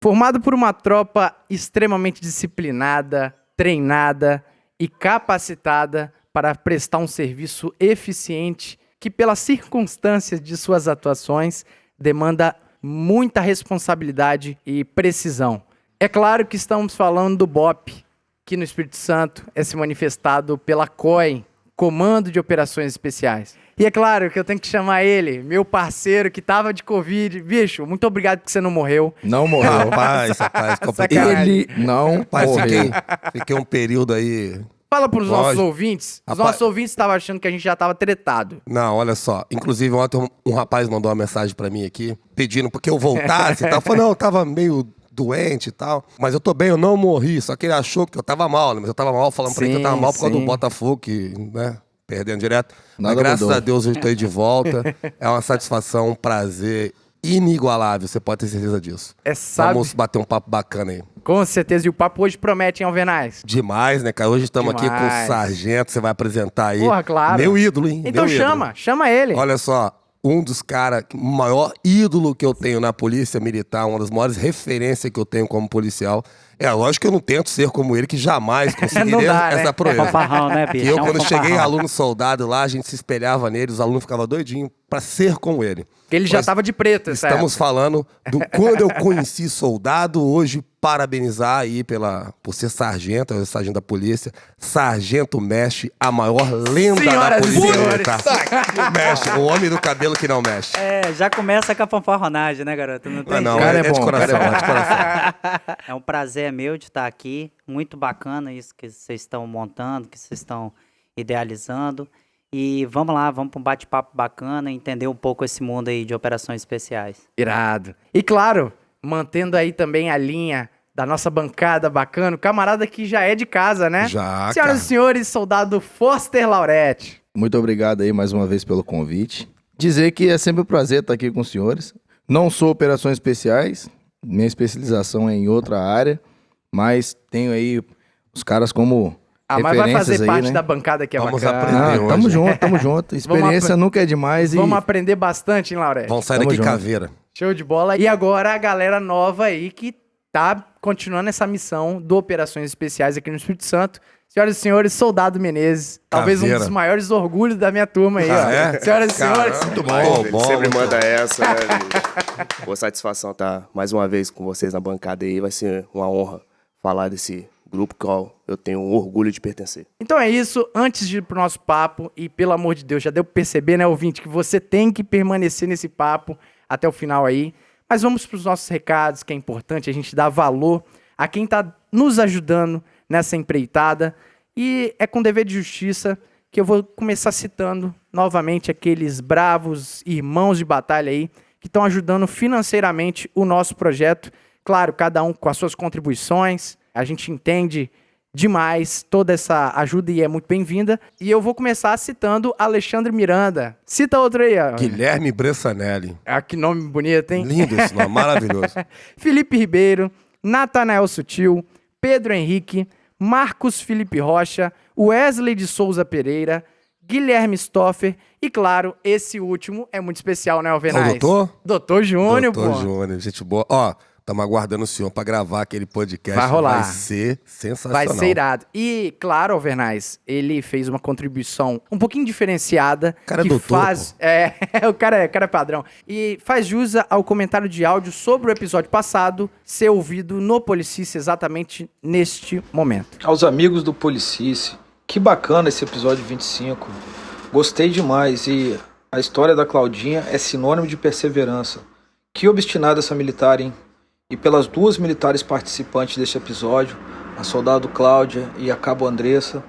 Formado por uma tropa extremamente disciplinada, treinada e capacitada para prestar um serviço eficiente que, pelas circunstâncias de suas atuações, demanda muita responsabilidade e precisão. É claro que estamos falando do BOPE, que no Espírito Santo é se manifestado pela COI, Comando de Operações Especiais. E é claro que eu tenho que chamar ele, meu parceiro que tava de Covid. Bicho, muito obrigado que você não morreu. Não morreu. Rapaz, Ele não morreu. Fiquei um período aí... Fala pros nossos Lógico. ouvintes. Os Rapaz- nossos ouvintes estavam achando que a gente já tava tretado. Não, olha só. Inclusive, ontem um rapaz mandou uma mensagem pra mim aqui, pedindo porque eu voltasse e tal. Falou, não, eu tava meio doente e tal. Mas eu tô bem, eu não morri. Só que ele achou que eu tava mal, né? Mas eu tava mal, falando pra ele que eu tava mal por causa do Botafogo, que, né, perdendo direto. Nada Mas graças mudou. a Deus eu estou aí de volta. É uma satisfação, um prazer inigualável, você pode ter certeza disso. Sabe? Vamos bater um papo bacana aí. Com certeza. E o papo hoje promete, hein, Alvernais? Demais, né, cara? Hoje estamos aqui com o Demais. Sargento, você vai apresentar aí. Porra, claro. Meu ídolo, hein? Então Meu ídolo. chama ele. Olha só, um dos caras, o maior ídolo que eu tenho na polícia militar, uma das maiores referências que eu tenho como policial. É lógico que eu não tento ser como ele, que jamais conseguiria Não dá, né? essa proeza. Fanfarrão, né, bicho? Que eu, É um quando cheguei fanfarrão. aluno soldado lá, a gente se espelhava nele, os alunos ficavam doidinhos pra ser como ele. Ele já Mas tava de preto, essa Estamos falando do quando eu conheci soldado, hoje parabenizar aí por ser sargento, eu sou sargento da polícia, Sargento Mexe, a maior lenda Senhoras da e polícia senhores. militar. Mexe, o homem do cabelo que não mexe. É, já começa com a fanfarronagem, né, garoto? Não tem Não, jeito. Cara é é de bom, coração, cara é bom. é de coração. É um prazer meu de estar aqui. Muito bacana isso que vocês estão montando, que vocês estão idealizando. E vamos lá, vamos para um bate-papo bacana, entender um pouco esse mundo aí de operações especiais. Irado. E claro, mantendo aí também a linha da nossa bancada bacana, o camarada que já é de casa, né? Já, Senhoras cara. e senhores, soldado Foster Lauretti. Muito obrigado aí mais uma vez pelo convite. Dizer que é sempre um prazer estar aqui com os senhores. Não sou operações especiais, minha especialização é em outra área, mas tenho aí os caras como Mas vai referências fazer aí, parte né? da bancada que é Vamos bacana. aprender. Não, tamo hoje. junto, tamo junto. Experiência nunca é demais e Vamos aprender bastante, hein, Lauretti? Vamos sair Tamo daqui junto. caveira. Show de bola. E agora a galera nova aí que tá continuando essa missão do Operações Especiais aqui no Espírito Santo. Senhoras e senhores, Soldado Menezes. Talvez um Caveira. dos maiores orgulhos da minha turma aí, ó. É? Senhoras e senhores. Muito Ele bom. sempre manda essa, né, bicho? Boa satisfação estar mais uma vez com vocês na bancada aí. Vai ser uma honra falar desse grupo qual eu tenho um orgulho de pertencer. Então é isso, antes de ir pro nosso papo, e pelo amor de Deus, já deu pra perceber, né, ouvinte, que você tem que permanecer nesse papo até o final aí. Mas vamos pros nossos recados, que é importante a gente dar valor a quem tá nos ajudando nessa empreitada. E é com dever de justiça que eu vou começar citando novamente aqueles bravos irmãos de batalha aí que estão ajudando financeiramente o nosso projeto. Claro, cada um com as suas contribuições. A gente entende demais toda essa ajuda e é muito bem-vinda. E eu vou começar citando Alexandre Miranda. Cita outro aí, ó. Guilherme Bressanelli. Ah, que nome bonito, hein? Lindo esse nome, maravilhoso. Felipe Ribeiro, Natanael Sutil, Pedro Henrique, Marcos Felipe Rocha, Wesley de Souza Pereira, Guilherme Stoffer e, claro, esse último é muito especial, né, Alvernais? É o doutor? Doutor Júnior, Doutor pô. Júnior, gente boa. Ó, estamos aguardando o senhor para gravar aquele podcast. Vai rolar. Vai ser sensacional. Vai ser irado. E, claro, Alvernais, ele fez uma contribuição um pouquinho diferenciada. Cara, que doutor, faz. É, o cara é padrão. E faz jus ao comentário de áudio sobre o episódio passado ser ouvido no Policice exatamente neste momento. Aos amigos do Policice, que bacana esse episódio 25. Gostei demais e a história da Claudinha é sinônimo de perseverança. Que obstinada essa militar, hein? E pelas duas militares participantes deste episódio, a soldado Cláudia e a cabo Andressa,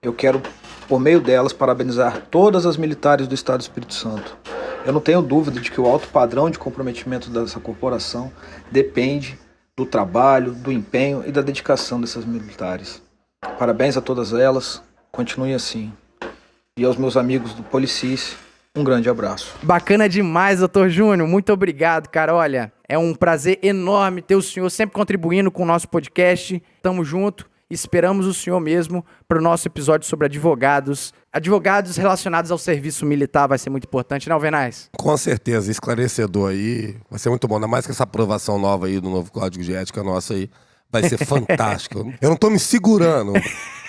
eu quero, por meio delas, parabenizar todas as militares do Estado do Espírito Santo. Eu não tenho dúvida de que o alto padrão de comprometimento dessa corporação depende do trabalho, do empenho e da dedicação dessas militares. Parabéns a todas elas, continuem assim. E aos meus amigos do Policice, um grande abraço. Bacana demais, doutor Júnior. Muito obrigado, cara. Olha, é um prazer enorme ter o senhor sempre contribuindo com o nosso podcast. Tamo junto. Esperamos o senhor mesmo para o nosso episódio sobre advogados. Advogados relacionados ao serviço militar vai ser muito importante, né, Alvernaz? Com certeza, esclarecedor aí. Vai ser muito bom. Ainda mais que essa aprovação nova aí do novo Código de Ética nosso aí vai ser fantástico. Eu não tô me segurando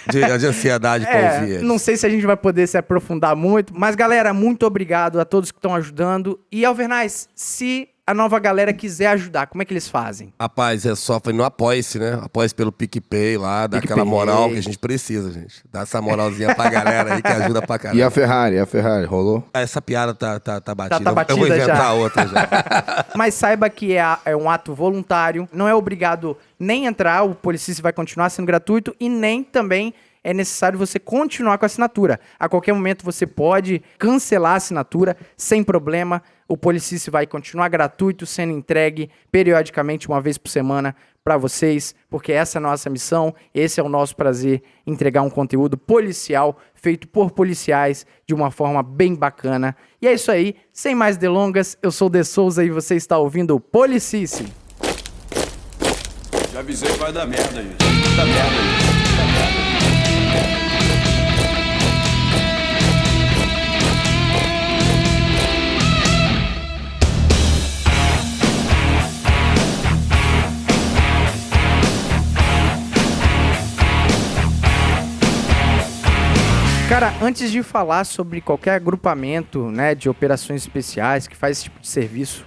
de ansiedade pra ouvir eles. Não sei se a gente vai poder se aprofundar muito, mas galera, muito obrigado a todos que estão ajudando. E Alvernaz, se a nova galera quiser ajudar, como é que eles fazem? Rapaz, é só no Apoia-se, né? Apoia-se pelo PicPay lá, dá aquela moral que a gente precisa, gente. Dá essa moralzinha pra galera aí que ajuda pra caramba. E a Ferrari, rolou? Essa piada tá batida. Tá batida eu vou inventar já. outra já. Mas saiba que é um ato voluntário, não é obrigado nem entrar, o Policício vai continuar sendo gratuito e nem também é necessário você continuar com a assinatura. A qualquer momento você pode cancelar a assinatura sem problema. O Policício vai continuar gratuito, sendo entregue periodicamente, uma vez por semana, para vocês, porque essa é a nossa missão, esse é o nosso prazer, entregar um conteúdo policial feito por policiais de uma forma bem bacana. E é isso aí, sem mais delongas, eu sou o De Souza e você está ouvindo o Policício. Já avisei que vai dar merda, gente. Vai dar merda, gente. Vai dar merda. Cara, antes de falar sobre qualquer agrupamento, né, de operações especiais que faz esse tipo de serviço,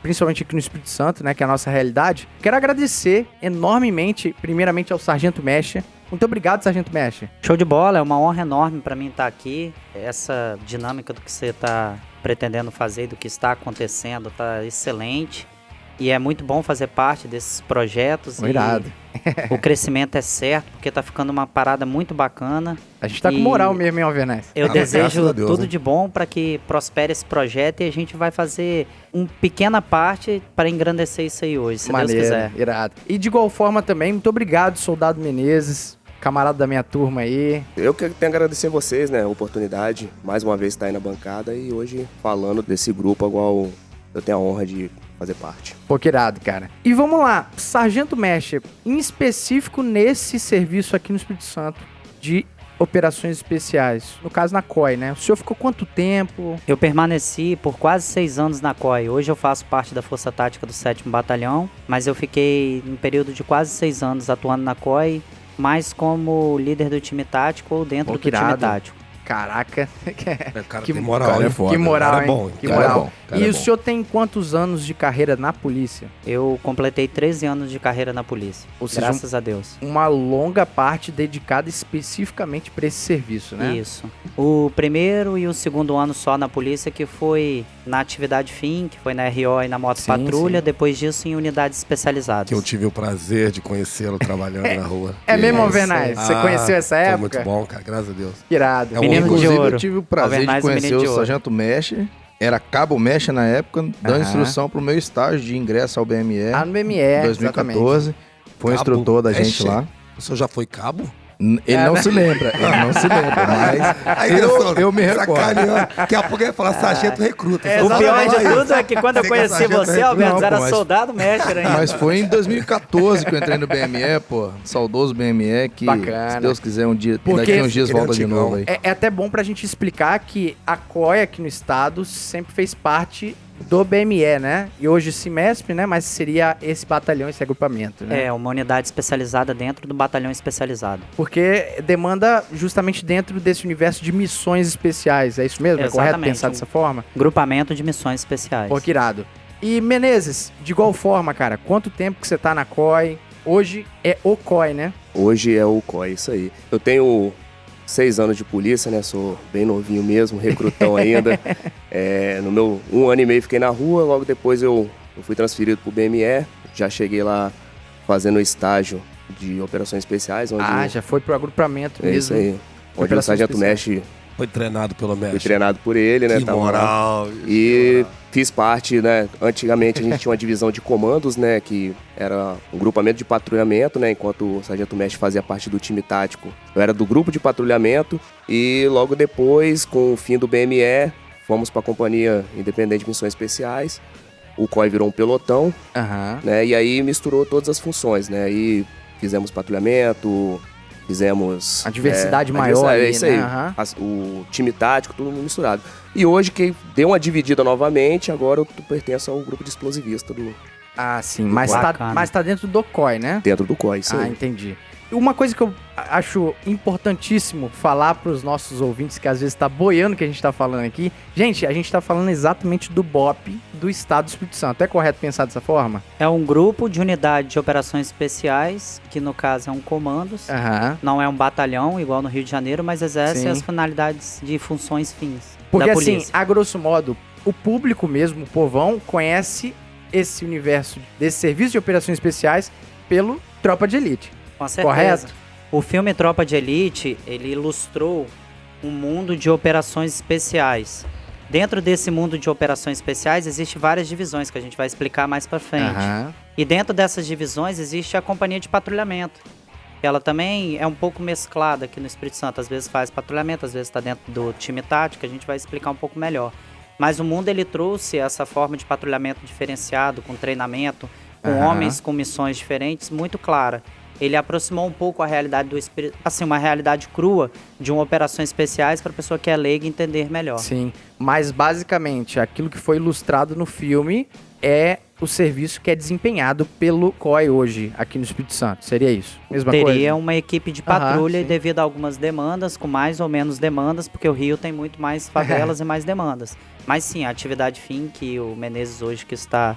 principalmente aqui no Espírito Santo, né, que é a nossa realidade, quero agradecer enormemente, primeiramente ao Sargento Mecha. Muito obrigado, Sargento Mecha. Show de bola, é uma honra enorme para mim estar aqui. Essa dinâmica do que você está pretendendo fazer, do que está acontecendo, tá excelente. E é muito bom fazer parte desses projetos. Irado. O crescimento é certo, porque tá ficando uma parada muito bacana. A gente tá com moral mesmo, hein, Alvernaz? Eu desejo graças a Deus, tudo né? de bom para que prospere esse projeto e a gente vai fazer uma pequena parte para engrandecer isso aí hoje, se Deus quiser. Irado. E de igual forma também, muito obrigado, Soldado Menezes, camarada da minha turma aí. Eu que tenho que agradecer vocês, né, a oportunidade, mais uma vez estar aí na bancada e hoje falando desse grupo, igual eu tenho a honra de fazer parte. Pô, que irado, cara. E vamos lá, Sargento Mecha, em específico nesse serviço aqui no Espírito Santo de operações especiais, no caso na COI, né? O senhor ficou quanto tempo? Eu permaneci por quase 6 anos na COI. Hoje eu faço parte da Força Tática do 7º Batalhão, mas eu fiquei um período de quase 6 anos atuando na COI, mais como líder do time tático ou dentro Pô, do que time irado. tático. Caraca. O cara Que tem moral, cara hein? é foda. Que moral, Cara é hein? bom, Que cara é moral. bom, cara E é o bom. senhor tem quantos anos de carreira na polícia? Eu completei 13 anos de carreira na polícia, Ou seja, graças a Deus. Uma longa parte dedicada especificamente para esse serviço, né? Isso. O primeiro e o segundo ano só na polícia, que foi na atividade fim, que foi na RO e na moto Sim, patrulha, sim. depois disso em unidades especializadas. Que eu tive o prazer de conhecê-lo trabalhando na rua. É mesmo, Isso. Alvernaz? Você conheceu essa Foi época? muito bom, cara, graças a Deus. Irado. É um Menino de Inclusive, ouro. eu tive o prazer de Alvernaz, o conhecer menino de o ouro. Sargento Mecha. Era Cabo Mecha na época, dando Aham. instrução pro meu estágio de ingresso ao BME. Ah, no BME, em 2014. Foi um Cabo instrutor da gente Mecha? lá. O senhor já foi cabo? Ele não se lembra, mas eu me recordo. Sacaneando. Daqui a pouco ele ia falar sargento recruta. O Só pior fala de isso. tudo é que quando eu Você que é conheci sargento você, Alberto, Não, era pô, mas- soldado mestre ainda. Mas foi em 2014 que eu entrei no BME, pô. Saudoso BME, que Bacana. se Deus quiser um dia, Porque- daqui a uns dias Aquele volta de antigão. novo aí. É até bom pra gente explicar que a COI aqui no estado sempre fez parte do BME, né? E hoje CIMESP, né? Mas seria esse batalhão, esse agrupamento, né? É, uma unidade especializada dentro do batalhão especializado. Porque demanda justamente dentro desse universo de missões especiais. É isso mesmo? É correto Exatamente. pensar dessa forma? Grupamento de missões especiais. Pô, que irado. E Menezes, de igual forma, cara, quanto tempo que você tá na COI? Hoje é o COI, né? Hoje é o COI, isso aí. Eu tenho 6 anos de polícia, né? Sou bem novinho mesmo, recrutão ainda. No meu 1 ano e meio fiquei na rua, logo depois eu fui transferido pro BME. Já cheguei lá fazendo estágio de operações especiais, onde Já foi pro agrupamento é mesmo. isso aí. Onde o Operações Sargento especiais. Mesh Foi treinado pelo fui mestre. treinado por ele, né? Que tava lá. moral. E fiz parte, né? Antigamente a gente tinha uma divisão de comandos, né? Que era um grupamento de patrulhamento, né? Enquanto o Sargento Mestre fazia parte do time tático. Eu era do grupo de patrulhamento e logo depois, com o fim do BME, fomos para a Companhia Independente de Missões Especiais. O COI virou um pelotão, Aham. né? E aí misturou todas as funções, né? E fizemos patrulhamento, Fizemos... A diversidade a maior diversidade, ali, é isso né? aí. Aham. O time tático, tudo misturado. E hoje, que deu uma dividida novamente, agora eu pertenço ao grupo de explosivista Ah, sim. Mas tá, Bacana. mas tá dentro do COI, né? dentro do COI. Isso Ah, aí. entendi. Uma coisa que eu acho importantíssimo falar para os nossos ouvintes, que às vezes tá boiando o que a gente tá falando aqui. Gente, a gente tá falando exatamente do BOP do Estado do Espírito Santo. É correto pensar dessa forma? É um grupo de unidade de operações especiais, que no caso é um comandos. Aham. Não é um batalhão, igual no Rio de Janeiro, mas exerce Sim. as finalidades de funções fins Porque da assim, polícia. a grosso modo, o público mesmo, o povão, conhece esse universo desse serviço de operações especiais pelo Tropa de Elite. Com certeza. Correto? O filme Tropa de Elite, ele ilustrou um mundo de operações especiais. Dentro desse mundo de operações especiais, existem várias divisões que a gente vai explicar mais pra frente. Aham. E dentro dessas divisões existe a companhia de patrulhamento. Ela também é um pouco mesclada aqui no Espírito Santo. Às vezes faz patrulhamento, às vezes está dentro do time tático, a gente vai explicar um pouco melhor. Mas o mundo ele trouxe essa forma de patrulhamento diferenciado, com treinamento, com Aham. homens com missões diferentes, muito clara. Ele aproximou um pouco a realidade do espírito, assim, uma realidade crua de uma operações especiais para a pessoa que é leiga entender melhor. Sim, mas basicamente aquilo que foi ilustrado no filme é o serviço que é desempenhado pelo COI hoje aqui no Espírito Santo. Seria isso? Mesma Teria coisa? uma equipe de Aham, patrulha e sim. devido a algumas demandas, com mais ou menos demandas, porque o Rio tem muito mais favelas e mais demandas. Mas sim, a atividade fim que o Menezes hoje que está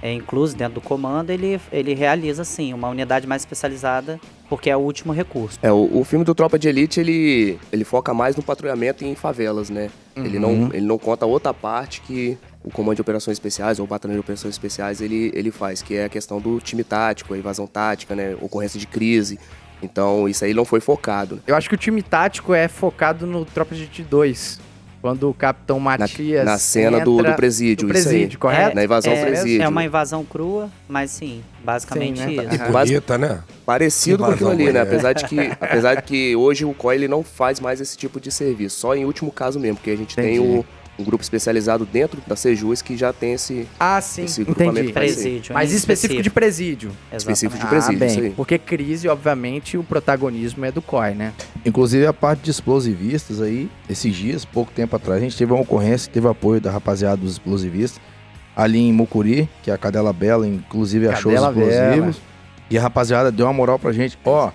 incluso dentro do comando, ele realiza sim uma unidade mais especializada, porque é o último recurso. O filme do Tropa de Elite, ele foca mais no patrulhamento e em favelas, né? Ele não conta outra parte que o Comando de Operações Especiais ou o Batalhão de Operações Especiais ele faz, que é a questão do time tático, a invasão tática, né? Ocorrência de crise. Então, isso aí não foi focado. Eu acho que o time tático é focado no Tropa de Elite 2. Quando o Capitão Matias Na cena do entra presídio, do isso aí. presídio, correto? Na invasão ao presídio. É uma invasão crua, mas sim, basicamente Sim, né? isso. Aham. Bonita, né? Parecido com aquilo Invasão, ali, né? é. Apesar de que hoje o COI ele não faz mais esse tipo de serviço. Só em último caso mesmo, porque a gente Entendi. tem um grupo especializado dentro da Sejus que já tem esse Ah, sim, esse entendi. grupamento Presídio. Mas em específico de presídio. específico de Exatamente. presídio. Isso bem, aí. porque crise, obviamente, o protagonismo é do COI, né? Inclusive a parte de explosivistas aí, esses dias, pouco tempo atrás, a gente teve uma ocorrência, teve apoio da rapaziada dos explosivistas, ali em Mucuri, que é a Cadela Bela, inclusive achou os Cadela explosivos. E a rapaziada deu uma moral pra gente. Ó,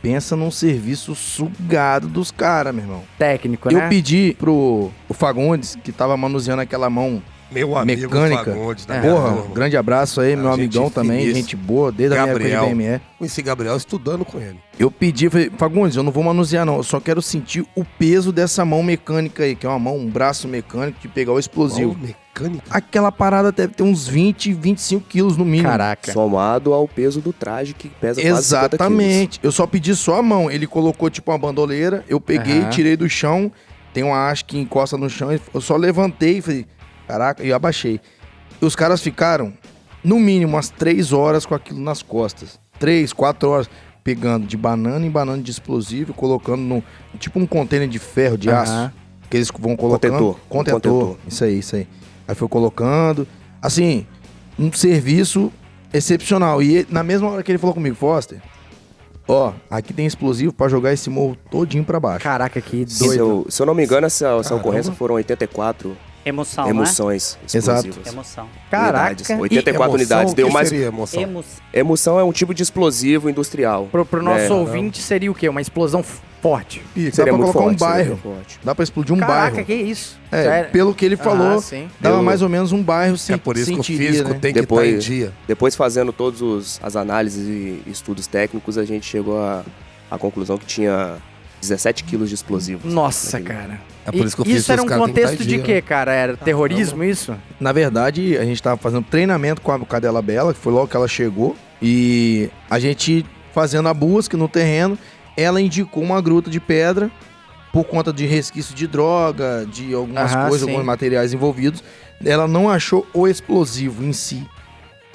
pensa num serviço sugado dos caras, meu irmão. Técnico, Eu né? pedi pro o Fagundes, que tava manuseando aquela mão Meu amigo mecânica. Fagundes, da É. minha Porra, turma. grande abraço aí, meu gente amigão também, finíssima. gente boa, desde a minha época de Gabriel. BME. Conheci Gabriel estudando com ele. Eu pedi, falei, Fagundes, eu não vou manusear não, eu só quero sentir o peso dessa mão mecânica aí, que é uma mão, um braço mecânico de pegar o explosivo. Mão mecânica. Aquela parada deve ter uns 20, 25 quilos no mínimo. Caraca. Somado ao peso do traje que pesa quase 50 quilos. Exatamente. Eu só pedi só a mão. Ele colocou tipo uma bandoleira, eu peguei, Aham. tirei do chão, tem uma haste que encosta no chão, eu só levantei e falei, caraca, e abaixei. E os caras ficaram, no mínimo, umas 3 horas com aquilo nas costas. 3, 4 horas, pegando de banana em banana de explosivo, colocando no, tipo um container de ferro, de Aham. aço, que eles vão colocando. Contentor. Contentor. Isso aí. Aí foi colocando, assim, um serviço excepcional. E ele, na mesma hora que ele falou comigo, Foster, ó, aqui tem explosivo pra jogar esse morro todinho pra baixo. Caraca, que Se doido. eu não me engano, essa ocorrência foram 84 Emoção, emoções Exato. explosivas. né? Emoção. Caraca. Unidades. 84 Emoção, unidades. o Deu que mais. seria emoção? Emoção é um tipo de explosivo industrial. Pro nosso É, ouvinte seria o quê? Uma explosão forte. E dá Seria pra muito colocar forte, um seria bairro. muito forte. Dá pra explodir um Caraca, bairro. que isso? É, Sério? pelo que ele falou, sim. dava Eu- mais ou menos um bairro sem É por isso que o sentiria, físico né? tem que estar Depois- em dia. Depois, fazendo todas as análises e estudos técnicos, a gente chegou à conclusão que tinha 17 quilos de explosivos. Nossa, naquele- cara. É por isso que eu fiz Isso era um os caras têm que contexto estar em de dia, quê, né? cara? Era terrorismo isso? Na verdade, a gente tava fazendo treinamento com a Cadela Bela, que foi logo que ela chegou. E a gente fazendo a busca no terreno, ela indicou uma gruta de pedra por conta de resquício de droga, de algumas Aham, coisas, sim. alguns materiais envolvidos. Ela não achou o explosivo em si,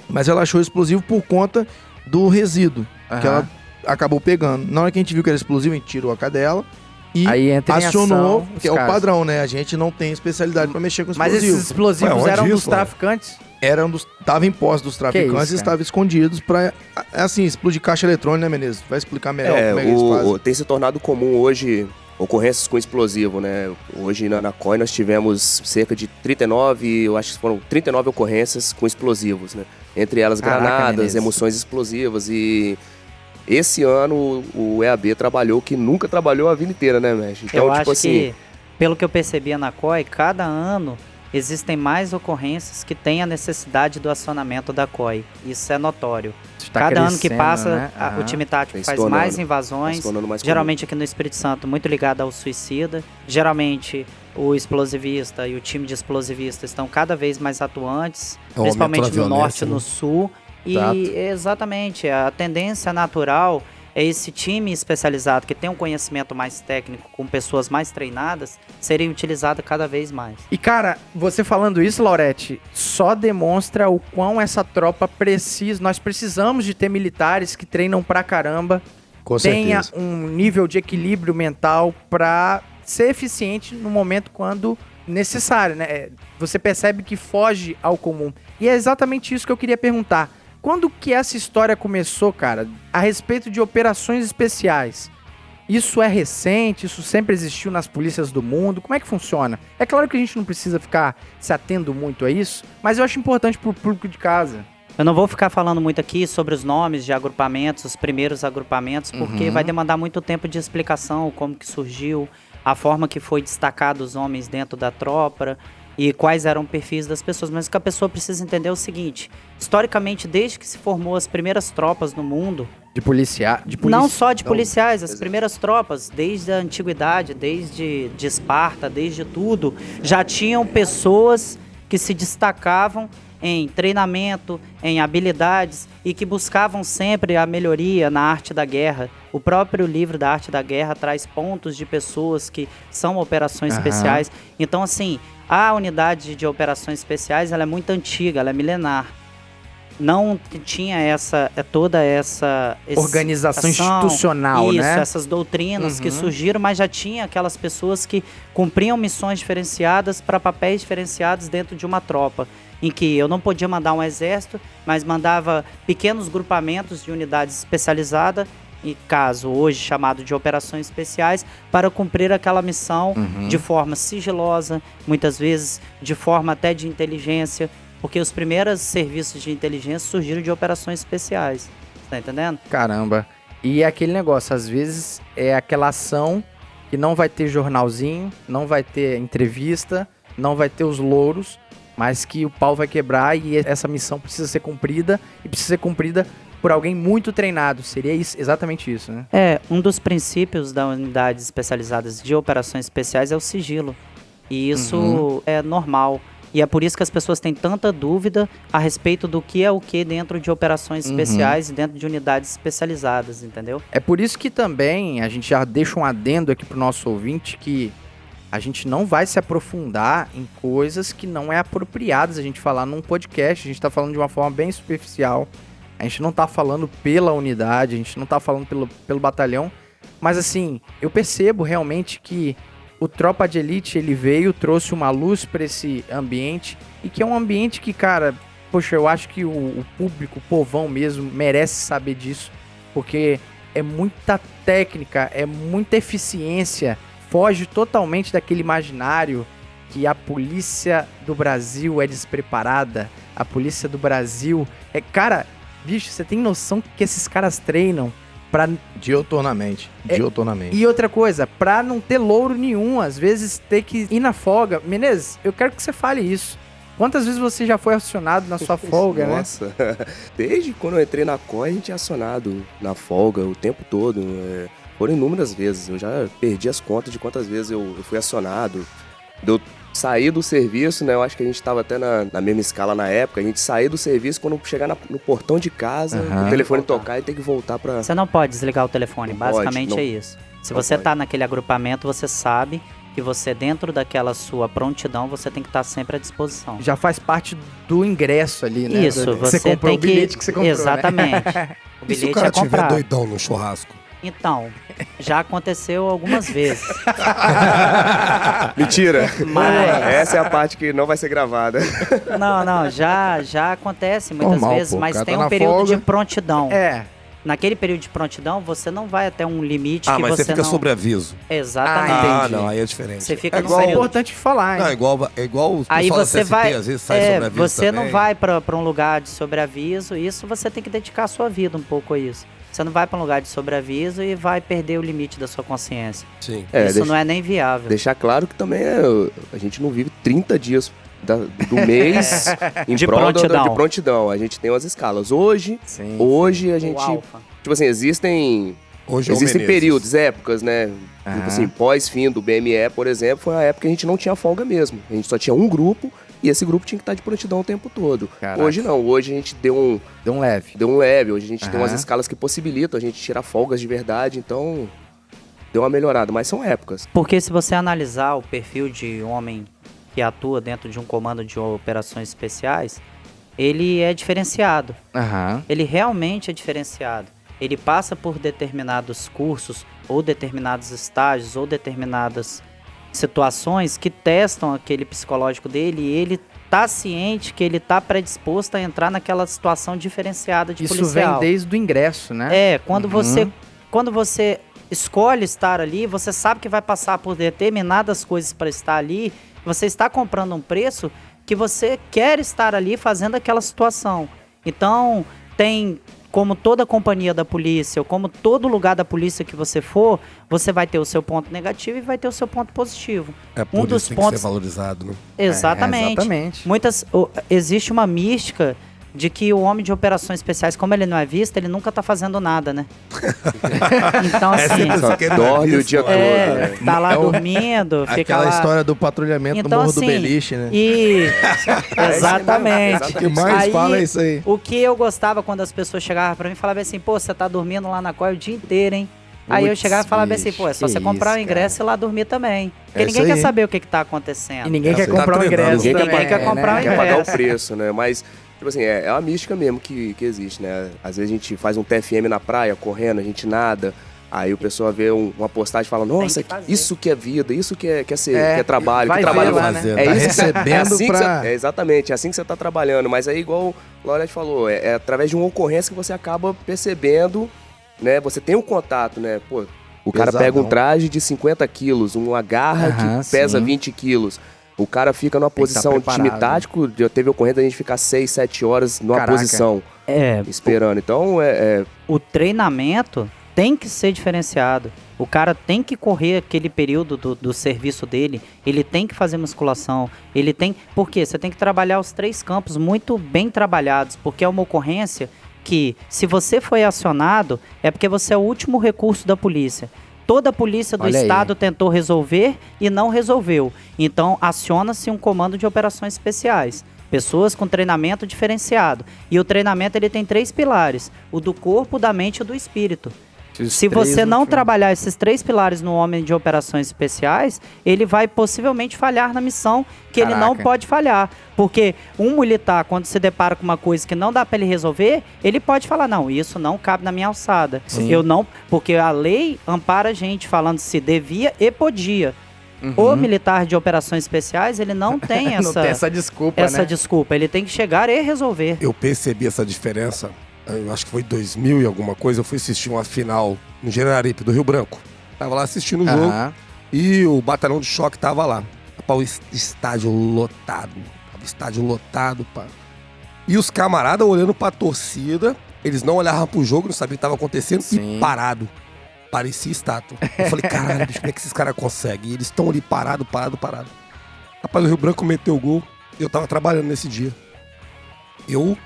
mas ela achou o explosivo por conta do resíduo que Aham. ela acabou pegando. Na hora que a gente viu que era explosivo, a gente tirou a cadela e Aí entra em acionou, ação os que é o caras. padrão, né? A gente não tem especialidade pra mexer com Mas explosivo. esses explosivos Ué, onde eram dos isso, mano? traficantes? Tava em posse dos traficantes isso, e cara? estava escondidos pra, assim, explodir caixa eletrônica, né, Menezes? Vai explicar melhor como é que eles fazem. Tem se tornado comum hoje ocorrências com explosivo, né? Hoje na COI nós tivemos cerca de 39, eu acho que foram 39 ocorrências com explosivos, né? Entre elas Caraca, granadas, Menezes. munições explosivas e esse ano o EAB trabalhou que nunca trabalhou a vida inteira, né, Mestre? Então, Eu tipo acho que, pelo que eu percebia na COI, cada ano existem mais ocorrências que têm a necessidade do acionamento da COI. Isso é notório. Isso tá Cada ano que crescendo, passa, né? o Aham. time tático Vem se faz tornando- mais tá invasões, se tornando mais geralmente aqui no Espírito Santo, muito ligado ao suicida. Geralmente o explosivista e o time de explosivista estão cada vez mais atuantes, É um aumento principalmente da no violência, norte e né? no sul. E Exato. exatamente, a tendência natural é esse time especializado que tem um conhecimento mais técnico, com pessoas mais treinadas, serem utilizado cada vez mais. E, cara, você falando isso, Laurete, só demonstra o quão essa tropa precisa. Nós precisamos de ter militares que treinam pra caramba, Com tenha certeza. um nível de equilíbrio mental pra ser eficiente no momento quando necessário, né? Você percebe que foge ao comum. E é exatamente isso que eu queria perguntar. Quando que essa história começou, cara, a respeito de operações especiais? Isso é recente? Isso sempre existiu nas polícias do mundo? Como é que funciona? É claro que a gente não precisa ficar se atendo muito a isso, mas eu acho importante pro público de casa. Eu não vou ficar falando muito aqui sobre os nomes de agrupamentos, os primeiros agrupamentos, porque vai demandar muito tempo de explicação, como que surgiu, a forma que foi destacado os homens dentro da tropa e quais eram os perfis das pessoas. Mas o que a pessoa precisa entender é o seguinte: historicamente, desde que se formou as primeiras tropas no mundo, não só de policiais, as primeiras tropas, desde a antiguidade, desde de Esparta, desde tudo, já tinham pessoas que se destacavam em treinamento, em habilidades e que buscavam sempre a melhoria na arte da guerra. O próprio livro da Arte da Guerra traz pontos de pessoas que são operações especiais. Então, assim, a unidade de operações especiais, ela é muito antiga, ela é milenar. Não tinha toda essa Organização ação, institucional, isso, né? essas doutrinas que surgiram, mas já tinha aquelas pessoas que cumpriam missões diferenciadas para papéis diferenciados dentro de uma tropa, em que eu não podia mandar um exército, mas mandava pequenos grupamentos de unidades especializadas, em caso hoje chamado de operações especiais, para cumprir aquela missão de forma sigilosa, muitas vezes de forma até de inteligência, porque os primeiros serviços de inteligência surgiram de operações especiais. Tá entendendo? Caramba. E é aquele negócio, às vezes é aquela ação que não vai ter jornalzinho, não vai ter entrevista, não vai ter os louros, mas que o pau vai quebrar e essa missão precisa ser cumprida e precisa ser cumprida por alguém muito treinado. Seria isso, exatamente isso, né? Um dos princípios das unidades especializadas de operações especiais é o sigilo. E isso é normal. E é por isso que as pessoas têm tanta dúvida a respeito do que é o que dentro de operações especiais e dentro de unidades especializadas, entendeu? É por isso que também a gente já deixa um adendo aqui pro nosso ouvinte que a gente não vai se aprofundar em coisas que não é apropriadas a gente falar num podcast. A gente tá falando de uma forma bem superficial. A gente não tá falando pela unidade, a gente não tá falando pelo batalhão. Mas assim, eu percebo realmente que o Tropa de Elite, ele veio, trouxe uma luz pra esse ambiente. E que é um ambiente que, cara, poxa, eu acho que o público, o povão mesmo, merece saber disso. Porque é muita técnica, é muita eficiência. Foge totalmente daquele imaginário que a polícia do Brasil é despreparada. A polícia do Brasil é... Cara, bicho, você tem noção que esses caras treinam pra... Dioturnamente. E outra coisa, pra não ter louro nenhum, às vezes ter que ir na folga. Menezes, eu quero que você fale isso. Quantas vezes você já foi acionado na sua folga, né? Nossa, desde quando eu entrei na COI, a gente é acionado na folga o tempo todo. Foram inúmeras vezes, eu já perdi as contas de quantas vezes eu fui acionado. Eu saí do serviço, né? Eu acho que a gente estava até na mesma escala na época. A gente sair do serviço, quando chegar no portão de casa, o telefone tocar e tem que voltar pra... Você não pode desligar o telefone, Não basicamente pode, não. é isso. Se Não você pode. tá naquele agrupamento, você sabe que você, dentro daquela sua prontidão, você tem que estar sempre à disposição. Já faz parte do ingresso ali, né? Isso, você comprou tem o bilhete que você comprou, né? Exatamente. O E se o bilhete cara é tiver comprado. doidão no churrasco? Então, já aconteceu algumas vezes. Mentira. Mas- Essa é a parte que não vai ser gravada. Não, já acontece muitas Normal, vezes, pô, o mas cara tem tá um na período folga. de prontidão. É. Naquele período de prontidão, você não vai até um limite que mas você fica não... sobre aviso. Exatamente. Ah, entendi. não, aí é diferente. Você fica é num igual, É período- importante falar, hein? não, é igual o Aí pessoal da você CST, vai, às vezes sai sobre aviso você também. não vai para um lugar de sobreaviso, isso você tem que dedicar a sua vida um pouco a isso. Você não vai para um lugar de sobreaviso e vai perder o limite da sua consciência. Sim. Isso não é nem viável. Deixar claro que também a gente não vive 30 dias do mês em De prol prontidão. de prontidão. A gente tem umas escalas. Hoje Sim. a O gente... alfa. Tipo assim, existem Hoje é o Existem Menezes. períodos, épocas, né? Aham. Tipo assim, pós-fim do BME, por exemplo, foi uma época que a gente não tinha folga mesmo. A gente só tinha um grupo e esse grupo tinha que estar de prontidão o tempo todo. Caraca. Hoje não, hoje a gente deu um leve. Hoje a gente tem umas Aham. escalas que possibilitam a gente tirar folgas de verdade, então deu uma melhorada, mas são épocas. Porque se você analisar o perfil de homem que atua dentro de um comando de operações especiais, ele é diferenciado. Aham. Ele realmente é diferenciado. Ele passa por determinados cursos, ou determinados estágios, ou determinadas situações que testam aquele psicológico dele e ele tá ciente que ele tá predisposto a entrar naquela situação diferenciada de Isso policial. vem desde o ingresso, né? É, quando você escolhe estar ali, você sabe que vai passar por determinadas coisas para estar ali, você está comprando um preço que você quer estar ali fazendo aquela situação. Então, tem, como toda companhia da polícia, ou como todo lugar da polícia que você for, você vai ter o seu ponto negativo e vai ter o seu ponto positivo. É por Um isso dos que tem que pontos- ser valorizado, né? Exatamente. Exatamente. Existe uma mística de que o homem de operações especiais, como ele não é visto, ele nunca tá fazendo nada, né? Então, assim, Só que não é dorme o visto, dia todo, né? tá lá É o- dormindo, fica Aquela lá... história do patrulhamento Então, no Morro do assim, Beliche, né? Exatamente. O que mais fala é isso aí. O que eu gostava quando as pessoas chegavam pra mim e falavam assim, pô, você tá dormindo lá na COI o dia inteiro, hein? Aí eu Putz, chegava e falava assim, bicho, pô, é só que você comprar o isso, ingresso e ir lá dormir também. Porque É ninguém isso quer aí. saber o que tá acontecendo. E ninguém É, quer você tá comprar o treinando. ingresso Ninguém também, quer comprar o né? Quer pagar o ingresso. preço, né? Mas, tipo assim, é uma mística mesmo que existe, né? Às vezes a gente faz um TFM na praia, correndo, a gente nada. Aí o pessoal vê uma postagem e fala, nossa, que fazer. isso que é vida, isso que é É, trabalho, vai que ver trabalho lá, né? É Tá isso recebendo é assim que pra- exatamente, é assim que você tá trabalhando. Mas aí, igual o Laurete falou, é através de uma ocorrência que você acaba percebendo, né? Você tem um contato, né? Pô, o cara Pesadão. pega um traje de 50 quilos, uma garra Aham, que pesa sim. 20 quilos. O cara fica numa Tem que estar posição de time preparado. tático, já teve ocorrência da gente ficar 6, 7 horas numa Caraca. posição, É, esperando. Então, o treinamento tem que ser diferenciado. O cara tem que correr aquele período do serviço dele, ele tem que fazer musculação, ele tem... Por quê? Você tem que trabalhar os 3 campos muito bem trabalhados, porque é uma ocorrência que, se você foi acionado, é porque você é o último recurso da polícia. Toda a polícia do Olha aí. estado tentou resolver e não resolveu. Então, aciona-se um comando de operações especiais. Pessoas com treinamento diferenciado. E o treinamento ele tem 3 pilares: o do corpo, da mente e do espírito. Se você não trabalhar esses 3 pilares no homem de operações especiais, ele vai possivelmente falhar na missão que ele não Caraca. pode falhar. Porque um militar, quando se depara com uma coisa que não dá para ele resolver, ele pode falar, não, isso não cabe na minha alçada. Sim. Eu não, porque a lei ampara a gente falando se devia e podia. O militar de operações especiais, ele não tem Uhum. Não tem essa desculpa, né? desculpa. Ele tem que chegar e resolver. Eu percebi essa diferença, eu acho que foi 2000 e alguma coisa, eu fui assistir uma final no Generaripe, do Rio Branco. Tava lá assistindo o jogo Aham. e o batalhão de choque tava lá. Pá, o estádio lotado. O estádio lotado, pá. E os camaradas olhando pra torcida, eles não olhavam pro jogo, não sabiam o que tava acontecendo, Sim. e parado. Parecia estátua. Eu falei, caralho, bicho, como é que esses caras conseguem? E eles estão ali parado. Rapaz, o Rio Branco meteu o gol, eu tava trabalhando nesse dia. Eu,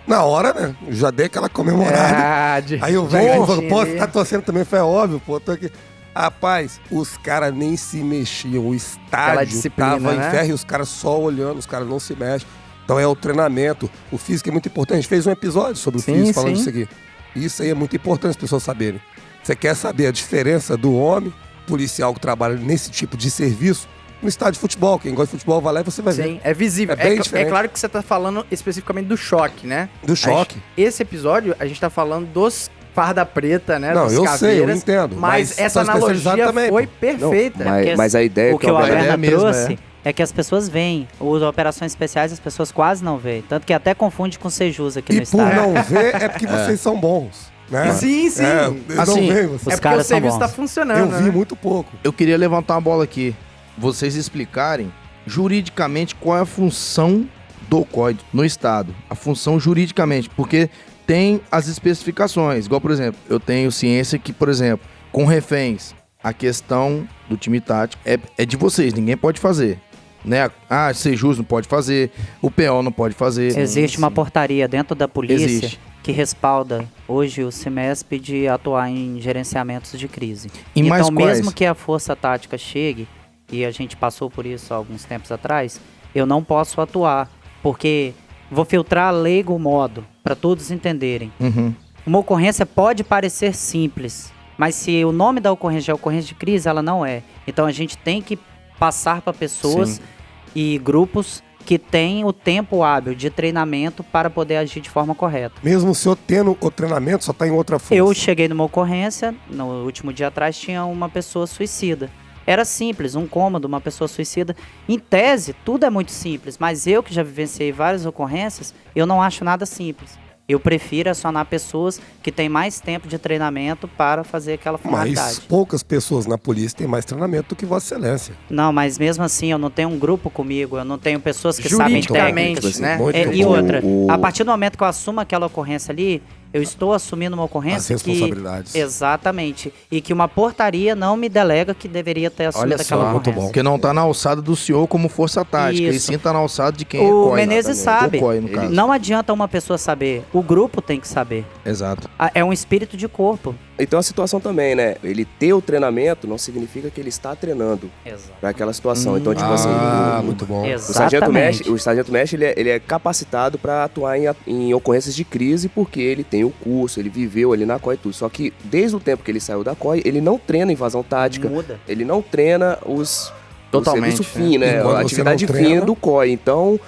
na hora, né, já dei aquela comemorada. Aí o velho falou, pô, você tá torcendo também? Foi óbvio, pô, tô aqui. Rapaz, os caras nem se mexiam, o Aquela estádio disciplina, tava né? em ferro e os caras só olhando, os caras não se mexem. Então é o treinamento, o físico é muito importante. A gente fez um episódio sobre o Sim, físico, falando sim. disso aqui. Isso aí é muito importante as pessoas saberem. Você quer saber a diferença do homem policial que trabalha nesse tipo de serviço no estádio de futebol? Quem gosta de futebol vai lá e você vai ver. Sim, é visível. É bem É diferente. claro que você tá falando especificamente do choque, né? Do choque. Esse episódio, a gente tá falando dos farda preta, né? Não, dos eu sei, eu caveiras, entendo, Mas mas essa são especializados analogia também, foi pô. perfeita. Mas a ideia O que o a ideia Averna mesmo, trouxe é que as pessoas veem. As operações especiais as pessoas quase não veem. Tanto que até confunde com Sejus aqui no E por estado. não ver, é porque vocês são bons. Né? Sim, sim. Eles Assim, não veem É vocês. porque o caras são serviço tá bons. funcionando, Eu vi né? muito pouco. Eu queria levantar uma bola aqui. Vocês explicarem juridicamente qual é a função do COI no Estado. A função juridicamente, porque tem as especificações. Igual, por exemplo, eu tenho ciência que, por exemplo, com reféns, a questão do time tático é de vocês, ninguém pode fazer. Né? Ah, Sejus não pode fazer, o PO não pode fazer. Existe uma portaria dentro da polícia Existe. que respalda hoje o CIMESP de atuar em gerenciamentos de crise. E mais então, quais? mesmo que a força tática chegue, e a gente passou por isso há alguns tempos atrás, eu não posso atuar, porque vou filtrar leigo modo, para todos entenderem. Uhum. Uma ocorrência pode parecer simples, mas se o nome da ocorrência é ocorrência de crise, ela não é. Então a gente tem que passar para pessoas Sim. e grupos que têm o tempo hábil de treinamento para poder agir de forma correta. Mesmo o senhor tendo o treinamento, só tá em outra força. Eu cheguei numa ocorrência, no último dia atrás tinha uma pessoa suicida. Era simples, um cômodo, uma pessoa suicida. Em tese, tudo é muito simples, mas eu que já vivenciei várias ocorrências, eu não acho nada simples. Eu prefiro acionar pessoas que têm mais tempo de treinamento para fazer aquela formalidade. Mas poucas pessoas na polícia têm mais treinamento do que Vossa Excelência. Não, mas mesmo assim eu não tenho um grupo comigo, eu não tenho pessoas que sabem Juridicamente, técnicas. né? Muito E bom. outra, a partir do momento que eu assumo aquela ocorrência ali, eu estou assumindo uma As ocorrência responsabilidades. que... Exatamente. E que uma portaria não me delega que deveria ter assumido Olha só, aquela muito ocorrência. bom. Porque não tá na alçada do senhor como força tática, e Isso. sim tá na alçada de quem é O COI. Menezes sabe. O COI, no caso. Não adianta uma pessoa saber, o grupo tem que saber. Exato. É um espírito de corpo. E tem uma situação também, né? Ele ter o treinamento não significa que ele está treinando Exato. para aquela situação. Então, tipo assim, Muito bom. o sargento Exatamente. mestre ele é capacitado para atuar em ocorrências de crise porque ele tem o curso, ele viveu ali na COI e tudo. Só que desde o tempo que ele saiu da COI, ele não treina invasão tática, Muda. ele não treina o Totalmente, serviço fim, né? E quando A você atividade não fim treina- do COI. Então,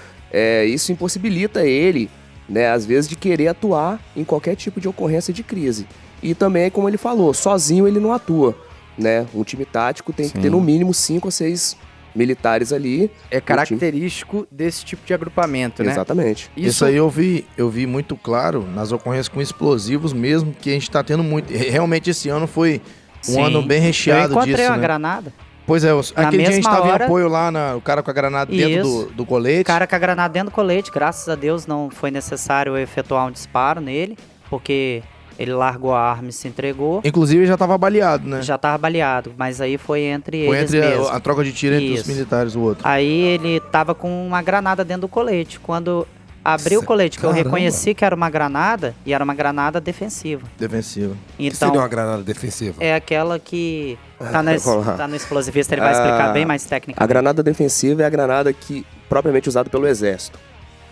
isso impossibilita ele, né, às vezes, de querer atuar em qualquer tipo de ocorrência de crise. E também, como ele falou, sozinho ele não atua, né? Um time tático tem que ter no mínimo 5 ou 6 militares ali. É característico desse tipo de agrupamento, né? Exatamente. Isso aí eu vi muito claro nas ocorrências com explosivos mesmo, que a gente tá tendo muito. Realmente esse ano foi um Sim. ano bem Eu recheado encontrei disso, uma né? granada. Pois é, aquele dia a gente mesma tava em hora- apoio lá, o cara com a granada dentro Isso. do colete. O cara com a granada dentro do colete, graças a Deus não foi necessário eu efetuar um disparo nele, porque ele largou a arma e se entregou. Inclusive já tava baleado, né? Já tava baleado, mas aí foi entre Foi eles entre mesmo. a troca de tiro entre os Isso. militares, o outro. Aí ele tava com uma granada dentro do colete. Quando abri o colete, que eu Caramba. reconheci que era uma granada, e era uma granada defensiva. Defensivo. O que Então, seria uma granada defensiva? é aquela que tá, Vamos lá. tá no explosivista, ele vai explicar bem mais técnica. A granada defensiva é a granada que propriamente usada pelo exército,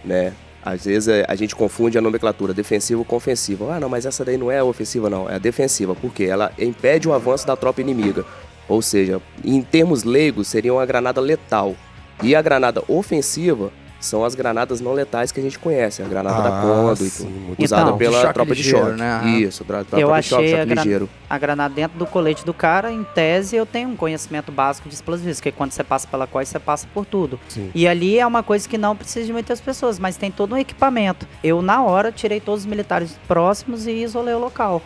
né? Às vezes a gente confunde a nomenclatura defensiva com ofensiva. Ah, não, mas essa daí não é a ofensiva, não. É a defensiva, porque ela impede o avanço da tropa inimiga. Ou seja, em termos leigos, seria uma granada letal. E a granada ofensiva são as granadas não letais que a gente conhece. A granada da Condor, sim, muito usada Então, pela choque tropa ligeiro, de choque. né? Aham. Isso, pra Eu tropa de choque, achei choque ligeiro. a granada dentro do colete do cara, em tese eu tenho um conhecimento básico de explosivos, porque quando você passa pela COI, você passa por tudo. Sim. E ali é uma coisa que não precisa de muitas pessoas, mas tem todo um equipamento. Eu, na hora, tirei todos os militares próximos e isolei o local.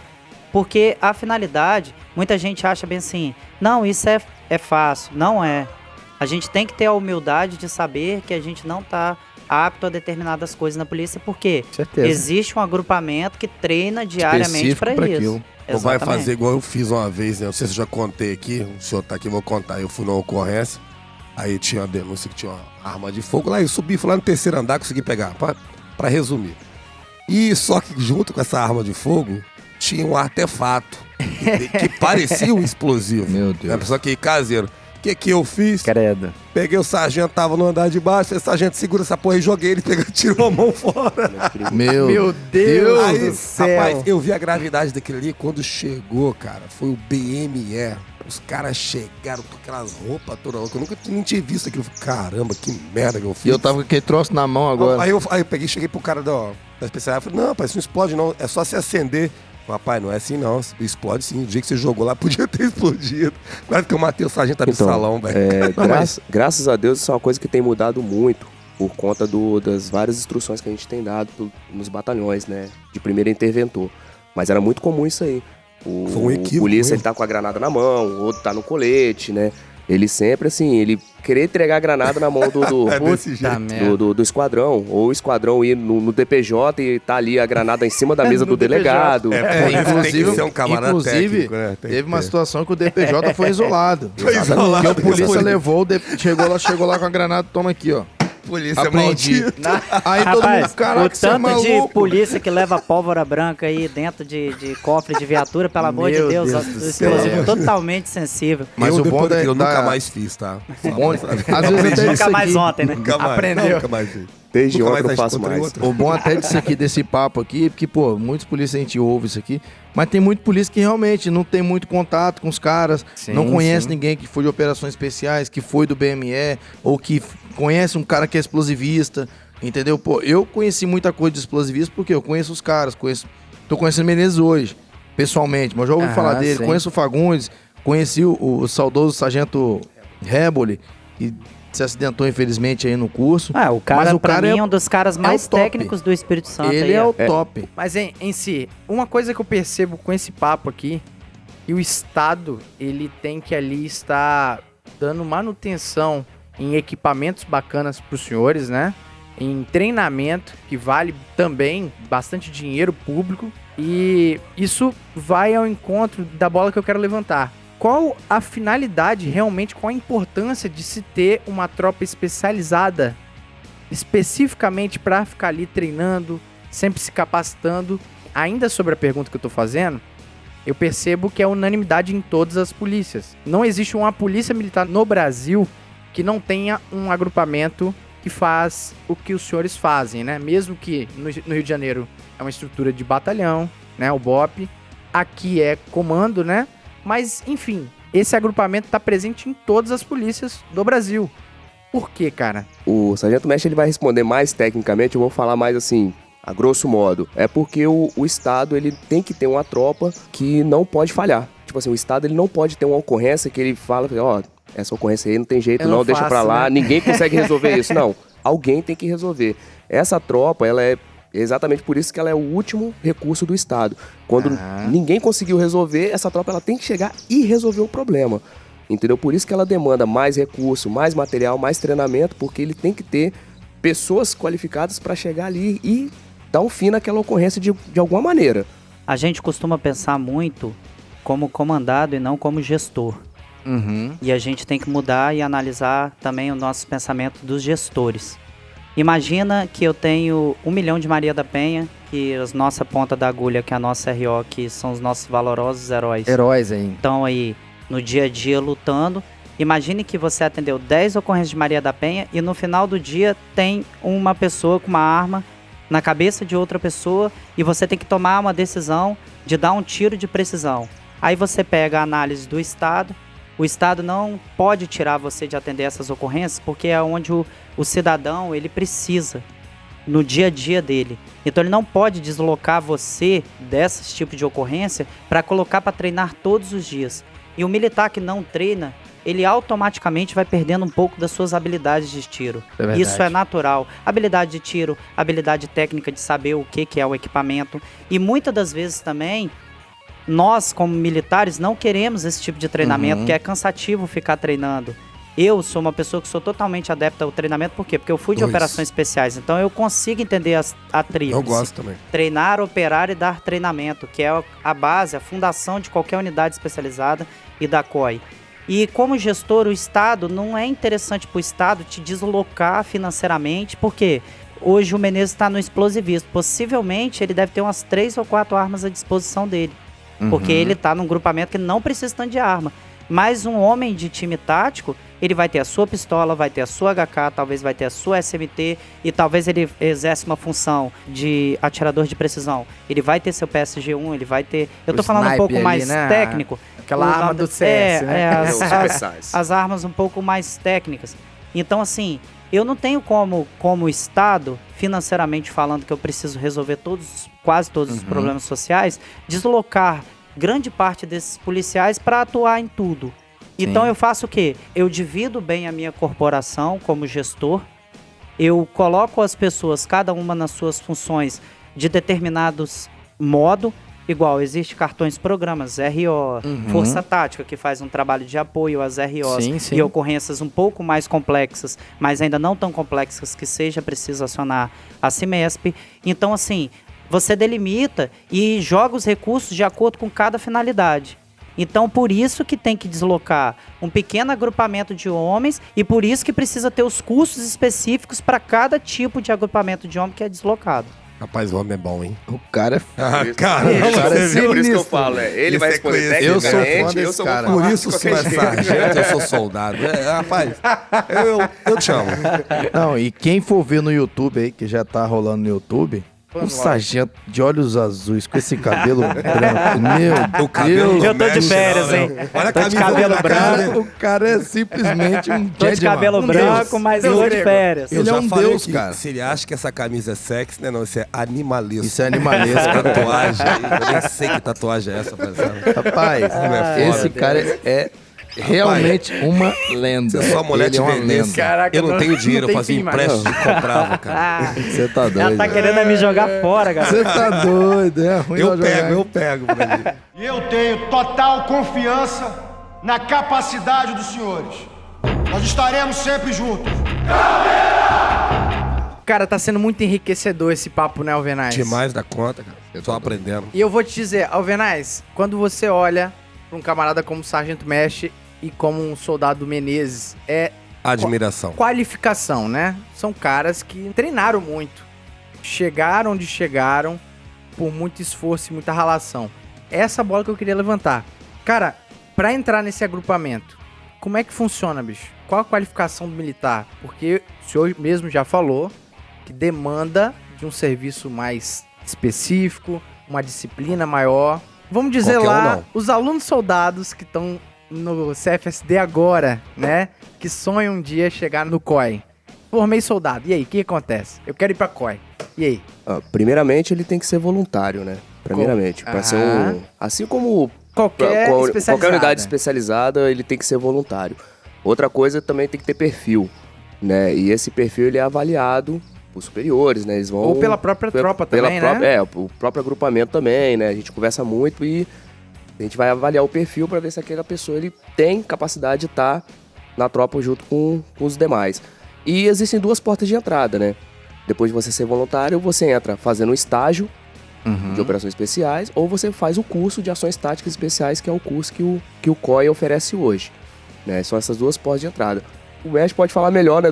Porque a finalidade, muita gente acha bem assim, não, isso é fácil. Não é. A gente tem que ter a humildade de saber que a gente não está apto a determinadas coisas na polícia, porque Certeza. existe um agrupamento que treina diariamente Específico para pra isso. aquilo. Ou vai Exatamente. fazer igual eu fiz uma vez, né? Não sei se eu já contei aqui, o senhor tá aqui, eu vou contar. Eu fui numa ocorrência, aí tinha a denúncia que tinha uma arma de fogo. Lá eu subi, fui lá no terceiro andar, consegui pegar, pra resumir. E só que junto com essa arma de fogo, tinha um artefato que parecia um explosivo. Meu Deus. Né? Só que caseiro. O que eu fiz? Credo. Peguei o sargento, tava no andar de baixo, falei, sargento, segura essa porra e joguei ele, pegou, tirou a mão fora. Meu Deus Aí, do céu. rapaz, eu vi a gravidade daquele ali quando chegou, cara. Foi o BME. Os caras chegaram com aquelas roupas todas loucas. Eu nunca nem tinha visto aquilo. Eu falei, caramba, que merda que eu fiz. E eu tava com aquele troço na mão agora. Aí eu peguei, cheguei pro cara da especialidade. Falei, não, rapaz, isso não explode não. É só se acender. Rapaz, não é assim não. Explode sim. O dia que você jogou lá, podia ter explodido. Quase que eu matei o sargento tá no Então, salão, velho. Graças a Deus, isso é uma coisa que tem mudado muito por conta das várias instruções que a gente tem dado nos batalhões, né? De primeiro interventor. Mas era muito comum isso aí. Foi um equívoco, o polícia, hein? ele tá com a granada na mão, o outro tá no colete, né? Ele sempre, assim, ele querer entregar a granada na mão do É desse Puta jeito. merda. do esquadrão. Ou o esquadrão ir no DPJ e tá ali a granada em cima da mesa do delegado. Tem que ser um camarada inclusive, técnico, né? Tem teve que uma ter. situação que o DPJ foi isolado. Foi isolado. Porque o polícia Foi. levou, chegou lá com a granada, toma aqui, ó. Polícia Aprendi. maldita. Aí todo Rapaz, mundo, caraca, o você é tanto de maluco. polícia que leva pólvora branca aí dentro de cofre de viatura, pelo amor de Meu Deus, Deus o do explosivo céu. totalmente sensível. Mas Eu, o depois bom daquilo, eu da- nunca mais fiz, tá? Bom, às vezes até Nunca disso mais aqui, ontem, né? Nunca mais. Aprendeu. Nunca mais fiz. Desde Nunca ontem eu não mais faço encontrei mais. outro. O bom até disso aqui, desse papo aqui, porque, pô, muitos polícias a gente ouve isso aqui, mas tem muito polícia que realmente não tem muito contato com os caras, Sim, não conhece sim. ninguém que foi de operações especiais, que foi do BME, ou que conhece um cara que é explosivista, entendeu? Pô, eu conheci muita coisa de explosivista porque eu conheço os caras, tô conhecendo Menezes hoje, pessoalmente, mas já ouvi Ah, falar dele, sim. conheço o Fagundes, conheci o saudoso sargento Reboli, que se acidentou infelizmente aí no curso. Ah, o cara, Mas o pra cara mim, é um dos caras mais o top. técnicos do Espírito Santo. Ele aí, é ó. o top. Mas em si, uma coisa que eu percebo com esse papo aqui, que o Estado, ele tem que ali estar dando manutenção em equipamentos bacanas para os senhores, né? Em treinamento, que vale também bastante dinheiro público. E isso vai ao encontro da bola que eu quero levantar. Qual a finalidade realmente, qual a importância de se ter uma tropa especializada especificamente para ficar ali treinando, sempre se capacitando? Ainda sobre a pergunta que eu tô fazendo, eu percebo que é unanimidade em todas as polícias. Não existe uma polícia militar no Brasil que não tenha um agrupamento que faz o que os senhores fazem, né? Mesmo que no Rio de Janeiro é uma estrutura de batalhão, né? O BOP. Aqui é comando, né? Mas, enfim, esse agrupamento está presente em todas as polícias do Brasil. Por quê, cara? O sargento mestre ele vai responder mais tecnicamente, eu vou falar mais assim, a grosso modo. É porque o Estado ele tem que ter uma tropa que não pode falhar. Tipo assim, o Estado ele não pode ter uma ocorrência que ele fala, ó, essa ocorrência aí não tem jeito Eu não, não deixa faço, pra lá, né? ninguém consegue resolver isso. Não, alguém tem que resolver. Essa tropa, ela é exatamente por isso que ela é o último recurso do Estado. Quando ninguém conseguiu resolver, essa tropa ela tem que chegar e resolver o problema. Entendeu? Por isso que ela demanda mais recurso, mais material, mais treinamento, porque ele tem que ter pessoas qualificadas para chegar ali e dar um fim naquela ocorrência de alguma maneira. A gente costuma pensar muito como comandado e não como gestor. Uhum. E a gente tem que mudar e analisar também o nosso pensamento dos gestores. Imagina que eu tenho 1 milhão de Maria da Penha, que a nossa ponta da agulha, que é a nossa RO, que são os nossos valorosos heróis. Heróis aí. Estão aí no dia a dia lutando. Imagine que você atendeu 10 ocorrências de Maria da Penha e no final do dia tem uma pessoa com uma arma na cabeça de outra pessoa e você tem que tomar uma decisão de dar um tiro de precisão. Aí você pega a análise do Estado. O Estado não pode tirar você de atender essas ocorrências porque é onde o cidadão ele precisa no dia a dia dele. Então ele não pode deslocar você desse tipo de ocorrência para colocar para treinar todos os dias. E o militar que não treina, ele automaticamente vai perdendo um pouco das suas habilidades de tiro. É verdade. Isso é natural. Habilidade de tiro, habilidade técnica de saber o que é o equipamento. E muitas das vezes também, nós como militares não queremos esse tipo de treinamento, que é cansativo ficar treinando. Eu sou uma pessoa que sou totalmente adepta ao treinamento, por quê? Porque eu fui de Dois. operações especiais, então eu consigo entender a tríplice. Eu gosto também. Treinar, operar e dar treinamento, que é a base, a fundação de qualquer unidade especializada e da COI. E como gestor, o Estado, não é interessante para o Estado te deslocar financeiramente, porque hoje o Menezes está no explosivismo. Possivelmente ele deve ter umas 3 ou 4 armas à disposição dele, porque ele está num grupamento que não precisa tanto de arma. Mas um homem de time tático, ele vai ter a sua pistola, vai ter a sua HK, talvez vai ter a sua SMT e talvez ele exerce uma função de atirador de precisão. Ele vai ter seu PSG-1, ele vai ter... Eu O tô falando um sniper pouco ali, mais né? técnico. Aquela arma nome do CS, né? Os especiais. as armas um pouco mais técnicas. Então, assim, eu não tenho como Estado, financeiramente falando, que eu preciso resolver quase todos os problemas sociais, deslocar grande parte desses policiais para atuar em tudo. Então eu faço o quê? Eu divido bem a minha corporação como gestor, eu coloco as pessoas, cada uma nas suas funções, de determinados modo, igual, existe cartões programas, RO, Força Tática, que faz um trabalho de apoio às ROs e ocorrências um pouco mais complexas, mas ainda não tão complexas que seja preciso acionar a CIMESP. Então, assim, você delimita e joga os recursos de acordo com cada finalidade. Então, por isso que tem que deslocar um pequeno agrupamento de homens e por isso que precisa ter os cursos específicos para cada tipo de agrupamento de homem que é deslocado. Rapaz, o homem é bom, hein? O cara é... Cara, é Por isso que eu sinistro. falo, ele vai responder Eu sou fã tecnicamente, desse eu sou cara. Por isso o senhor é sargento, eu sou soldado. Rapaz, eu te amo. Não, e quem for ver no YouTube aí, que já tá rolando no YouTube, um sargento de olhos azuis com esse cabelo branco. Meu Deus. Eu tô de férias, hein? Olha a Tô de camisa cabelo na cara, branco. né? O cara é simplesmente um Tô de gentleman. cabelo Um branco, deus. mas Deus eu tô de grego. férias. Eu Ele já é um falei deus, que cara. se ele acha que essa camisa é sexy, né? Não, isso é animalesco. Isso é animalesco. Tatuagem aí, eu nem sei que tatuagem é essa, rapaziada. Rapaz, é foda. esse cara é realmente uma lenda. Se a sua mulher Ele é te uma vendesse, lenda. Caraca, eu não tenho dinheiro, eu tem fazia fim mais. empréstimo e comprava, cara. Você tá Ela doido. tá né? querendo me jogar fora, galera. Você tá doido, é ruim Eu nós jogar. pego, Brasil. E eu tenho total confiança na capacidade dos senhores. Nós estaremos sempre juntos. Cara, tá sendo muito enriquecedor esse papo, né, Alvenaz? Demais da conta, cara. Eu tô aprendendo. E eu vou te dizer, Alvenaz, quando você olha pra um camarada como o Sargento Mestre e como um soldado Menezes, é Admiração. qualificação, né? São caras que treinaram muito, chegaram onde chegaram por muito esforço e muita ralação. Essa bola que eu queria levantar. Cara, pra entrar nesse agrupamento, como é que funciona, bicho? Qual a qualificação do militar? Porque o senhor mesmo já falou que demanda de um serviço mais específico, uma disciplina maior. Vamos dizer Qualquer um lá, não. os alunos soldados que estão no CFSD agora, né? Que sonham um dia chegar no COI. Formei soldado. E aí, o que acontece? Eu quero ir pra COI. E aí? Primeiramente, ele tem que ser voluntário, né? Primeiramente, para ser um... Assim como Qualquer especializada. qualquer unidade especializada, ele tem que ser voluntário. Outra coisa, também tem que ter perfil, né? E esse perfil, ele é avaliado por superiores, né? Eles vão... Ou pela própria tropa também, né? O próprio agrupamento também, né? A gente conversa muito e a gente vai avaliar o perfil para ver se aquela pessoa ele tem capacidade de estar na tropa junto com os demais. E existem duas portas de entrada, né? Depois de você ser voluntário, você entra fazendo um estágio de operações especiais, ou você faz o curso de ações táticas especiais, que é o curso que o COI oferece hoje, né? São essas duas portas de entrada. O mestre pode falar melhor, né,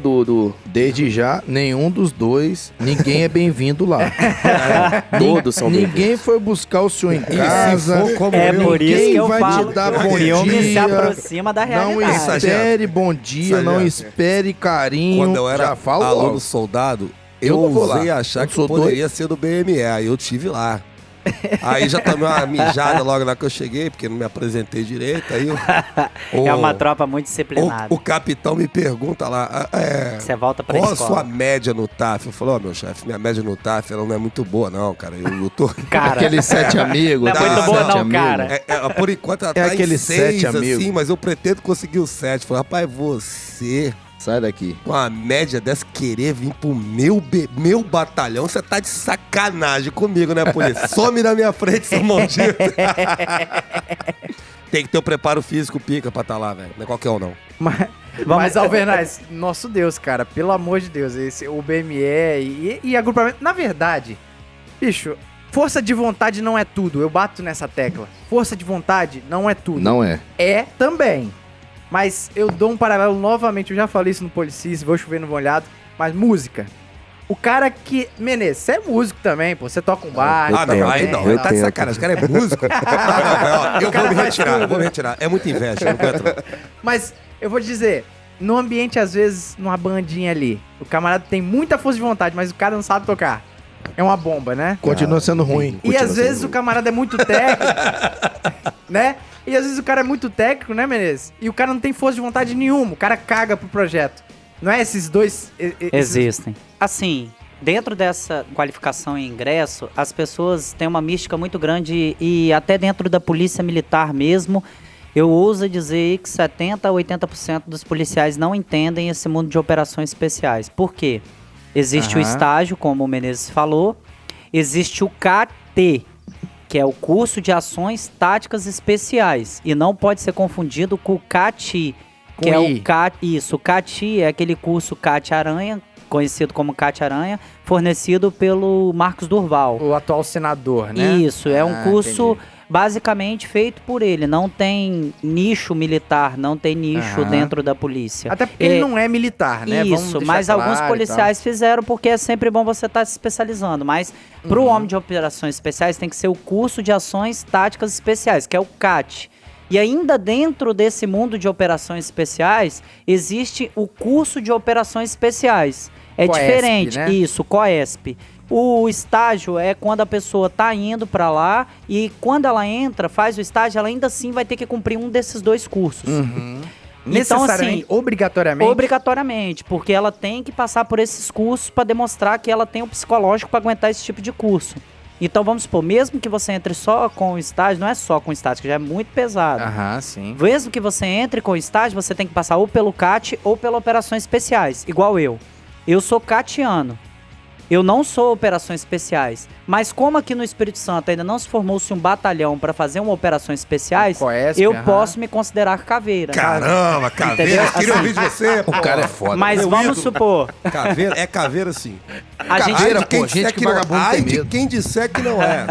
Desde já, nenhum dos dois, ninguém é bem-vindo lá. Todos são Ninguém foi buscar o senhor em se casa. for como É eu, por isso Ninguém que eu vai falo te dar que bom o filme se dia. aproxima da Não realidade. espere bom dia, não Sargento. espere carinho. Quando eu era Já falo aluno logo. soldado, Eu eu não vou lá. ousei achar Eu que sou poderia ser do BME, aí eu tive lá. Aí já tomei uma mijada logo lá que eu cheguei, porque não me apresentei direito, aí É uma tropa muito disciplinada. o capitão me pergunta lá, Você volta pra qual a escola. sua média no TAF? Eu falo, meu chefe, minha média no TAF ela não é muito boa não, cara, eu tô... Cara, Aqueles 7 amigos. Não é muito aqueles boa 7 não, amigos. cara. Por enquanto ela É tá aquele em 6, 7 amigo. assim, mas eu pretendo conseguir o 7. Falei, rapaz, você... Sai daqui. Com a média dessa, querer vir pro meu batalhão, você tá de sacanagem comigo, né, polícia? Some na minha frente, seu maldito. Tem que ter o preparo físico pica pra tá lá, velho. Não é qualquer um, não. Mas Alvernaz, nosso Deus, cara, pelo amor de Deus, o BME e agrupamento. Na verdade, bicho, força de vontade não é tudo. Eu bato nessa tecla. Força de vontade não é tudo. Não é. É também. Mas eu dou um paralelo novamente, eu já falei isso no Policis, vou chover no molhado, mas música. O cara que... Menezes, você é músico também, pô, você toca um bar... Ah, não, aí não. Tá de sacanagem. Esse cara é músico. Eu vou me retirar. É muita inveja, eu não aguento, não. Mas eu vou te dizer, no ambiente, às vezes, numa bandinha ali, o camarada tem muita força de vontade, mas o cara não sabe tocar. É uma bomba, né? Continua sendo ruim. E às vezes o camarada é muito técnico, né? E às vezes o cara é muito técnico, né, Menezes? E o cara não tem força de vontade nenhuma, o cara caga pro projeto. Não é esses dois... Existem. Assim, dentro dessa qualificação e ingresso, as pessoas têm uma mística muito grande e até dentro da polícia militar mesmo, eu ouso dizer que 70% a 80% dos policiais não entendem esse mundo de operações especiais. Por quê? Existe o estágio, como o Menezes falou, existe o KT, que é o curso de ações táticas especiais, e não pode ser confundido com o CATI, que é o CAT, isso, o CATI é aquele curso CAT Aranha, conhecido como CAT Aranha, fornecido pelo Marcos Durval. O atual senador, né? Isso, é um curso entendi. basicamente feito por ele, não tem nicho militar, não tem nicho dentro da polícia. Até porque ele não é militar, né? Vamos Isso, deixar mas claro alguns e policiais fizeram porque é sempre bom você estar se especializando. Mas para o homem de operações especiais tem que ser o curso de ações táticas especiais, que é o CAT. E ainda dentro desse mundo de operações especiais, existe o curso de operações especiais. É COESP, diferente, né? isso, COESP. O estágio é quando a pessoa está indo para lá e quando ela entra, faz o estágio, ela ainda assim vai ter que cumprir um desses dois cursos. Então, Necessariamente, assim, obrigatoriamente. Obrigatoriamente, porque ela tem que passar por esses cursos para demonstrar que ela tem o psicológico para aguentar esse tipo de curso. Então, vamos supor, mesmo que você entre só com o estágio, não é só com o estágio, que já é muito pesado. Sim. Mesmo que você entre com o estágio, você tem que passar ou pelo CAT ou pelas operações especiais, igual eu. Eu sou catiano. Eu não sou operações especiais, mas como aqui no Espírito Santo ainda não se formou-se um batalhão para fazer uma operações especiais, COESP, eu posso me considerar caveira. Caramba, caveira. Entendeu? Queria Assim, ouvir de você. O cara é foda. Mas Meu vamos ídolo. supor, Caveira, é caveira sim. a gente, Caveira, Quem pô, disser gente que não é. vagabundo Ai tem de medo. quem disser que não é.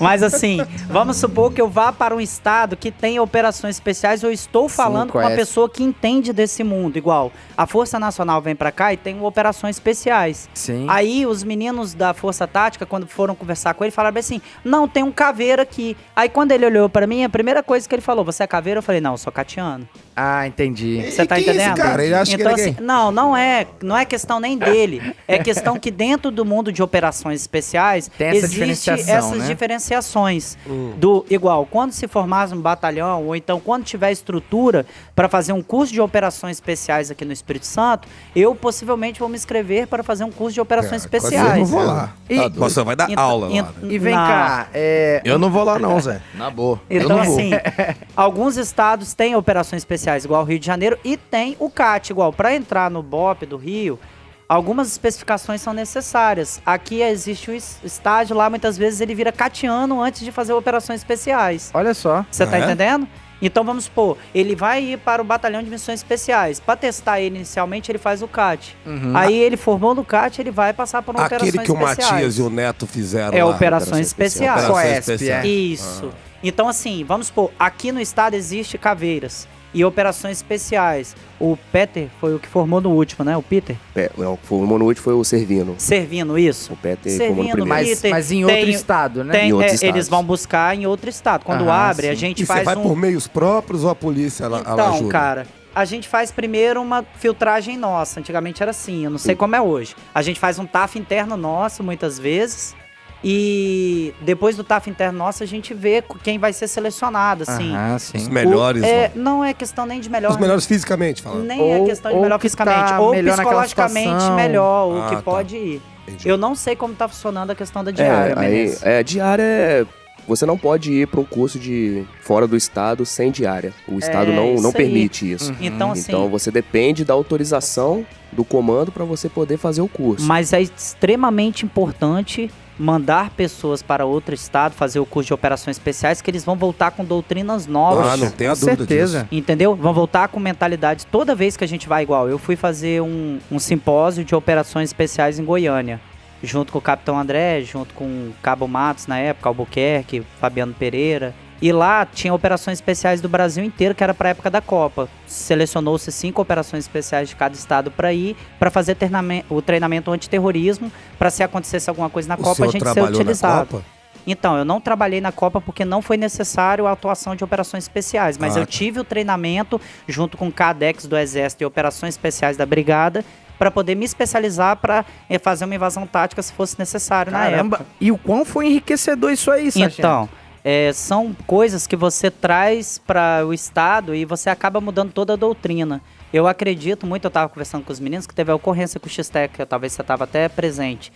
mas assim, vamos supor que eu vá para um estado que tem operações especiais, eu estou falando com uma COESP. pessoa que entende desse mundo, igual a Força Nacional vem para cá e tem operações especiais. Sim. Aí os meninos da Força Tática, quando foram conversar com ele, falaram bem assim, não, tem um caveira aqui. Aí quando ele olhou pra mim, a primeira coisa que ele falou, você é caveira? Eu falei, não, eu sou catiano. Entendi. Você tá quem é esse entendendo? cara? Ele acha que então, ele é assim, gay. não é questão nem dele. É questão que dentro do mundo de operações especiais Tem essa existe diferenciação, essas né? diferenciações. Do igual, quando se formar um batalhão, ou então quando tiver estrutura para fazer um curso de operações especiais aqui no Espírito Santo, eu possivelmente vou me inscrever para fazer um curso de operações Eu não especiais. vou lá. E- Você vai dar Então- aula lá. né? E vem Não. cá, Eu não vou lá não, Zé. Na boa. Eu Então, não vou. assim, alguns estados têm operações especiais, igual o Rio de Janeiro, e tem o CAT, igual, para entrar no BOP do Rio, algumas especificações são necessárias. Aqui existe o estágio, lá muitas vezes ele vira catiano antes de fazer operações especiais. olha só. Você tá É? entendendo? Então vamos supor, ele vai ir para o batalhão de missões especiais. Para testar ele inicialmente, ele faz o CAT. Aí ele formou no CAT, ele vai passar por uma Aquele operações que o especiais. Matias e o Neto fizeram É lá. operações especiais. Operações COESP, especiais. Isso. Então, assim, vamos supor, aqui no estado existe caveiras e operações especiais. O Peter foi o que formou no último, né? O Peter? Não, o formou no último foi o Servino. Servindo isso. O Peter formou no Servindo, primeiro. Mas em outro estado, né? Em outros eles estados. vão buscar em outro estado. Quando abre, a sim. gente E você faz vai um... por meios próprios ou a polícia ela Então, ajuda? cara, a gente faz primeiro uma filtragem nossa. Antigamente era assim, eu não sei como é hoje. A gente faz um TAF interno nosso, muitas vezes. E depois do TAF interno nosso, a gente vê quem vai ser selecionado, assim. Sim. Os melhores, Não é questão nem de melhor. Os melhores fisicamente falando. Nem Ou- é questão de ou melhor que fisicamente. tá Ou melhor naquela psicologicamente situação. melhor, o Ah, que tá. pode ir. Entendi. Eu não sei como tá funcionando a questão da diária, Menezes. Diária você não pode ir para um curso de fora do estado sem diária. O estado não isso aí. permite isso. Então, assim, Então você depende da autorização do comando para você poder fazer o curso. mas é extremamente importante mandar pessoas para outro estado fazer o curso de operações especiais, que eles vão voltar com doutrinas novas. Ah, não tenha Com dúvida certeza. disso. Entendeu? Vão voltar com mentalidade. Toda vez que a gente vai igual, eu fui fazer um simpósio de operações especiais em Goiânia, junto com o Capitão André, junto com o Cabo Matos na época, Albuquerque, Fabiano Pereira. E lá tinha operações especiais do Brasil inteiro, que era para a época da Copa. Selecionou-se 5 operações especiais de cada estado para ir, para fazer o treinamento antiterrorismo, para se acontecesse alguma coisa na O Copa, a senhor gente ser trabalhou na utilizado. Copa? Então, eu não trabalhei na Copa porque não foi necessário a atuação de operações especiais, mas Ah, eu tá. tive o treinamento junto com o CADEX do Exército e operações especiais da Brigada para poder me especializar para fazer uma invasão tática se fosse necessário na Caramba. época. E o quão foi enriquecedor isso aí, Sargento? Então, são coisas que você traz para o Estado e você acaba mudando toda a doutrina. Eu acredito muito, eu estava conversando com os meninos, que teve a ocorrência com o X-Tech, talvez você estava até presente.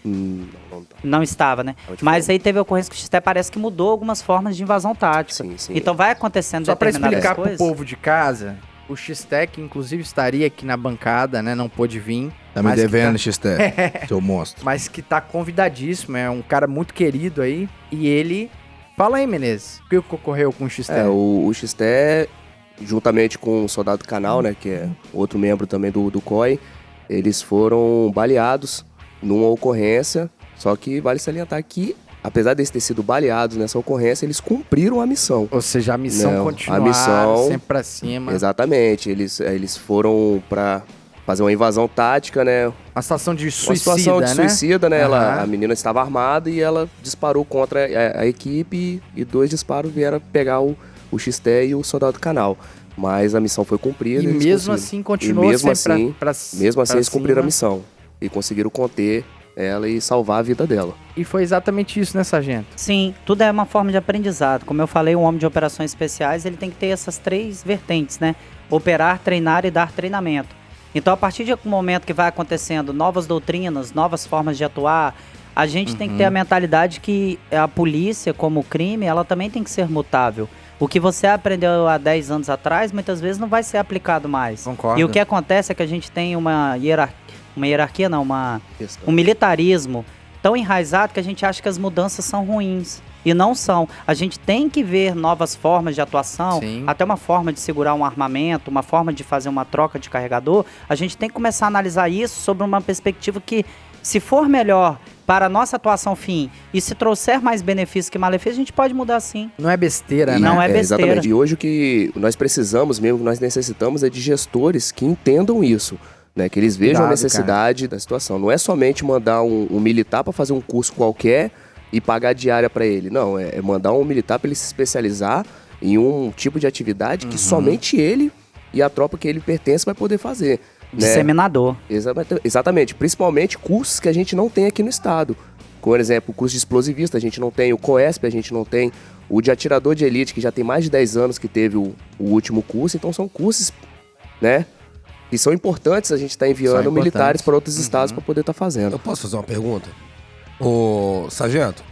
Não estava, né? Mas aí teve a ocorrência com o X-Tech, parece que mudou algumas formas de invasão tática. Sim. Então vai acontecendo Só para determinadas explicar pro coisas. povo de casa, o X-Tech, inclusive, estaria aqui na bancada, né? Não pôde vir. Tá me mas que devendo, X-Tech, seu monstro. Mas que tá convidadíssimo, é um cara muito querido aí. E ele... Fala aí, Menezes, o que ocorreu com o X-Tech? O X-Tech, juntamente com o Soldado Canal, né, que é outro membro também do COI, eles foram baleados numa ocorrência, só que vale salientar que, apesar deles ter sido baleados nessa ocorrência, eles cumpriram a missão. Ou seja, a missão Não, continuar, a missão- sempre pra cima. Exatamente, eles foram para fazer uma invasão tática, né, Uma situação de uma suicida, situação de né? suicida, né? Aham. A menina estava armada e ela disparou contra a equipe e 2 disparos vieram pegar o X-Tech e o Soldado Canal. Mas a missão foi cumprida. E eles mesmo conseguiram. assim continuou E mesmo sempre assim, mesmo assim eles cumpriram a missão. missão e conseguiram conter ela e salvar a vida dela. E foi exatamente isso, né, sargento? Sim, tudo é uma forma de aprendizado. Como eu falei, um homem de operações especiais, ele tem que ter essas 3 vertentes, né? Operar, treinar e dar treinamento. Então, a partir de um momento que vai acontecendo novas doutrinas, novas formas de atuar, a gente tem que ter a mentalidade que a polícia, como crime, ela também tem que ser mutável. O que você aprendeu há 10 anos atrás, muitas vezes não vai ser aplicado mais. Concordo. E o que acontece é que a gente tem um Questão. militarismo tão enraizado que a gente acha que as mudanças são ruins. E não são. A gente tem que ver novas formas de atuação, Sim. até uma forma de segurar um armamento, uma forma de fazer uma troca de carregador. A gente tem que começar a analisar isso sobre uma perspectiva que, se for melhor para a nossa atuação fim e se trouxer mais benefícios que malefícios, a gente pode mudar sim. Não é besteira, né? Não é besteira. Exatamente. E hoje o que nós precisamos mesmo, que nós necessitamos é de gestores que entendam isso. Né, que eles vejam Cuidado, a necessidade da situação. Não é somente mandar um militar para fazer um curso qualquer e pagar diária para ele. Não, é mandar um militar para ele se especializar em um tipo de atividade que somente ele e a tropa que ele pertence vai poder fazer. Né? Disseminador. Exatamente. Principalmente cursos que a gente não tem aqui no estado. Por exemplo, o curso de explosivista a gente não tem, o COESP a gente não tem, o de atirador de elite, que já tem mais de 10 anos que teve o último curso. Então são cursos, né, que são importantes a gente estar enviando militares para outros estados para poder estar fazendo. Eu posso fazer uma pergunta? Ô, sargento,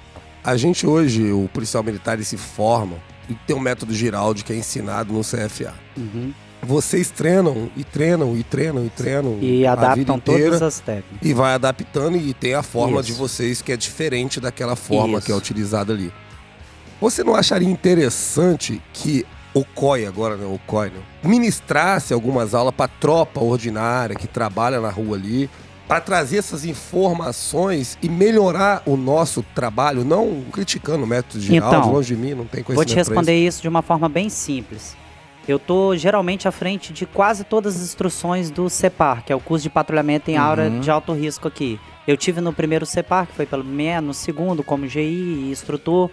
a gente hoje, o policial militar, ele se forma e tem um método Giraldi que é ensinado no CFA. Vocês treinam e treinam e treinam e treinam E a vida adaptam inteira todas as técnicas. e vai adaptando e tem a forma Isso. de vocês que é diferente daquela forma Isso. que é utilizada ali. Você não acharia interessante que o COI agora, né, o COI, né, ministrasse algumas aulas para tropa ordinária que trabalha na rua ali, para trazer essas informações e melhorar o nosso trabalho, não criticando o método Giraldi, Então, longe de mim, não tem conhecimento Vou te pra responder isso de uma forma bem simples. Eu tô geralmente à frente de quase todas as instruções do CEPAR, que é o curso de patrulhamento em área de alto risco aqui. Eu tive no primeiro CEPAR, que foi pelo ME, no segundo como GI e instrutor.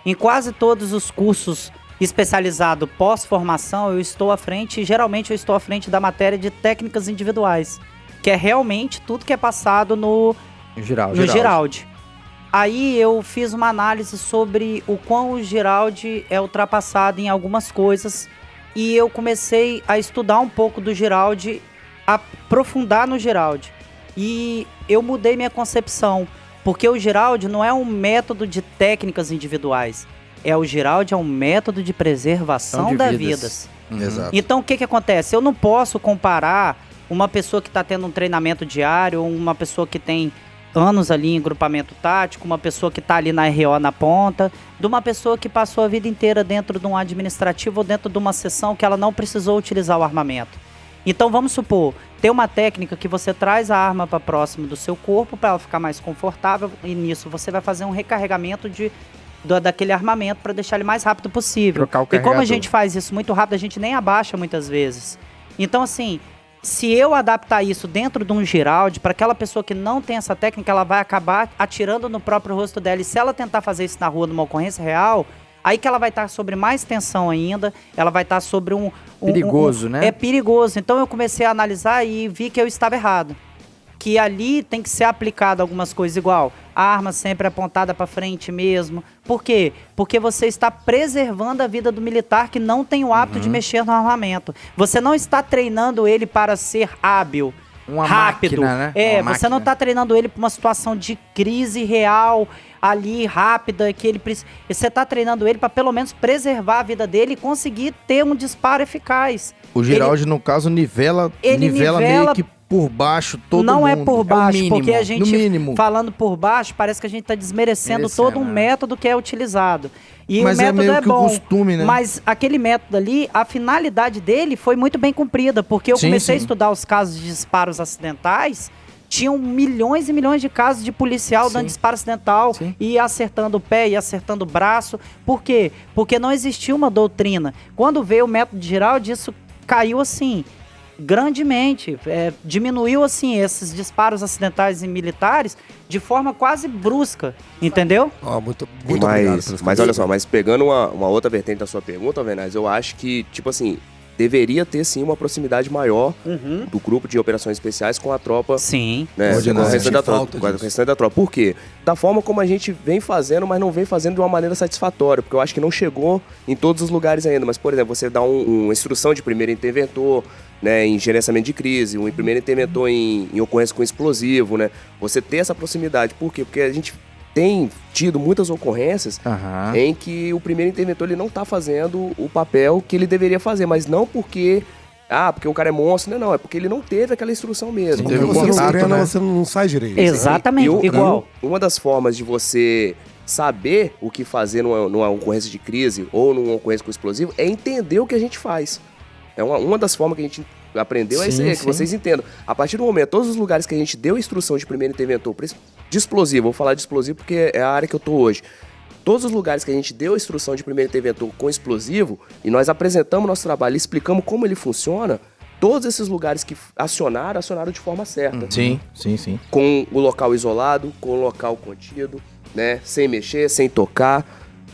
Em quase todos os cursos especializados pós-formação, eu estou à frente, e geralmente eu estou à frente da matéria de técnicas individuais, que é realmente tudo que é passado no Giraldi. Aí eu fiz uma análise sobre o quão o Giraldi é ultrapassado em algumas coisas e eu comecei a estudar um pouco do Giraldi, aprofundar no Giraldi. E eu mudei minha concepção, porque o Giraldi não é um método de técnicas individuais, o Giraldi é um método de preservação das vidas. Exato. Então o que acontece? Eu não posso comparar uma pessoa que está tendo um treinamento diário, ou uma pessoa que tem anos ali em grupamento tático, uma pessoa que está ali na RO na ponta, de uma pessoa que passou a vida inteira dentro de um administrativo ou dentro de uma sessão que ela não precisou utilizar o armamento. Então vamos supor, tem uma técnica que você traz a arma para próximo do seu corpo para ela ficar mais confortável e nisso você vai fazer um recarregamento daquele armamento para deixar ele mais rápido possível. Trocar o E como a carregador. gente faz isso muito rápido, a gente nem abaixa muitas vezes. Então assim, se eu adaptar isso dentro de um Giraldi, para aquela pessoa que não tem essa técnica, ela vai acabar atirando no próprio rosto dela. E se ela tentar fazer isso na rua numa ocorrência real, aí que ela vai estar sobre mais tensão ainda, ela vai estar sobre um... Perigoso, né? É perigoso. Então eu comecei a analisar e vi que eu estava errado. que ali tem que ser aplicado algumas coisas igual. A arma sempre apontada para frente mesmo. Por quê? Porque você está preservando a vida do militar que não tem o hábito de mexer no armamento. Você não está treinando ele para ser hábil, Uma rápido. máquina, né? É, Uma você não máquina. está treinando ele para uma situação de crise real, ali, rápida, que ele precisa. Você está treinando ele para pelo menos preservar a vida dele e conseguir ter um disparo eficaz. O Giraldi, no caso, nivela Ele meio nivela- que por baixo todo não mundo. é por baixo, mínimo, porque a no gente, mínimo. falando por baixo, parece que a gente está desmerecendo todo um né? método que é utilizado. E Mas o é método meio é que o bom, costume, né? mas aquele método ali, a finalidade dele foi muito bem cumprida, porque eu Sim, comecei a sim. estudar os casos de disparos acidentais, tinham milhões e milhões de casos de policial dando disparo acidental, Sim. e acertando o pé, e acertando o braço. Por quê? Porque não existia uma doutrina. Quando veio o método de Giraldi, isso caiu assim, grandemente. Diminuiu assim esses disparos acidentais e militares de forma quase brusca, entendeu? Ó, muito obrigado. Mas olha só, mas pegando uma outra vertente da sua pergunta, Venaz, eu acho que, tipo assim, deveria ter sim uma proximidade maior do grupo de operações especiais com a tropa, Sim. né, com Ordinária. o restante da tropa, Falta com o disso. restante da tropa. Por quê? Da forma como a gente vem fazendo, mas não vem fazendo de uma maneira satisfatória, porque eu acho que não chegou em todos os lugares ainda. Mas, por exemplo, você dá uma instrução de primeiro interventor, né, em gerenciamento de crise, um primeiro interventor em ocorrência com explosivo, né? Você ter essa proximidade. Por quê? Porque a gente tem tido muitas ocorrências Aham. em que o primeiro interventor ele não está fazendo o papel que ele deveria fazer, mas não porque o cara é monstro, né? Não, é porque ele não teve aquela instrução mesmo. Teve Porque um você não contato, treina, né? você não sai direito. Exatamente, igual. Uma das formas de você saber o que fazer numa ocorrência de crise ou numa ocorrência com explosivo é entender o que a gente faz. É uma das formas que a gente aprendeu é isso aí, que vocês entendam. A partir do momento, todos os lugares que a gente deu instrução de primeiro interventor de explosivo, vou falar de explosivo porque é a área que eu tô hoje. Todos os lugares que a gente deu a instrução de primeiro interventor com explosivo e nós apresentamos nosso trabalho e explicamos como ele funciona, todos esses lugares que acionaram de forma certa. Sim, sim, sim. Com o local isolado, com o local contido, né? Sem mexer, sem tocar.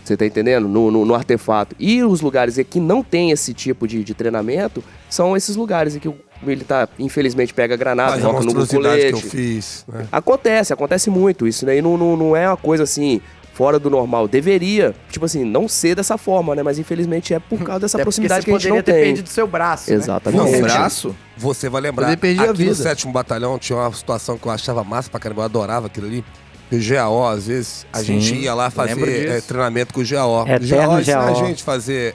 Você tá entendendo? No artefato. E os lugares que não tem esse tipo de treinamento são esses lugares em que o militar, infelizmente, pega granada, Mas a coloca no monstruosidade que eu colete. fiz, né? Acontece muito. Isso daí não é uma coisa assim fora do normal. Deveria, tipo assim, não ser dessa forma, né? Mas infelizmente é por causa dessa Até porque proximidade você que a gente poderia não ter tem. perdido seu braço, né? Exatamente. Um braço? Você vai lembrar, Poder perder a aqui no vida. 7º Batalhão tinha uma situação que eu achava massa pra caramba, eu adorava aquilo ali. O GAO, às vezes, a Sim, gente ia lá lembro fazer disso. treinamento com o GAO. Eterno o ensina a GAO. gente fazer...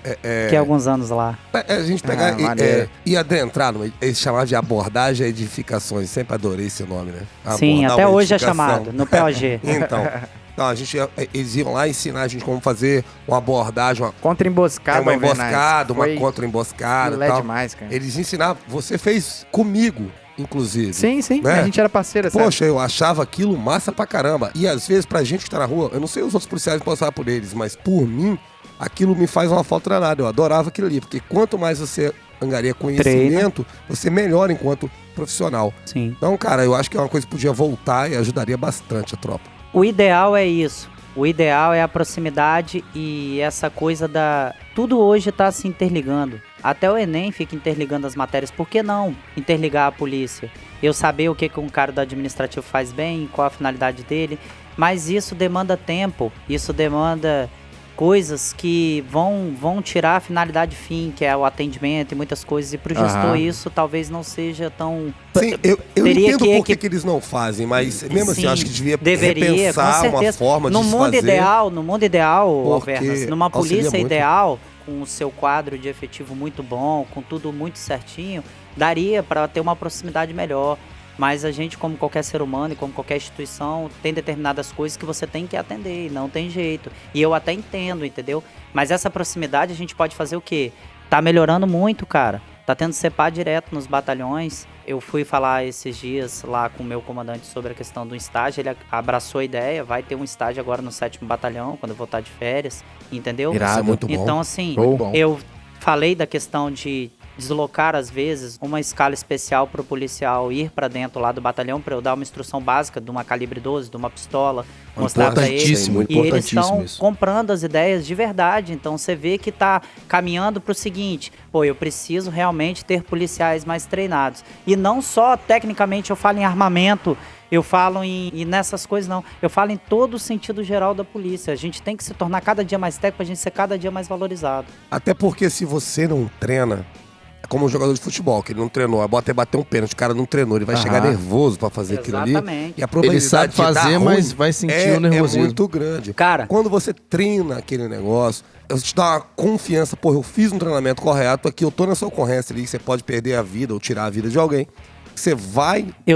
Que há alguns anos lá. A gente pegar maneiro. e adentrar, eles chamavam de abordagem a edificações. Sempre adorei esse nome, né? Sim, Abordar até uma hoje é edificação. chamado, no POG. Então, eles iam lá ensinar a gente como fazer uma abordagem, Contra-emboscada, uma Alvernaz. emboscada, uma Foi contra-emboscada filé e tal. demais, cara. Eles ensinavam, você fez comigo, inclusive. Sim, né? a gente era parceiro, sabe? Poxa, eu achava aquilo massa pra caramba. E às vezes, pra gente que tá na rua, eu não sei os outros policiais passar por eles, mas por mim, aquilo me faz uma falta danada. Eu adorava aquilo ali, porque quanto mais você angaria conhecimento, você melhora enquanto profissional. Sim. Então, cara, eu acho que é uma coisa que podia voltar e ajudaria bastante a tropa. O ideal é isso. O ideal é a proximidade e essa coisa da... Tudo hoje está se interligando. Até o Enem fica interligando as matérias. Por que não interligar a polícia? Eu saber o que um cara do administrativo faz bem, qual a finalidade dele. Mas isso demanda tempo. Isso demanda coisas que vão tirar a finalidade fim, que é o atendimento e muitas coisas. E para o gestor isso talvez não seja tão... Sim, eu Teria entendo que- por que eles não fazem, mas mesmo assim, Sim, eu acho que devia deveria, repensar com uma certeza. forma de no se mundo fazer. ideal, no mundo ideal, Porque Alvernas, numa auxilia polícia muito. ideal, com o seu quadro de efetivo muito bom, com tudo muito certinho, daria para ter uma proximidade melhor. Mas a gente, como qualquer ser humano e como qualquer instituição, tem determinadas coisas que você tem que atender, e não tem jeito. E eu até entendo, entendeu? Mas essa proximidade a gente pode fazer o quê? Tá melhorando muito, cara. Tá tendo CEPAR direto nos batalhões. Eu fui falar esses dias lá com o meu comandante sobre a questão do estágio. Ele abraçou a ideia. Vai ter um estágio agora no 7º Batalhão, quando eu voltar de férias. Entendeu? Irado. Isso é muito bom. Então, assim, Show. eu falei da questão de deslocar, às vezes, uma escala especial para o policial ir para dentro lá do batalhão para eu dar uma instrução básica de uma calibre 12, de uma pistola, mostrar para ele. Importantíssimo, E eles importantíssimo estão isso. comprando as ideias de verdade. Então você vê que está caminhando para o seguinte: pô, eu preciso realmente ter policiais mais treinados. E não só tecnicamente eu falo em armamento, eu falo e nessas coisas não. Eu falo em todo o sentido geral da polícia. A gente tem que se tornar cada dia mais técnico pra gente ser cada dia mais valorizado. Até porque se você não treina, é como um jogador de futebol, que ele não treinou, a bota é bater um pênalti, o cara não treinou, ele vai chegar nervoso pra fazer aquilo ali. Exatamente. E a probabilidade Ele sabe de dar fazer, ruim mas vai sentir o nervosismo. É muito grande. Cara, Quando você treina aquele negócio, eu te dá uma confiança, pô, eu fiz um treinamento correto aqui, eu tô nessa ocorrência ali, você pode perder a vida ou tirar a vida de alguém. Você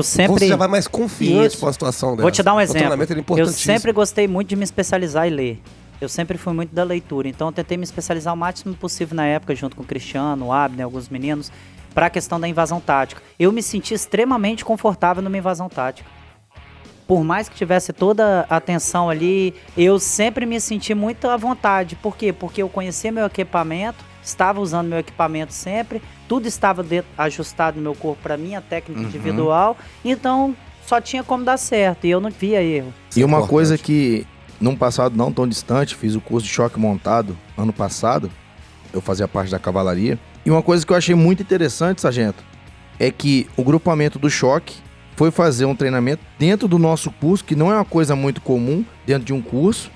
sempre... Você já vai mais confiante Isso. pra uma situação dessa. Vou te dar um O exemplo. treinamento ele é Eu importantíssimo. sempre gostei muito de me especializar e ler. Eu sempre fui muito da leitura, então eu tentei me especializar o máximo possível na época, junto com o Cristiano, o Abner, alguns meninos, para a questão da invasão tática. Eu me senti extremamente confortável numa invasão tática. Por mais que tivesse toda a atenção ali, eu sempre me senti muito à vontade. Por quê? Porque eu conhecia meu equipamento, estava usando meu equipamento sempre, tudo estava ajustado no meu corpo para minha técnica individual, então só tinha como dar certo e eu não via erro. E uma importante. coisa que, num passado não tão distante, fiz o curso de choque montado ano passado, eu fazia parte da cavalaria, e uma coisa que eu achei muito interessante, sargento, é que o grupamento do choque foi fazer um treinamento dentro do nosso curso, que não é uma coisa muito comum dentro de um curso,